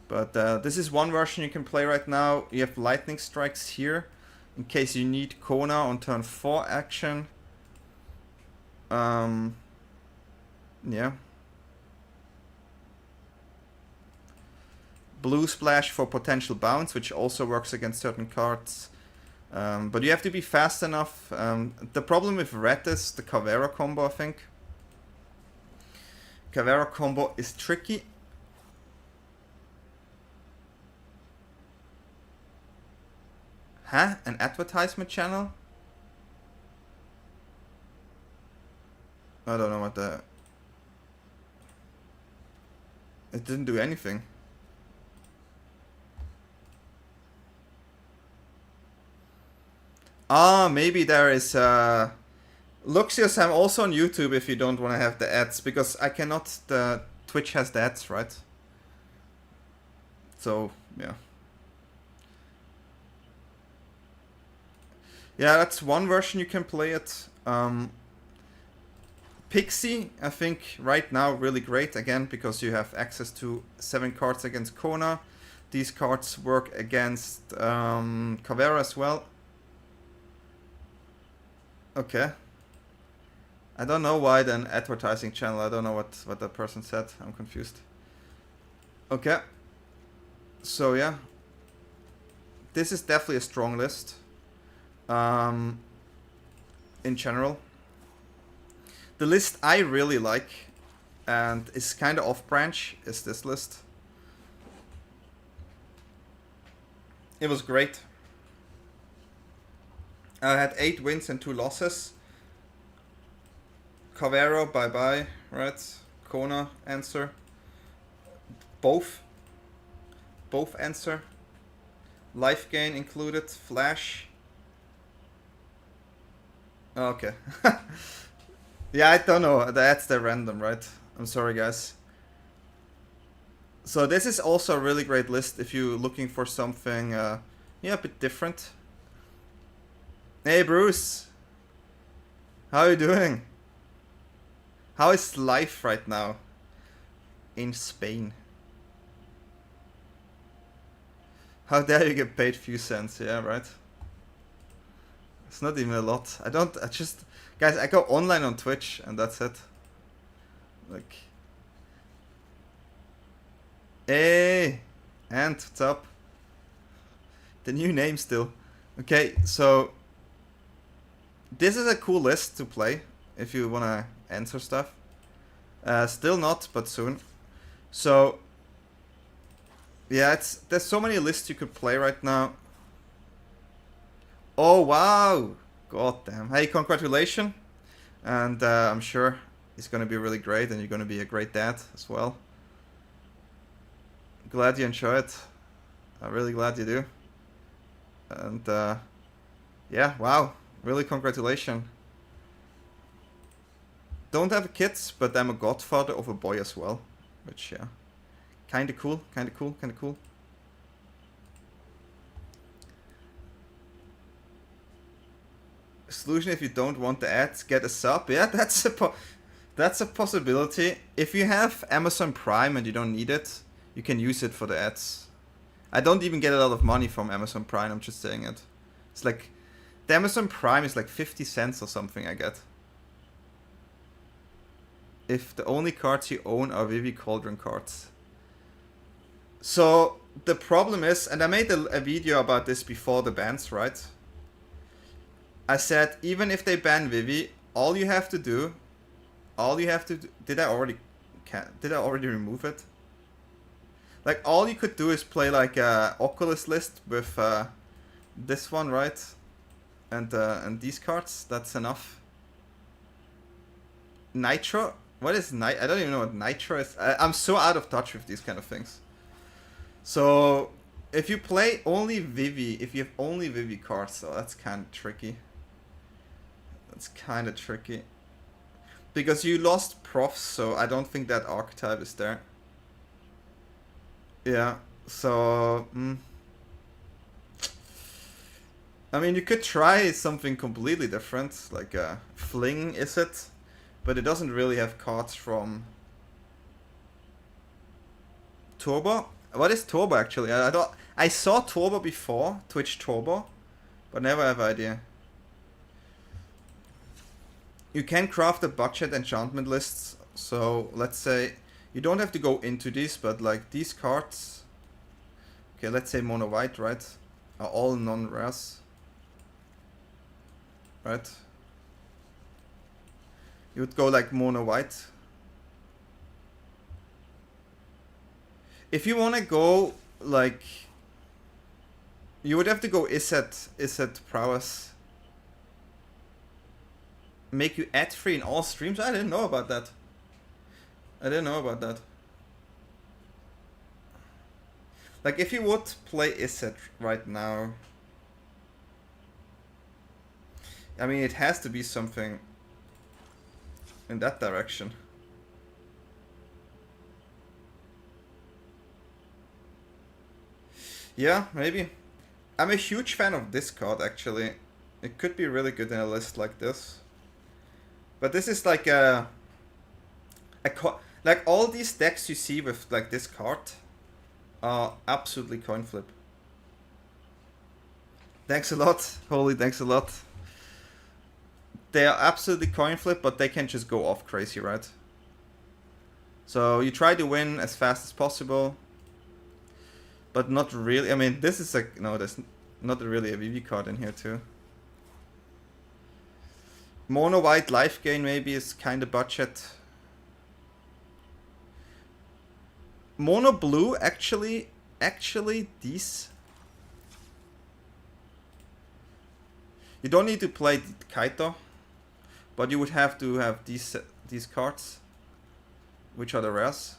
But this is one version you can play right now. You have Lightning Strikes here in case you need Kona on turn 4 action. Yeah. blue splash for potential bounce, which also works against certain cards. But you have to be fast enough. The problem with red is the Caveira combo, I think. Caveira combo is tricky. Huh? An advertisement channel? I don't know what the... It didn't do anything. Ah, maybe there is... Luxius, I'm also on YouTube if you don't want to have the ads, because I cannot... The Twitch has the ads, right? So, yeah. Yeah, that's one version you can play it. Pixie, I think right now really great, again, because you have access to 7 cards against Kona. These cards work against Caveira as well. Okay. I don't know why then advertising channel. I don't know what that person said. I'm confused. Okay. So yeah. This is definitely a strong list. In general. The list I really like and is kind of off-branch is this list. It was great. I had 8 wins and 2 losses. Caveira, bye-bye, right? Kona, answer. Both answer. Life gain included. Flash. Okay. Yeah, I don't know. That's the random, right? I'm sorry, guys. So this is also a really great list if you're looking for something, yeah, a bit different. Hey, Bruce. How are you doing? How is life right now in Spain? How dare you get paid few cents? Yeah, right? It's not even a lot. Guys, I go online on Twitch and that's it. Like... Hey! And what's up? The new name still. Okay, so... This is a cool list to play if you wanna answer stuff. Still not, but soon. So... Yeah, there's so many lists you could play right now. Oh, wow! God damn. Hey, congratulations. And I'm sure it's going to be really great and you're going to be a great dad as well. Glad you enjoy it. I'm really glad you do. And yeah, wow. Really congratulations. Don't have kids, but I'm a godfather of a boy as well. Which, yeah. Kinda cool, kinda cool, kinda cool. Solution: if you don't want the ads, get a sub. Yeah, that's a possibility. If you have Amazon Prime and you don't need it, you can use it for the ads. I don't even get a lot of money from Amazon Prime. I'm just saying it. It's like the Amazon Prime is like 50 cents or something I get. If the only cards you own are Vivi Cauldron cards. So the problem is, and I made a video about this before the bans, right? I said, even if they ban Vivi, all you have to do, did I already remove it? Like, all you could do is play like a Oculus list with this one, right? And these cards, that's enough. Nitro? What is Nitro? I don't even know what Nitro is. I'm so out of touch with these kind of things. So, if you play only Vivi, if you have only Vivi cards, so that's kind of tricky. That's kind of tricky. Because you lost profs, so I don't think that archetype is there. Yeah, so... I mean, you could try something completely different, like Fling, is it? But it doesn't really have cards from... Turbo? What is Turbo, actually? I saw Turbo before, Twitch Turbo, but never have idea. You can craft a budget enchantment lists, so let's say you don't have to go into these, but like these cards, Okay, let's say mono white, right? Are all non-rares. Right? You would go like mono white. If you want to go like, you would have to go Iset prowess. Make you ad free in all streams? I didn't know about that. I didn't know about that. Like if you would play Iset right now, I mean it has to be something in that direction. Yeah, maybe. I'm a huge fan of this card actually. It could be really good in a list like this. But this is like like all these decks you see with like this card are absolutely coin flip. Thanks a lot, Holy, thanks a lot. They are absolutely coin flip, but they can just go off crazy, right? So you try to win as fast as possible, but not really. I mean, this is like, no, there's not really a VV card in here too. Mono white life gain maybe is kind of budget. Mono blue actually these. You don't need to play Kaito, but you would have to have these cards, which are the rares.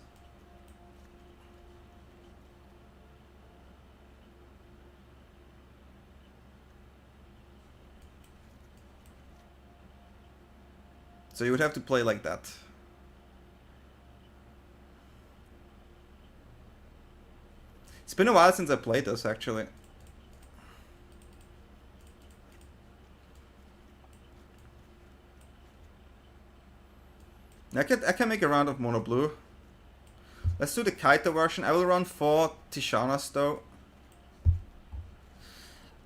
So you would have to play like that. It's been a while since I played this actually. I can make a round of mono blue. Let's do the Kaito version. I will run 4 Tishanas though.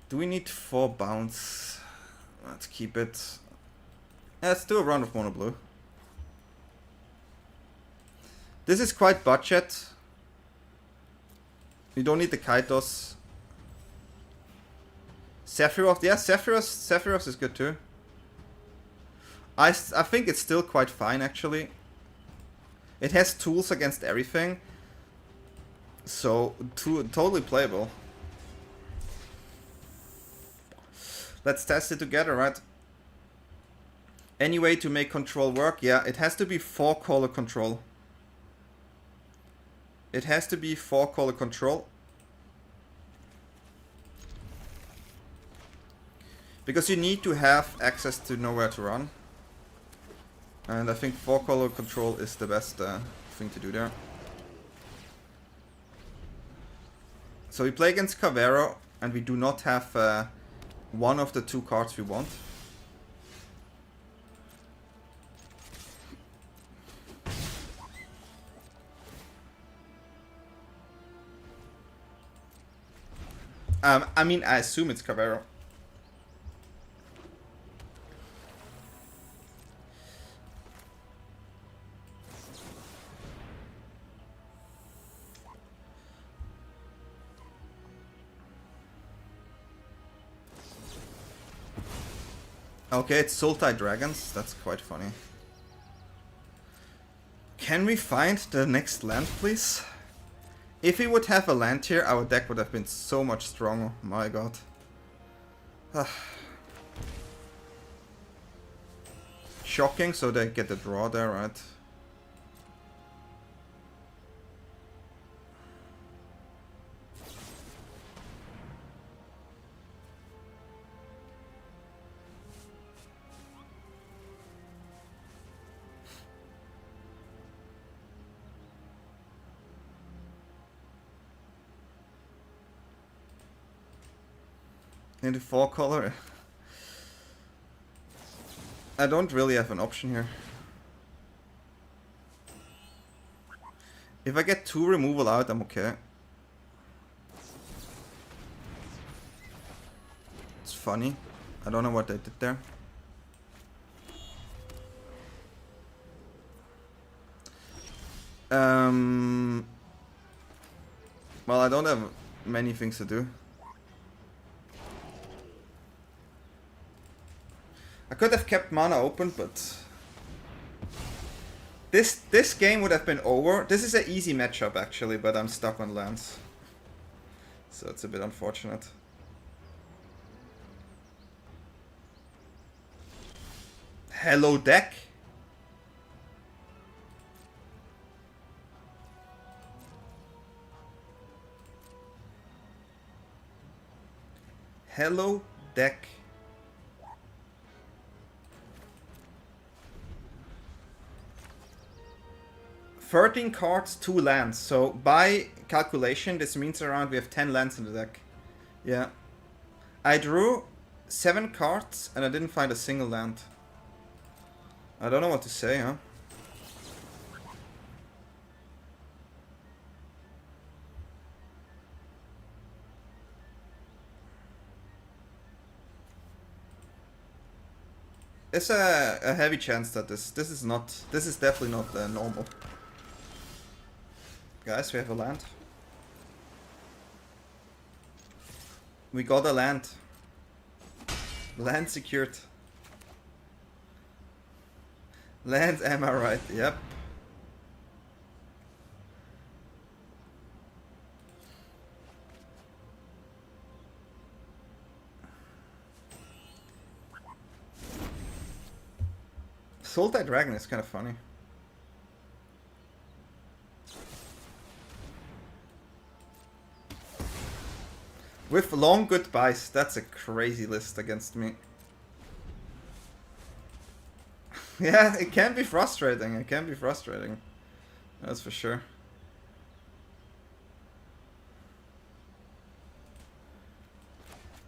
Do we need 4 bounce? Let's keep it. Let's do a round of mono blue. This is quite budget. You don't need the Kaitos. Sephiroth, yeah, Sephiroth is good too. I think it's still quite fine actually. It has tools against everything. So, totally playable. Let's test it together, right? Any way to make control work? Yeah, it has to be 4 color control. It has to be 4 color control. Because you need to have access to know where to run. And I think 4 color control is the best thing to do there. So we play against Cavero, and we do not have one of the 2 cards we want. I mean, I assume it's Cavero. Okay, it's Sultai Dragons. That's quite funny. Can we find the next land, please? If we would have a land here, our deck would have been so much stronger. My god. Shocking, so they get the draw there, right? In the 4 color. I don't really have an option here. If I get 2 removal out, I'm okay. It's funny. I don't know what they did there. Well, I don't have many things to do. I could have kept mana open, but this game would have been over. This is an easy matchup actually, but I'm stuck on lands, so it's a bit unfortunate. Hello deck. Hello deck. "13 cards, 2 lands." So by calculation, this means around we have 10 lands in the deck. Yeah. I drew 7 cards and I didn't find a single land. I don't know what to say, huh? It's a heavy chance that this is definitely not normal. Guys, we have a land. We got a land. Land secured. Land, am I right? Yep. Soul-Tide Dragon is kind of funny. With long goodbyes, that's a crazy list against me. Yeah, it can be frustrating. It can be frustrating. That's for sure.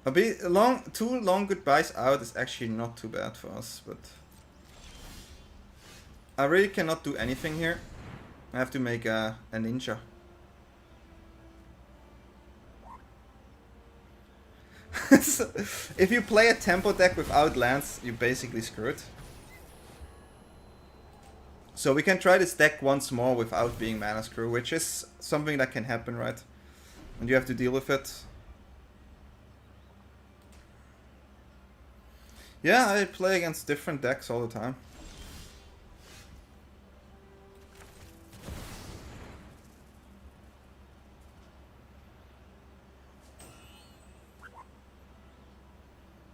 Two long goodbyes out is actually not too bad for us, but I really cannot do anything here. I have to make a ninja. So, if you play a tempo deck without lands, you're basically screwed. So we can try this deck once more without being mana screw, which is something that can happen, right? And you have to deal with it. Yeah, I play against different decks all the time.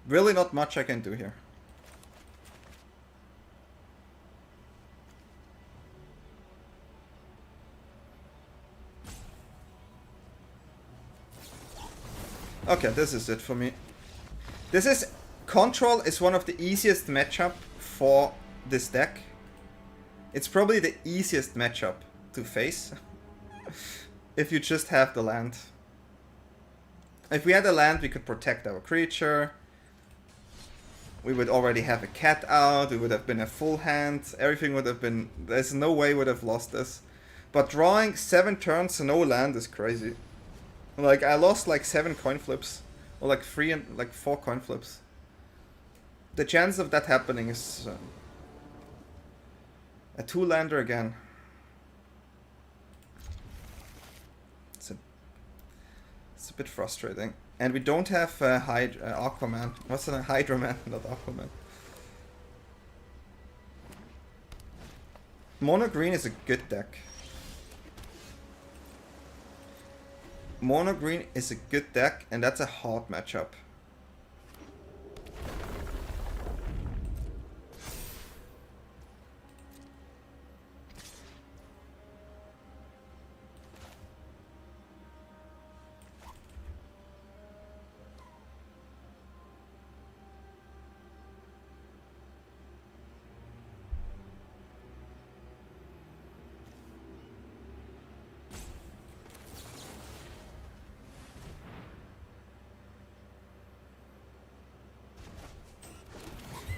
Really not much I can do here. Okay, this is it for me. Control is one of the easiest matchup for this deck. It's probably the easiest matchup to face. If you just have the land. If we had a land, we could protect our creature. We would already have a cat out, we would have been a full hand, everything would have been... There's no way we would have lost this. But drawing 7 turns and no land is crazy. Like, I lost like 7 coin flips. Or like 4 coin flips. The chance of that happening is... a 2-lander again. It's a bit frustrating. And we don't have Aquaman. What's a Hydra Man? Not Aquaman. Mono Green is a good deck. Mono Green is a good deck, and that's a hard matchup.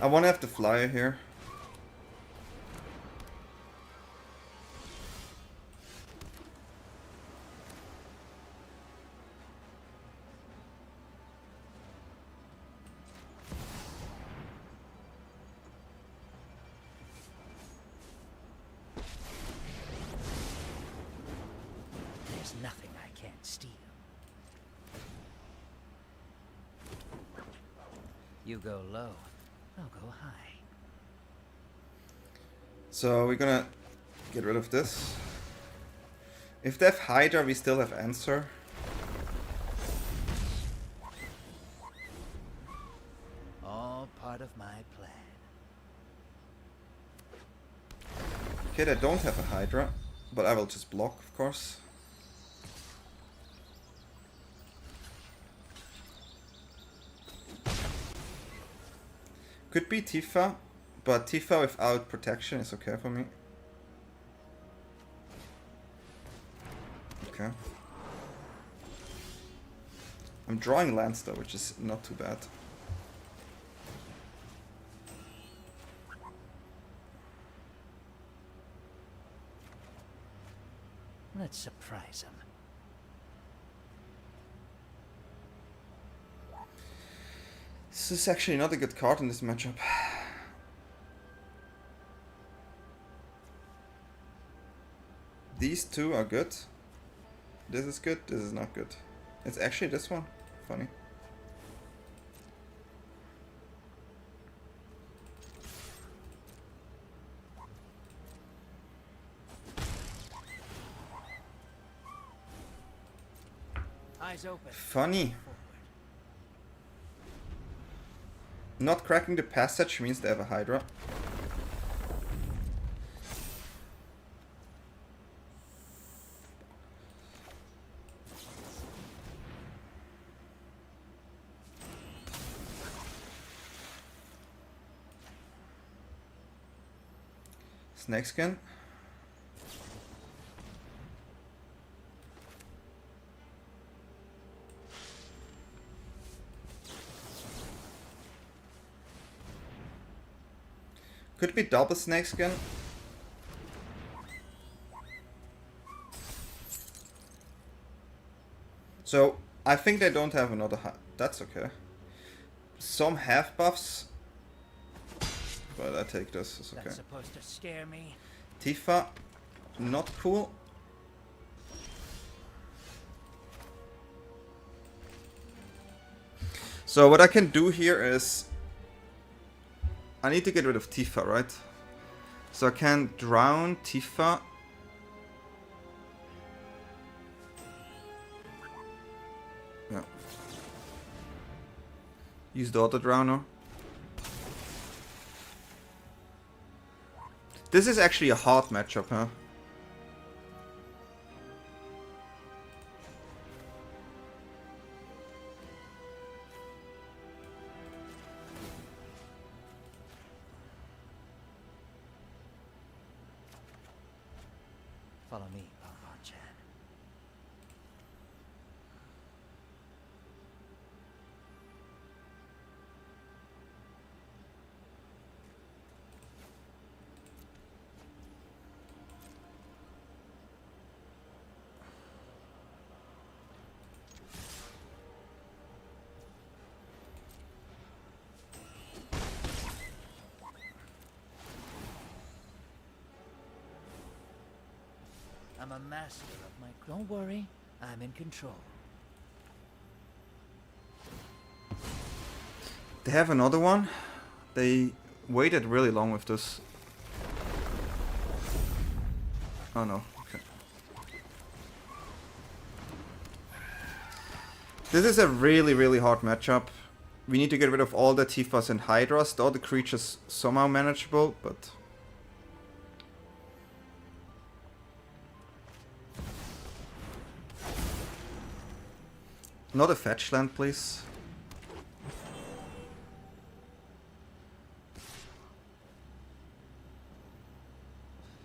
I want to have the flyer here. There's nothing I can't steal. You go low, I'll go high. So we're gonna get rid of this. If they have Hydra, we still have Answer. All part of my plan. Okay, they don't have a Hydra, but I will just block, of course. Could be Tifa, but Tifa without protection is okay for me. Okay. I'm drawing lands though, which is not too bad. Let's surprise him. This is actually not a good card in this matchup. These two are good. This is good, this is not good. It's actually this one. Funny. Eyes open. Funny. Not cracking the passage means they have a Hydra. Snakeskin. Could be double snakeskin. So I think they don't have another that's okay. Some half buffs. But I take this, it's okay. That's supposed to scare me. Tifa, not cool. So what I can do here is I need to get rid of Tifa, right? So I can drown Tifa. Yeah. Use the auto drowner. This is actually a hard matchup, huh? Follow me, Pom-Pom-Chan. I'm a master of my... Don't worry, I'm in control. They have another one. They waited really long with this. Oh no, okay. This is a really hard matchup. We need to get rid of all the Tifas and Hydras. The other creatures somehow manageable, but... Not a fetch land, please.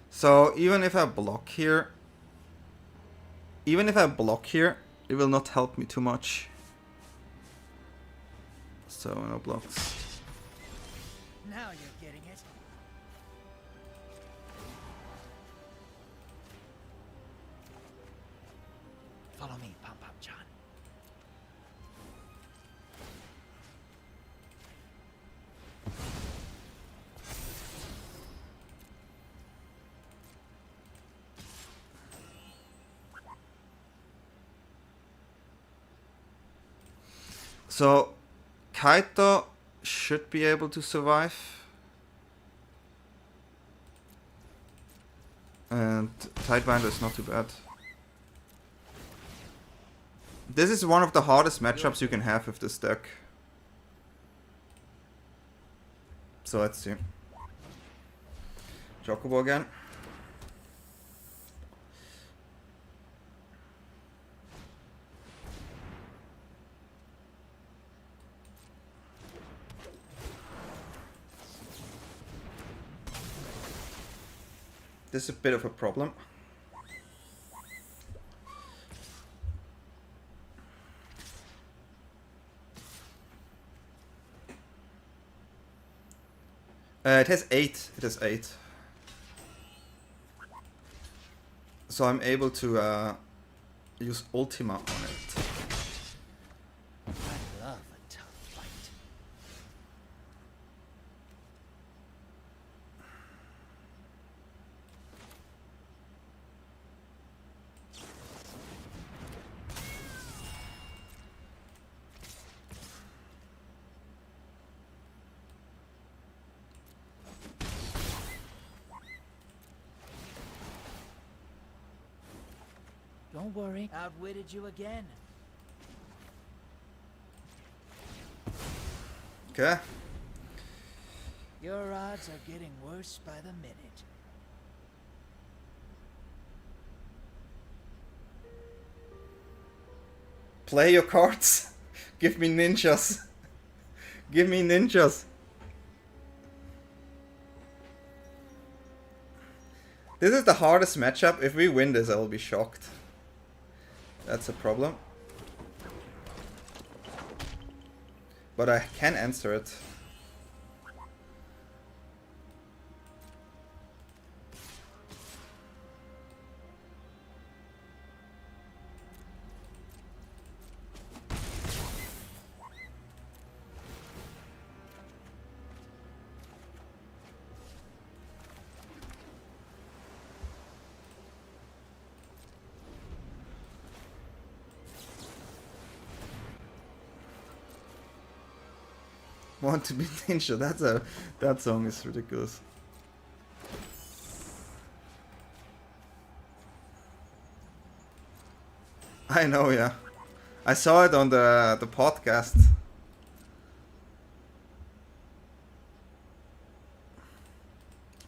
So even if I block here, it will not help me too much. So no blocks. Now you're getting it. Follow me, Pom-Pom-Chan. So Kaito should be able to survive. And Tidebinder is not too bad. This is one of the hardest matchups you can have with this deck. So let's see. Chocobo again. This is a bit of a problem. It has 8. It has 8. So I'm able to use Ultima on it. I love a tough fight. Don't worry, outwitted you again. Okay. Your odds are getting worse by the minute. Play your cards. Give me ninjas. Give me ninjas. This is the hardest matchup. If we win this, I will be shocked. That's a problem. But I can answer it. Want to be ninja? That song is ridiculous. I know, yeah. I saw it on the podcast.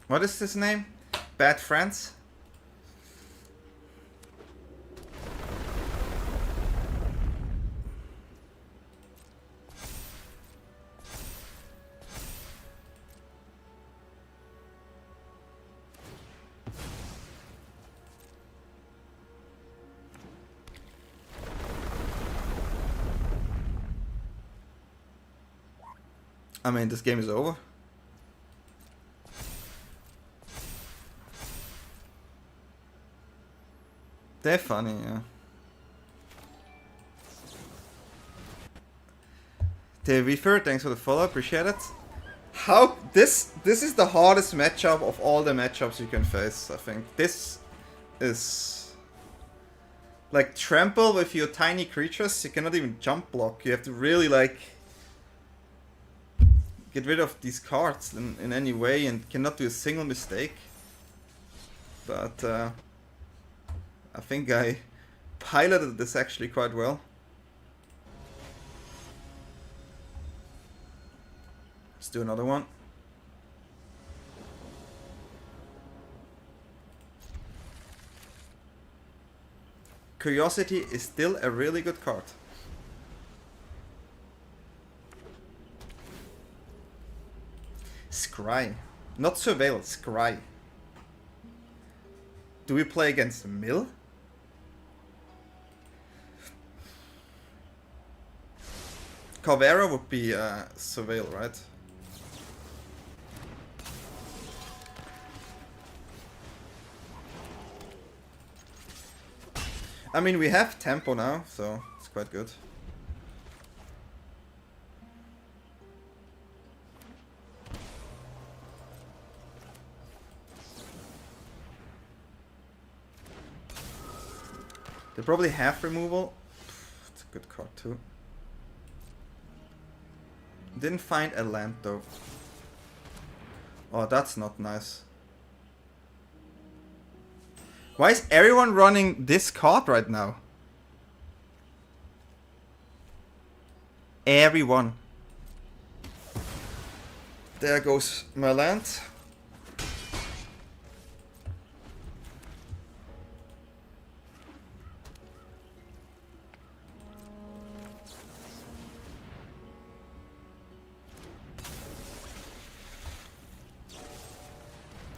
What is his name? Bad Friends? I mean, this game is over. They're funny, yeah. Weaver, thanks for the follow, appreciate it. How this is the hardest matchup of all the matchups you can face, I think. This is like trample with your tiny creatures, you cannot even jump block. You have to really like get rid of these cards in any way and cannot do a single mistake. But I think I piloted this actually quite well. Let's do another one. Curiosity is still a really good card. Scry. Not Surveil, Scry. Do we play against Mill? Carvera would be Surveil, right? I mean, we have tempo now, so it's quite good. They probably have removal. It's a good card too. Didn't find a lamp though. Oh, that's not nice. Why is everyone running this card right now? Everyone. There goes my land.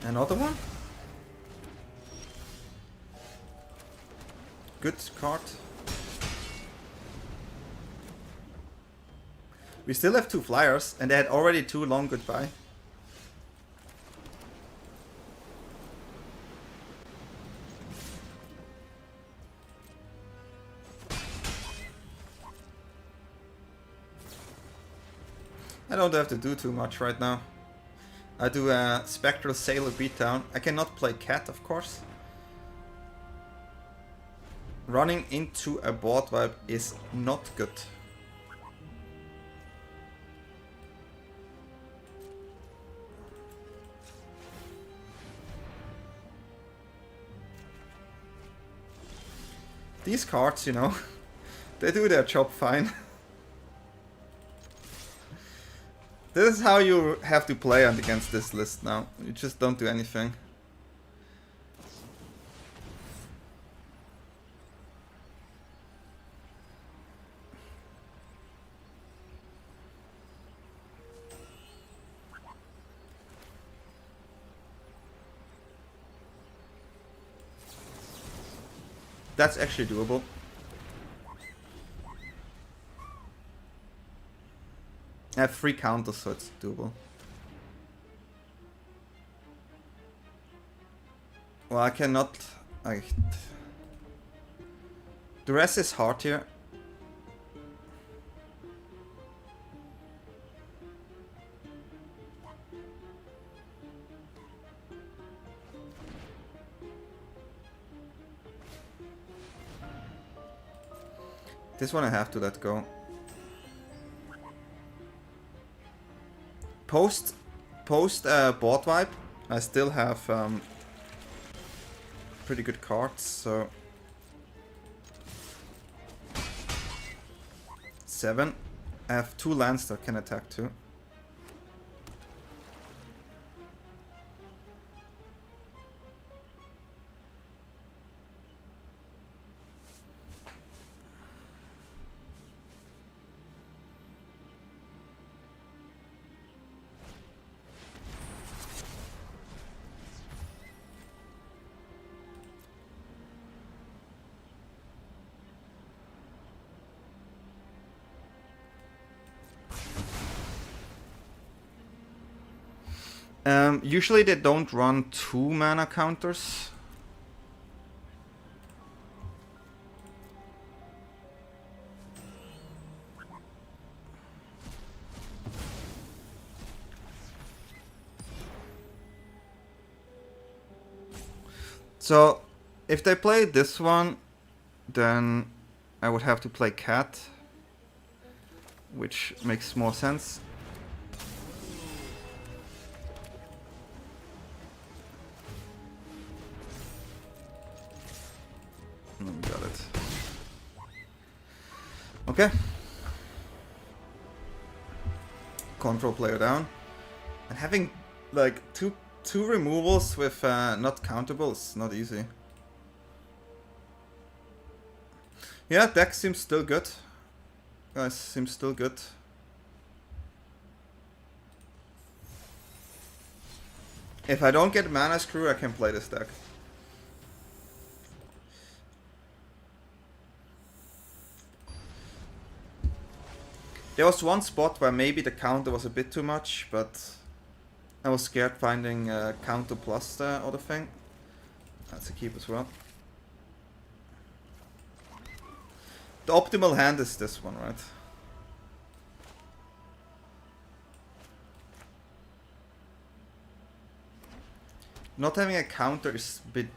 Another one? Good card. We still have 2 flyers, and they had already 2 long goodbye. I don't have to do too much right now. I do a Spectral Sailor beatdown. I cannot play Cat, of course. Running into a board wipe is not good. These cards, you know, they do their job fine. This is how you have to play against this list now. You just don't do anything. That's actually doable. I have 3 counters, so it's doable. Well, I cannot... The rest is hard here. This one I have to let go. Post board wipe, I still have pretty good cards, so 7. I have 2 lands that can attack too. Usually they don't run 2 mana counters. So, if they play this one, then I would have to play Cat, which makes more sense. Got it. Okay. Control player down. And having like two removals with not countable is not easy. Yeah, deck seems still good. Guys, seems still good. If I don't get Mana Screw, I can play this deck. There was one spot where maybe the counter was a bit too much, but I was scared finding counter plus the other thing. That's a keep as well. The optimal hand is this one, right? Not having a counter is a bit...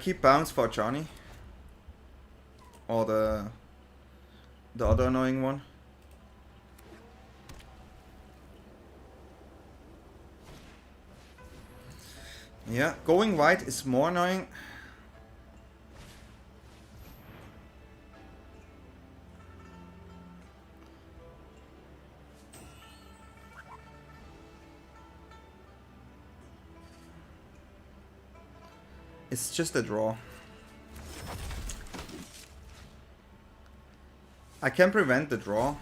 Keep bounce for Johnny. Or the other annoying one. Yeah, going white is more annoying. It's just a draw. I can prevent the draw.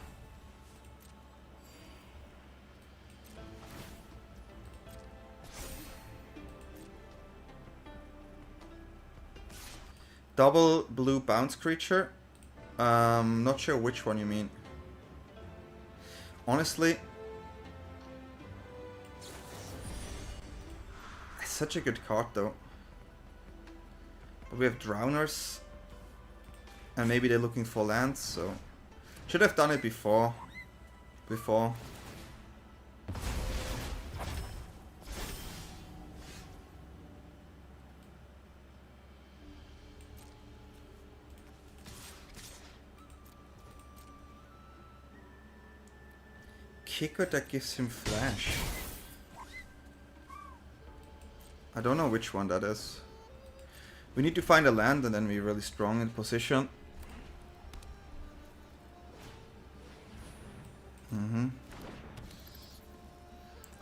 Double blue bounce creature. Not sure which one you mean. Honestly, it's such a good card though. But we have drowners. And maybe they're looking for lands, so should have done it before. Kicker that gives him flash. I don't know which one that is. We need to find a land and then we're really strong in position.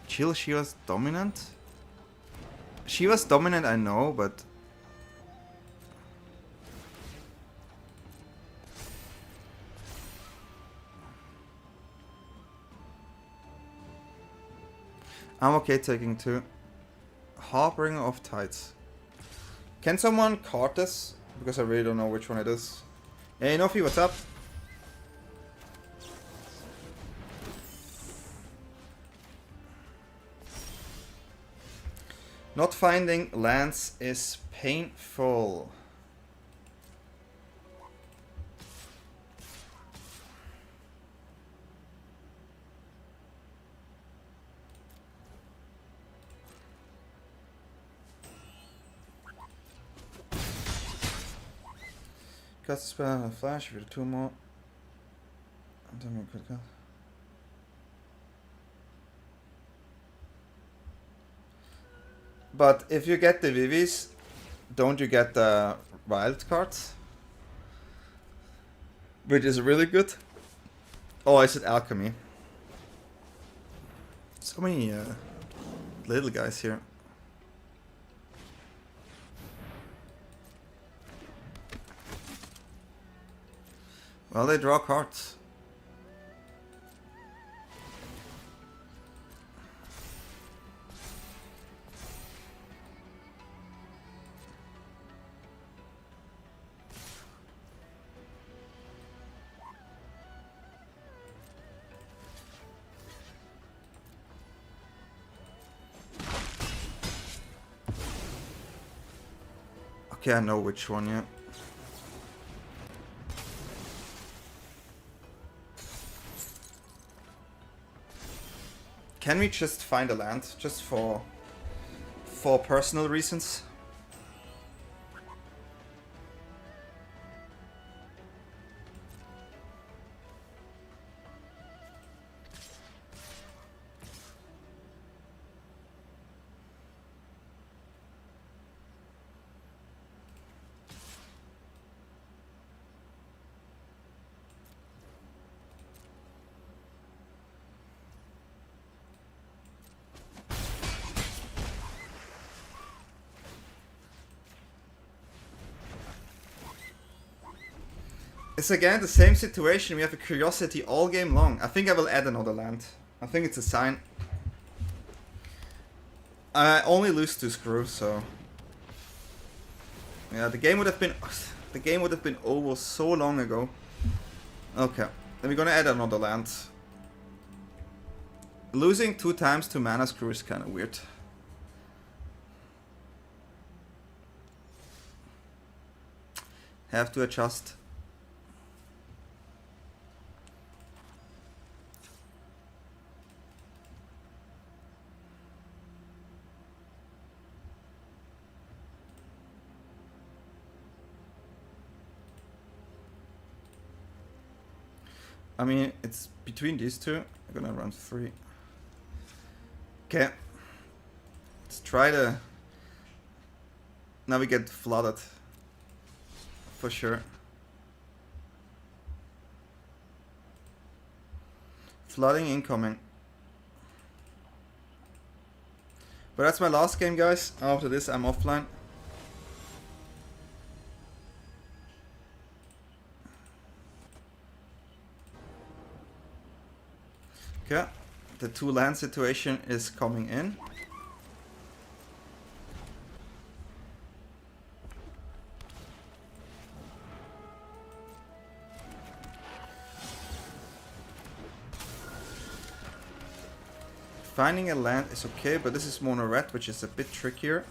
Chill, she was dominant? She was dominant, I know, but... I'm okay taking 2. Harbinger of Tides. Can someone card this? Because I really don't know which one it is. Hey, Nofi, what's up? Not finding lands is painful. Cast a spell and a flash, if you do 2 more. And then we could go. But if you get the Vivis, don't you get the wild cards? Which is really good. Oh, I said alchemy. So many little guys here. Well, they draw cards. Okay, I know which one, yeah. Can we just find a land, just for personal reasons? It's again the same situation. We have a curiosity all game long. I think I will add another land. I think it's a sign. I only lose to Screw, so yeah, the game would have been over so long ago. Okay, then we're gonna add another land. Losing 2 times to Mana Screw is kind of weird. Have to adjust. I mean, it's between these two. I'm gonna run 3. Okay. Let's try to... Now we get flooded. For sure. Flooding incoming. But that's my last game, guys. After this, I'm offline. Okay. The 2 land situation is coming in. Finding a land is okay, but this is mono red, which is a bit trickier.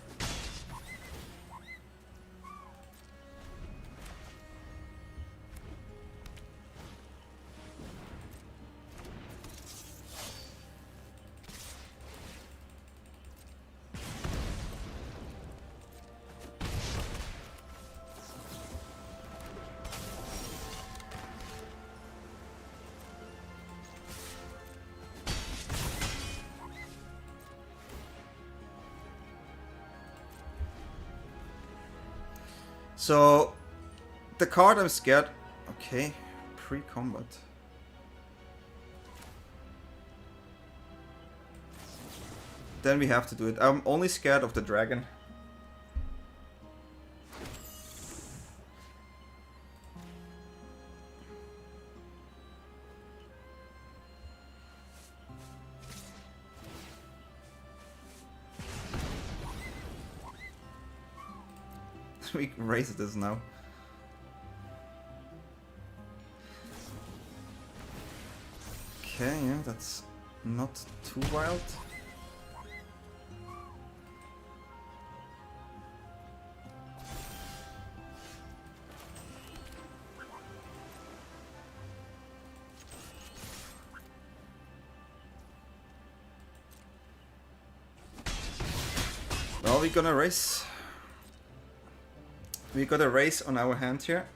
So, the card I'm scared... Okay, pre-combat. Then we have to do it. I'm only scared of the dragon. We raise this now. Okay, yeah, that's not too wild. Well, we're gonna race. We got a race on our hand here.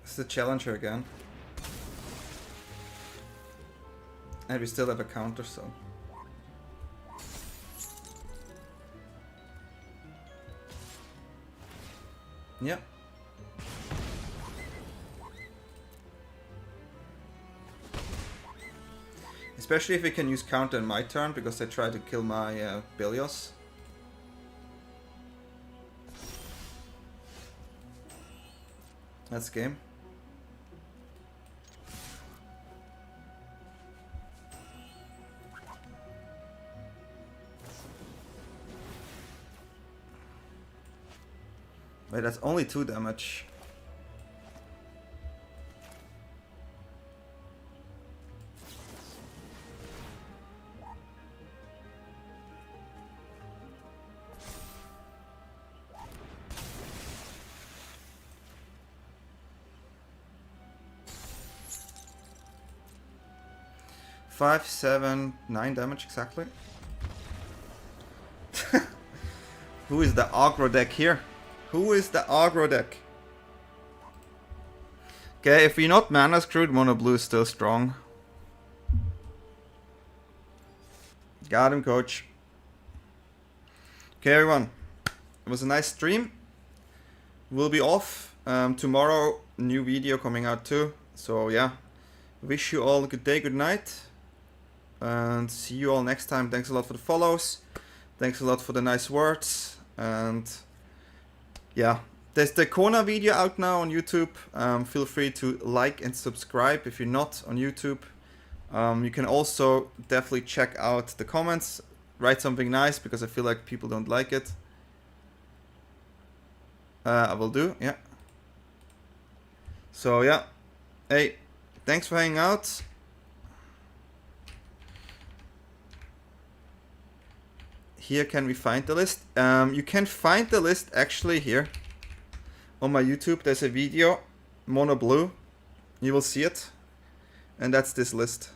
It's the challenger again. And we still have a counter, so. Yeah. Especially if we can use counter in my turn, because they try to kill my Belios. That's game. Wait, that's only 2 damage. Five, 7, 9 damage exactly. Who is the aggro deck here? Who is the aggro deck? Okay, if we're not mana screwed, mono blue is still strong. Got him, coach. Okay, everyone. It was a nice stream. We'll be off. Tomorrow, new video coming out too. So yeah. Wish you all a good day, good night. And see you all next time. Thanks a lot for the follows. Thanks a lot for the nice words. And yeah, there's the Kona video out now on YouTube. Feel free to like and subscribe if you're not on YouTube. You can also definitely check out the comments. Write something nice, because I feel like people don't like it. I will do, yeah. So yeah. Hey, thanks for hanging out. Here can we find the list? You can find the list actually here on my YouTube. There's a video, mono blue. You will see it, and that's this list.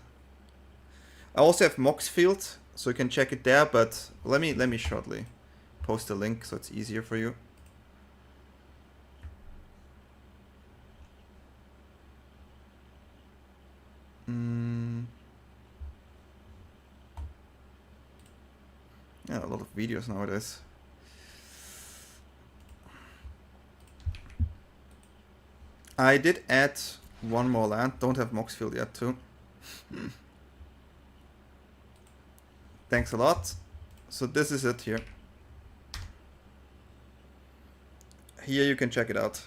I also have Moxfield, so you can check it there. But let me shortly post a link so it's easier for you. Yeah, a lot of videos nowadays. I did add one more land. Don't have Moxfield yet too. Thanks a lot. So this is it here. Here you can check it out.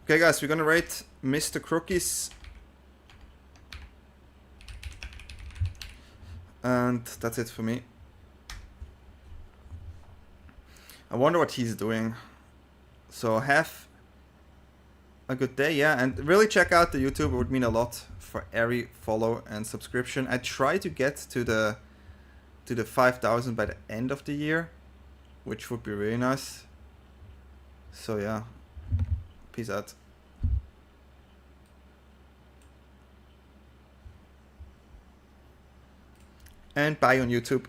Okay guys, we're gonna rate Mr. Crookies. And that's it for me. I wonder what he's doing. So have a good day, yeah, and really check out the YouTube. It would mean a lot for every follow and subscription. I try to get to the 5,000 by the end of the year, which would be really nice. So yeah, peace out. And bye on YouTube.